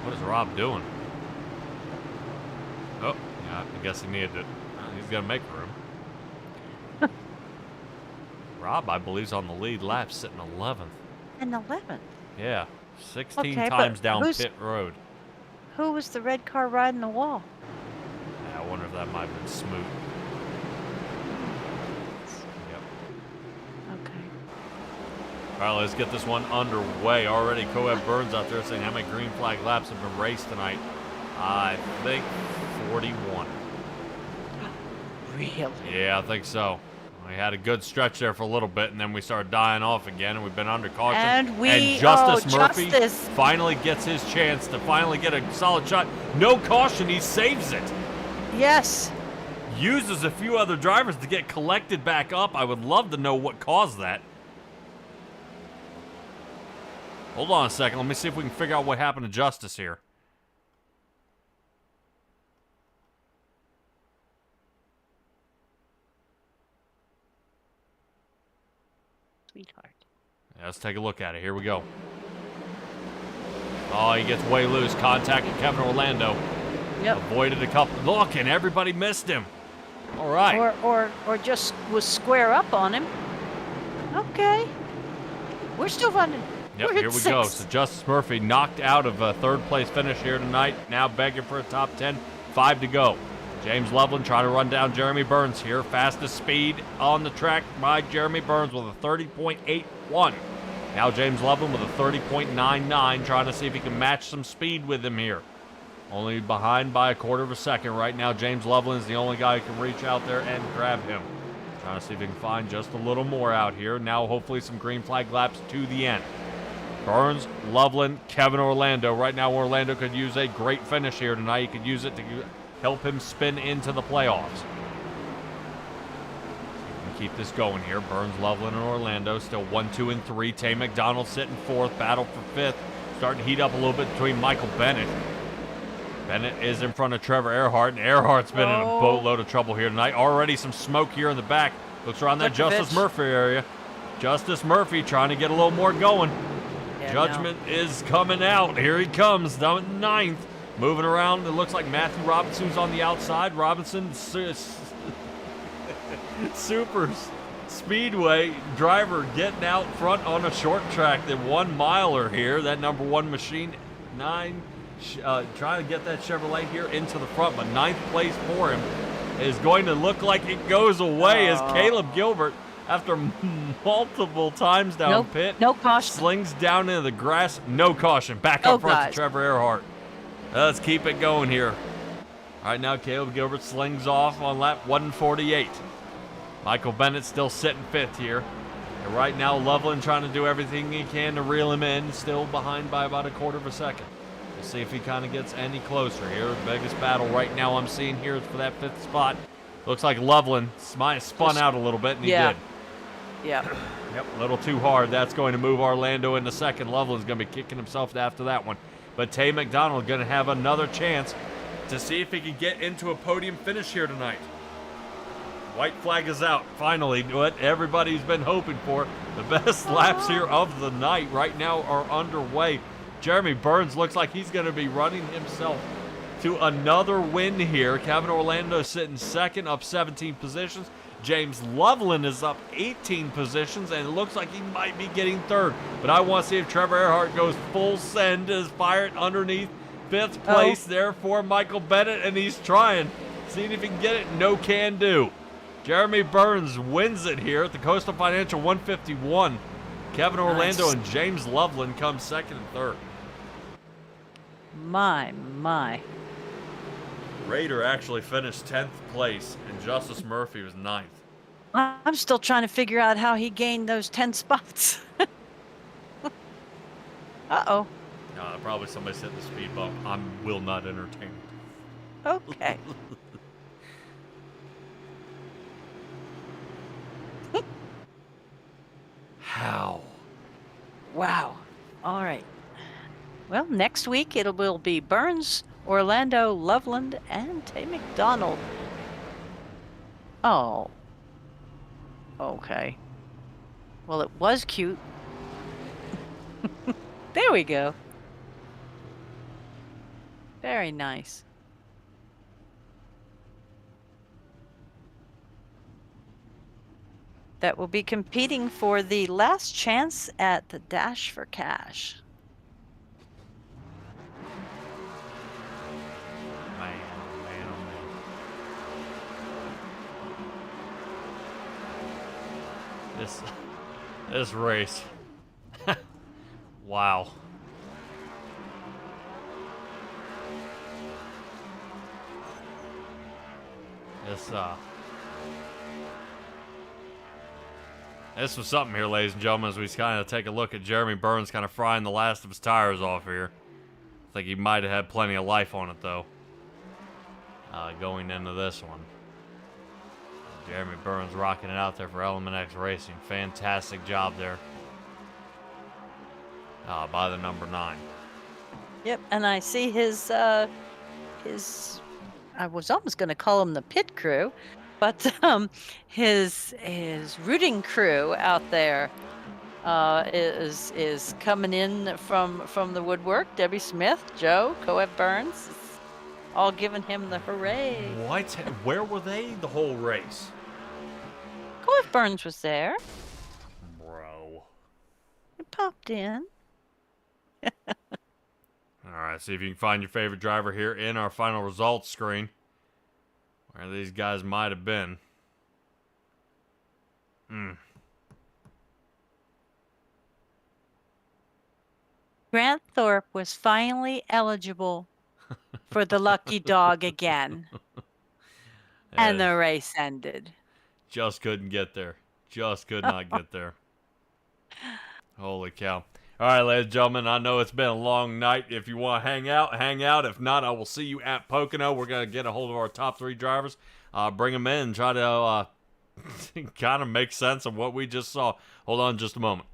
What is Rob doing? Oh, yeah, I guess he needed it. He's got to make room. Rob, I believe, is on the lead lap, sitting 11th. And 11th? Yeah, 16 Okay, times but down pit road. Who was the red car riding the wall? I wonder if that might have been Smoot. Yep. Okay. All right, let's get this one underway. Already, Coeb Burns out there saying how many green flag laps have been raced tonight. I think 41. Really? Yeah, I think so. We had a good stretch there for a little bit, and then we started dying off again, and we've been under caution. And Justice Murphy finally gets his chance to finally get a solid shot. No caution, he saves it. Yes. Uses a few other drivers to get collected back up. I would love to know what caused that. Hold on a second. Let me see if we can figure out what happened to Justice here. Sweetheart. Yeah, let's take a look at it. Here we go. Oh, he gets way loose. Contacted Kevin Orlando. Yep. Avoided a couple. Look, and everybody missed him. All right. Or just was square up on him. Okay. We're still running. Yep, We're here at we go. 6. So Justice Murphy knocked out of a third place finish here tonight. Now begging for a top 10. 5 to go. James Loveland trying to run down Jeremy Burns here. Fastest speed on the track by Jeremy Burns with a 30.81. Now James Loveland with a 30.99, trying to see if he can match some speed with him here. Only behind by a quarter of a second right now. James Loveland is the only guy who can reach out there and grab him. Trying to see if he can find just a little more out here. Now hopefully some green flag laps to the end. Burns, Loveland, Kevin Orlando. Right now, Orlando could use a great finish here tonight. He could use it to help him spin into the playoffs. Keep this going here. Burns, Loveland, and Orlando still 1, 2, and 3. Tay McDonald sitting 4th. Battle for 5th. Starting to heat up a little bit between Michael Bennett. Bennett is in front of Trevor Erhardt, and Earhart's been in a boatload of trouble here tonight. Already some smoke here in the back. Looks around that Justice Murphy area. Justice Murphy trying to get a little more going. Yeah, Judgment is coming out. Here he comes down at 9th. Moving around. It looks like Matthew Robinson's on the outside. Robinson, Super Speedway driver getting out front on a short track. The 1 miler here. That number 1 machine, 9. Trying to get that Chevrolet here into the front, but 9th place for him is going to look like it goes away as Caleb Gilbert, after multiple times down pit, no caution, slings down into the grass. No caution. Back up front to Trevor Erhardt. Let's keep it going here. All right, now Caleb Gilbert slings off on lap 148. Michael Bennett still sitting 5th here. And right now, Loveland trying to do everything he can to reel him in, still behind by about a 1/4 second. We'll see if he kind of gets any closer here. The biggest battle right now I'm seeing here is for that 5th spot. Looks like Loveland spun out a little bit, and he did. Yeah. Yep, a little too hard. That's going to move Orlando into 2nd. Loveland's going to be kicking himself after that one. But Tay McDonald going to have another chance to see if he can get into a podium finish here tonight. White flag is out. Finally, what everybody's been hoping for. The best laps here of the night right now are underway. Jeremy Burns looks like he's going to be running himself to another win here. Kevin Orlando sitting 2nd, up 17 positions. James Loveland is up 18 positions, and it looks like he might be getting 3rd. But I want to see if Trevor Erhardt goes full send as fired underneath 5th place there for Michael Bennett, and he's trying. Seeing if he can get it. No can do. Jeremy Burns wins it here at the Coastal Financial 151. Kevin Orlando and James Loveland come 2nd and 3rd. My. Raider actually finished 10th place, and Justice Murphy was 9th. I'm still trying to figure out how he gained those 10 spots. Uh-oh. Probably somebody's hitting the speed bump. I will not entertain it. Okay. How? Wow. All right. Well, next week it will be Burns, Orlando, Loveland, and Tay McDonald. Oh. Okay. Well, it was cute. There we go. Very nice. That will be competing for the last chance at the Dash4Cash. This race. Wow. This was something here, ladies and gentlemen, as we kind of take a look at Jeremy Burns kind of frying the last of his tires off here. I think he might have had plenty of life on it, though, going into this one. Jeremy Burns rocking it out there for Element X Racing. Fantastic job there by the number 9. Yep, and I see his I was almost going to call him the pit crew, but his rooting crew out there is coming in from the woodwork. Debbie Smith, Joe, Coeb Burns, all giving him the hooray. What? Where were they the whole race? Coeb Burns was there. Bro. He popped in. All right, see if you can find your favorite driver here in our final results screen, where these guys might have been. Grant Thorpe was finally eligible for the lucky dog again. And the race ended. Just couldn't get there. Just could not get there. Holy cow. All right, ladies and gentlemen, I know it's been a long night. If you want to hang out, hang out. If not, I will see you at Pocono. We're going to get a hold of our top 3 drivers, bring them in, and try to kind of make sense of what we just saw. Hold on just a moment.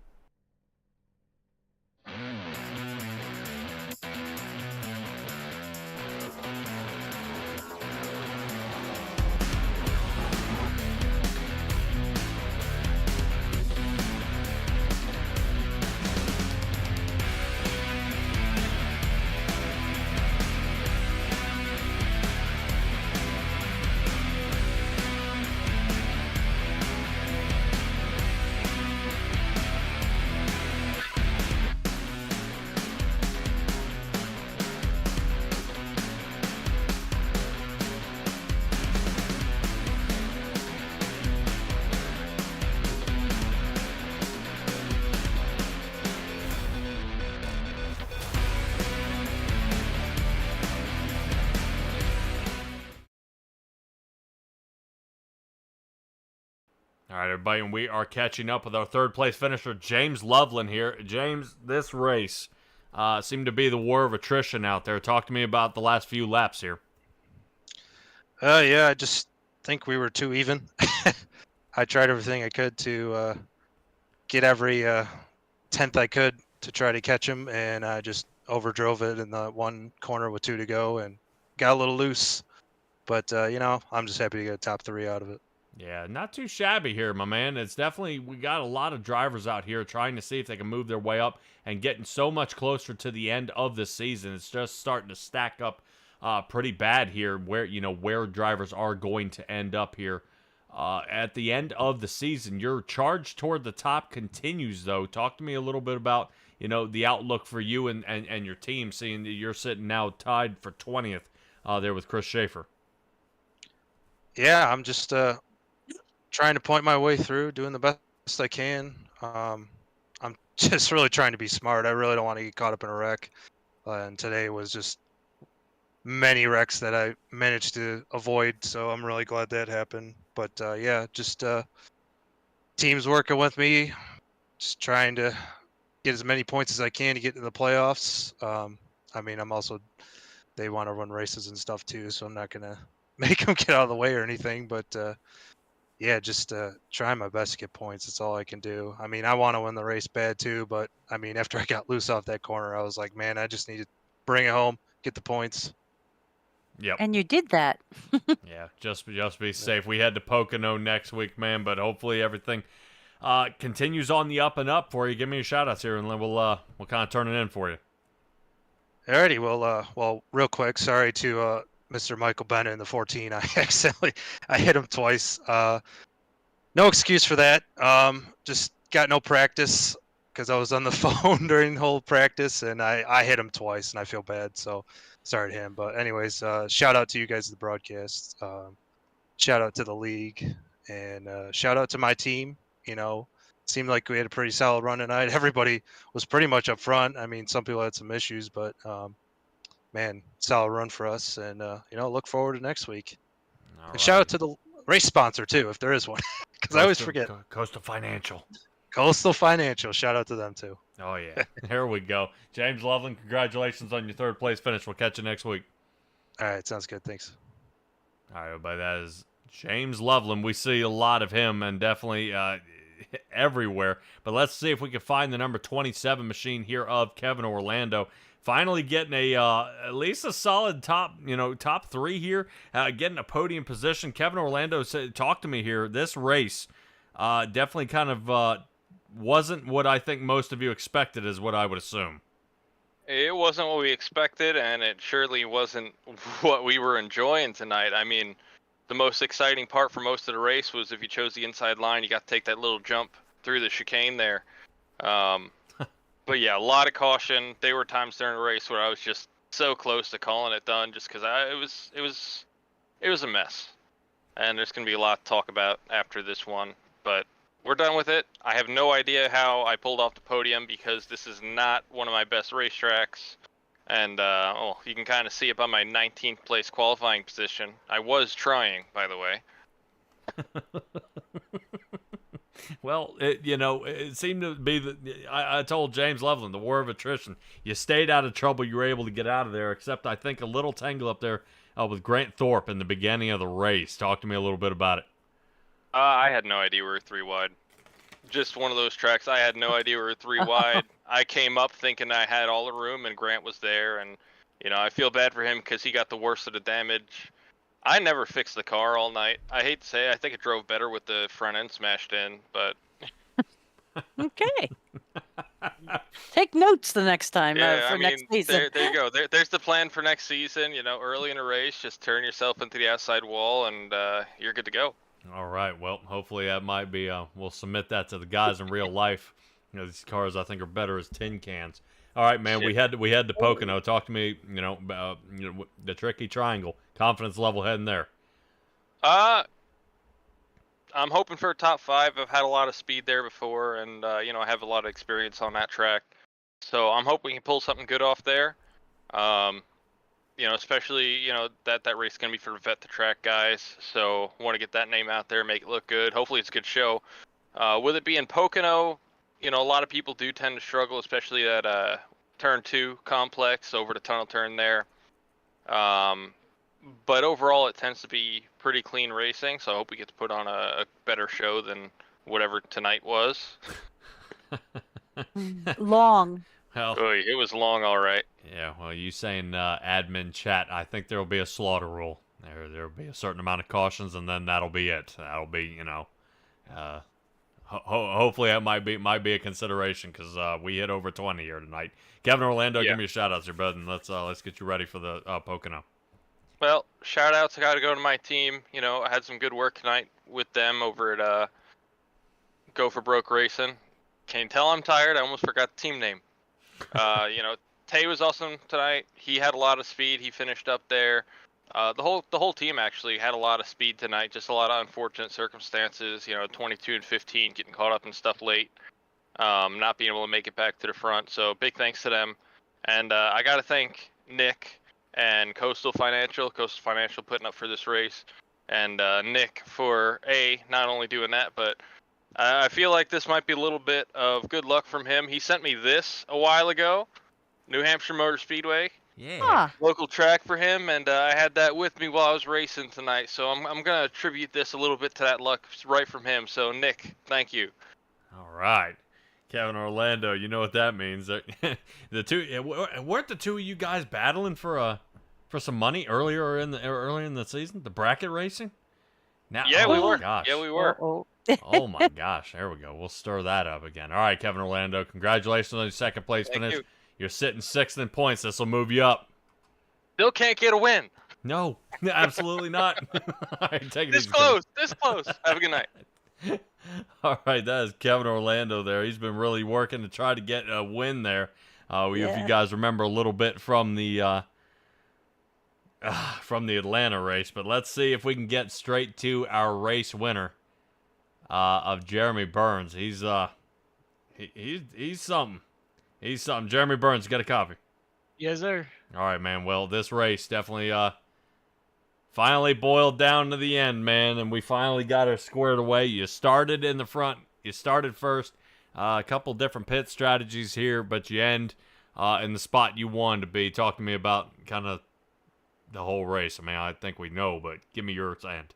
All right, everybody, and we are catching up with our third-place finisher, James Loveland here. James, this race seemed to be the war of attrition out there. Talk to me about the last few laps here. Yeah, I just think we were too even. I tried everything I could to get every 10th I could to try to catch him, and I just overdrove it in the one corner with 2 to go and got a little loose. But, I'm just happy to get a top 3 out of it. Yeah, not too shabby here, my man. It's definitely, we got a lot of drivers out here trying to see if they can move their way up and getting so much closer to the end of the season. It's just starting to stack up pretty bad here where drivers are going to end up here. At the end of the season, your charge toward the top continues, though. Talk to me a little bit about, the outlook for you and your team, seeing that you're sitting now tied for 20th there with Chris Schaefer. Yeah, I'm just trying to point my way through, doing the best I can. I'm just really trying to be smart. I really don't want to get caught up in a wreck. And today was just many wrecks that I managed to avoid, so I'm really glad that happened. But yeah, just teams working with me, just trying to get as many points as I can to get to the playoffs. I'm also, they want to run races and stuff too, so I'm not going to make them get out of the way or anything. But yeah, just trying my best to get points. That's all I can do. I want to win the race bad too, but after I got loose off that corner, I was like, man, I just need to bring it home, get the points. Yep. And you did that. Yeah, just be safe. We head to Pocono next week, man, but hopefully everything continues on the up and up for you. Give me a shout out here, and then we'll kind of turn it in for you. Alrighty, well, real quick, sorry to Mr. Michael Bennett in the 14. I hit him twice. No excuse for that. Just got no practice because I was on the phone during the whole practice, and I hit him twice, and I feel bad. So sorry to him. But anyways, shout out to you guys at the broadcast. Shout out to the league, and shout out to my team. Seemed like we had a pretty solid run tonight. Everybody was pretty much up front. Some people had some issues, but man, solid run for us. And look forward to next week. And shout out to the race sponsor too, if there is one, because I always forget. Coastal Financial. Coastal Financial. Shout out to them too. Oh yeah, there we go. James Loveland, congratulations on your third place finish. We'll catch you next week. All right, sounds good. Thanks. All right, everybody, that is James Loveland. We see a lot of him, and definitely everywhere. But let's see if we can find the number 27 machine here of Kevin Orlando. Finally getting at least a solid top 3 here. Getting a podium position. Kevin Orlando said, talk to me here. This race definitely kind of wasn't what I think most of you expected, is what I would assume. It wasn't what we expected, and it surely wasn't what we were enjoying tonight. The most exciting part for most of the race was if you chose the inside line, you got to take that little jump through the chicane there. But yeah, a lot of caution. There were times during the race where I was just so close to calling it done, just because it was a mess. And there's going to be a lot to talk about after this one, but we're done with it. I have no idea how I pulled off the podium, because this is not one of my best racetracks. And you can kind of see it by my 19th place qualifying position. I was trying, by the way. Well, it seemed to be that I told James Loveland, the war of attrition. You stayed out of trouble. You were able to get out of there, except I think a little tangle up there with Grant Thorpe in the beginning of the race. Talk to me a little bit about it. I had no idea we were 3 wide. Just one of those tracks. I had no idea we were 3 wide. I came up thinking I had all the room, and Grant was there. And, I feel bad for him because he got the worst of the damage. I never fixed the car all night. I hate to say it, I think it drove better with the front end smashed in, but... Okay. Take notes the next time for next season. There you go. There's the plan for next season. Early in a race, just turn yourself into the outside wall, and you're good to go. All right. Well, hopefully that might be. We'll submit that to the guys in real life. These cars I think are better as tin cans. All right, man. Shit. We had to Pocono. Talk to me. The tricky triangle. Confidence level heading there. I'm hoping for a top 5. I've had a lot of speed there before, and I have a lot of experience on that track. So I'm hoping we can pull something good off there. Especially that race is gonna be for Vet the Track guys. So want to get that name out there, make it look good. Hopefully it's a good show. With it being Pocono, a lot of people do tend to struggle, especially at turn 2 complex over the tunnel turn there. But overall, it tends to be pretty clean racing, so I hope we get to put on a better show than whatever tonight was. Long. Well, it was long, all right. Yeah, well, you saying admin chat, I think there will be a slaughter rule. There will be a certain amount of cautions, and then that'll be it. That'll be, hopefully that might be a consideration, because we hit over 20 here tonight. Kevin Orlando, give me a shout out here, bud, and let's get you ready for the Pocono. Well, shout outs, I got to go to my team. I had some good work tonight with them over at Go for Broke Racing. Can you tell I'm tired? I almost forgot the team name. Tay was awesome tonight. He had a lot of speed. He finished up there. The whole team actually had a lot of speed tonight. Just a lot of unfortunate circumstances. 22 and 15 getting caught up in stuff late, not being able to make it back to the front. So big thanks to them. And I got to thank Nick and Coastal Financial putting up for this race, and Nick for not only doing that, but I feel like this might be a little bit of good luck from him. He sent me this a while ago, New Hampshire Motor Speedway. Yeah. Local track for him, and I had that with me while I was racing tonight. So I'm gonna attribute this a little bit to that luck right from him. So Nick, thank you. All right. Kevin Orlando, you know what that means. Weren't the two of you guys battling for some money earlier in the season? The bracket racing? Now, yeah, we were. Gosh. Yeah, we were. Oh my gosh, there we go. We'll stir that up again. All right, Kevin Orlando, congratulations on your second place finish. You. You're sitting 6th in points. This will move you up. Still can't get a win. No, absolutely not. All right, take it this easy, close. Have a good night. All right, that is Kevin Orlando there. He's been really working to try to get a win there. If you guys remember a little bit from the Atlanta race, but let's see if we can get straight to our race winner of Jeremy Burns. He's something. He's something. Jeremy Burns, got a copy? Yes, sir. All right, man. Well, this race definitely finally boiled down to the end, man, and we finally got her squared away. You started in the front. You started first. A couple different pit strategies here, but you end in the spot you wanted to be. Talk to me about kind of the whole race. I mean, I think we know, but give me your end.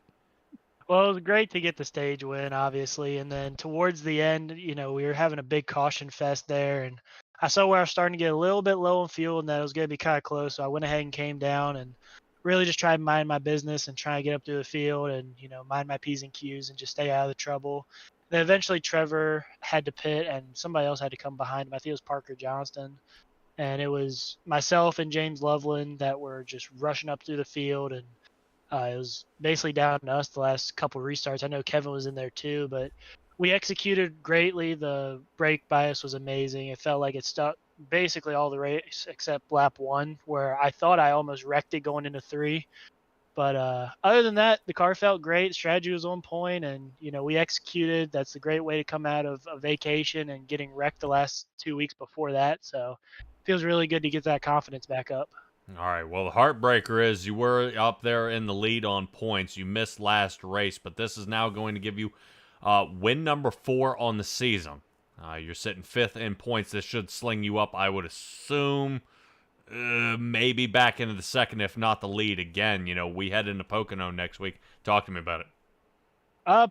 Well, it was great to get the stage win, obviously, and then towards the end, we were having a big caution fest there, and I saw where I was starting to get a little bit low on fuel and that it was going to be kind of close, so I went ahead and came down and really just tried to mind my business and try to get up through the field and, mind my P's and Q's and just stay out of the trouble. Then eventually Trevor had to pit and somebody else had to come behind him. I think it was Parker Johnston. And it was myself and James Loveland that were just rushing up through the field, and it was basically down to us the last couple restarts. I know Kevin was in there too, but we executed greatly. The brake bias was amazing. It felt like it stuck basically all the race except lap 1, where I thought I almost wrecked it going into 3. But other than that, the car felt great. Strategy was on point, and we executed. That's a great way to come out of a vacation and getting wrecked the last 2 weeks before that. So it feels really good to get that confidence back up. All right, well, the heartbreaker is you were up there in the lead on points. You missed last race, but this is now going to give you Win number 4 on the season. You're sitting 5th in points. This should sling you up, I would assume, maybe back into the second, if not the lead again. You know, we head into Pocono next week. Talk to me about it.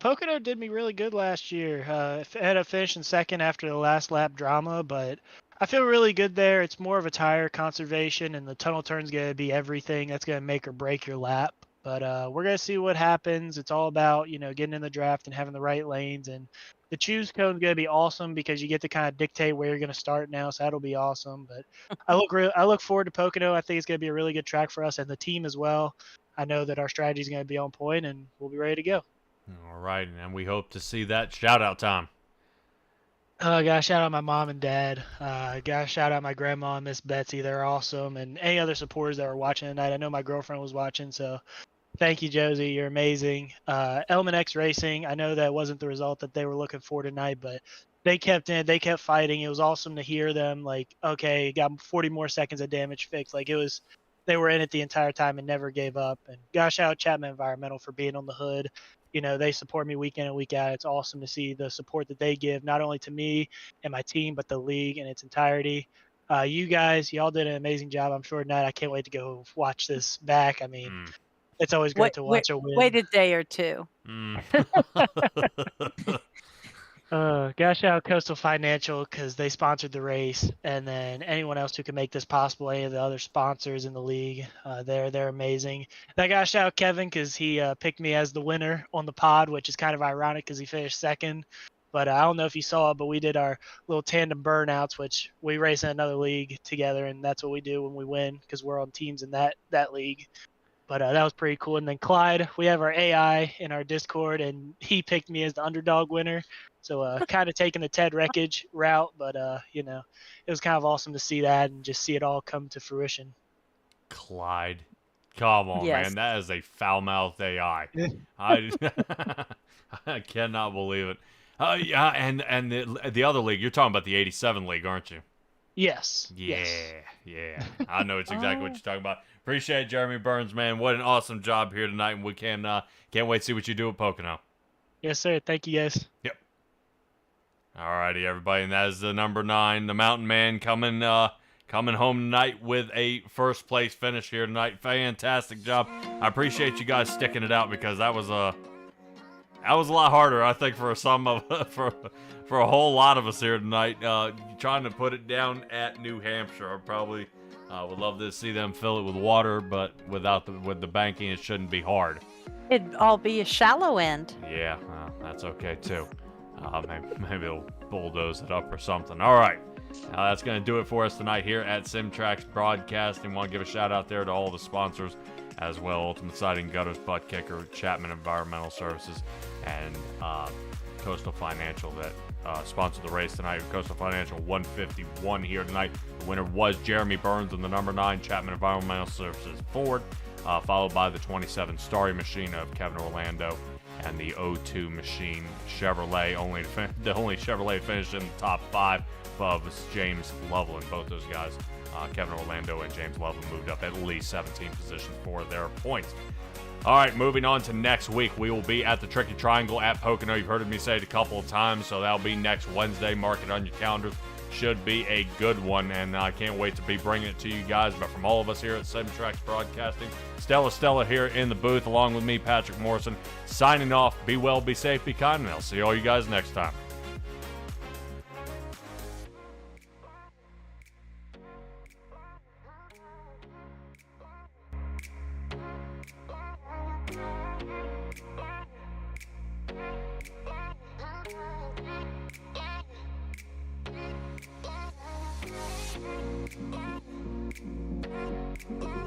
Pocono did me really good last year. Ended up finishing second after the last lap drama, but I feel really good there. It's more of a tire conservation, and the tunnel turn's going to be everything. That's going to make or break your lap. But we're going to see what happens. It's all about, you know, getting in the draft and having the right lanes. And the choose code's going to be awesome because you get to kind of dictate where you're going to start now. So that'll be awesome. But I look forward to Pocono. I think it's going to be a really good track for us and the team as well. I know that our strategy is going to be on point, and we'll be ready to go. All right, and we hope to see that. Shout-out time. Gotta shout out my mom and dad. Gotta shout out my grandma and Miss Betsy. They're awesome. And any other supporters that are watching tonight. I know my girlfriend was watching, so thank you, Josie. You're amazing. Element X Racing, I know that wasn't the result that they were looking for tonight, but they kept in, they kept fighting. It was awesome to hear them, like, okay, got 40 more seconds of damage fixed. Like, they were in it the entire time and never gave up. And gosh, shout out Chapman Environmental for being on the hood. You know, they support me week in and week out. It's awesome to see the support that they give, not only to me and my team, but the league in its entirety. You guys, y'all did an amazing job. I'm sure tonight I can't wait to go watch this back. I mean, it's always great to watch a win. Wait a day or two. Gotta shout out Coastal Financial because they sponsored the race, and then anyone else who can make this possible, any of the other sponsors in the league, they're amazing. And I gotta shout out Kevin because he picked me as the winner on the pod, which is kind of ironic because he finished second. But I don't know if you saw it, but we did our little tandem burnouts, which we race in another league together, and that's what we do when we win because we're on teams in that league. But that was pretty cool. And then Clyde, we have our AI in our Discord, and he picked me as the underdog winner. So kind of taking the Ted Wreckage route, but, you know, it was kind of awesome to see that and just see it all come to fruition. Clyde. Come on, man. That is a foul-mouthed AI. I cannot believe it. Yeah, and the other league, you're talking about the 87 league, aren't you? Yes. Yeah. I know it's exactly what you're talking about. Appreciate it, Jeremy Burns, man. What an awesome job here tonight, and we can't wait to see what you do at Pocono. Yes, sir. Thank you, guys. Yep. Alrighty, everybody, and that is the number 9, the Mountain Man, coming home tonight with a first place finish here tonight. Fantastic job. I appreciate you guys sticking it out because that was a lot harder, I think, for some of for a whole lot of us here tonight. Trying to put it down at New Hampshire. I probably would love to see them fill it with water, but with the banking, it shouldn't be hard. It'd all be a shallow end. Yeah, that's okay too. Maybe they'll bulldoze it up or something. All right. That's going to do it for us tonight here at SimTrax Broadcasting. Want to give a shout out there to all the sponsors as well. Ultimate Siding, Gutters, Butt Kicker, Chapman Environmental Services, and Coastal Financial that sponsored the race tonight. Coastal Financial 151 here tonight. The winner was Jeremy Burns in the number 9 Chapman Environmental Services Ford, followed by the 27 Starry Machine of Kevin Orlando and the 02 Machine Chevrolet. The only Chevrolet finished in the top 5 above was James Loveland. Both those guys, Kevin Orlando and James Loveland, moved up at least 17 positions for their points. All right, moving on to next week. We will be at the Tricky Triangle at Pocono. You've heard me say it a couple of times, so that'll be next Wednesday. Mark it on your calendars. Should be a good one, and I can't wait to be bringing it to you guys. But from all of us here at SimTrax Broadcasting, Stella here in the booth, along with me, Patrick Morrison, signing off. Be well, be safe, be kind, and I'll see all you guys next time. Thank you.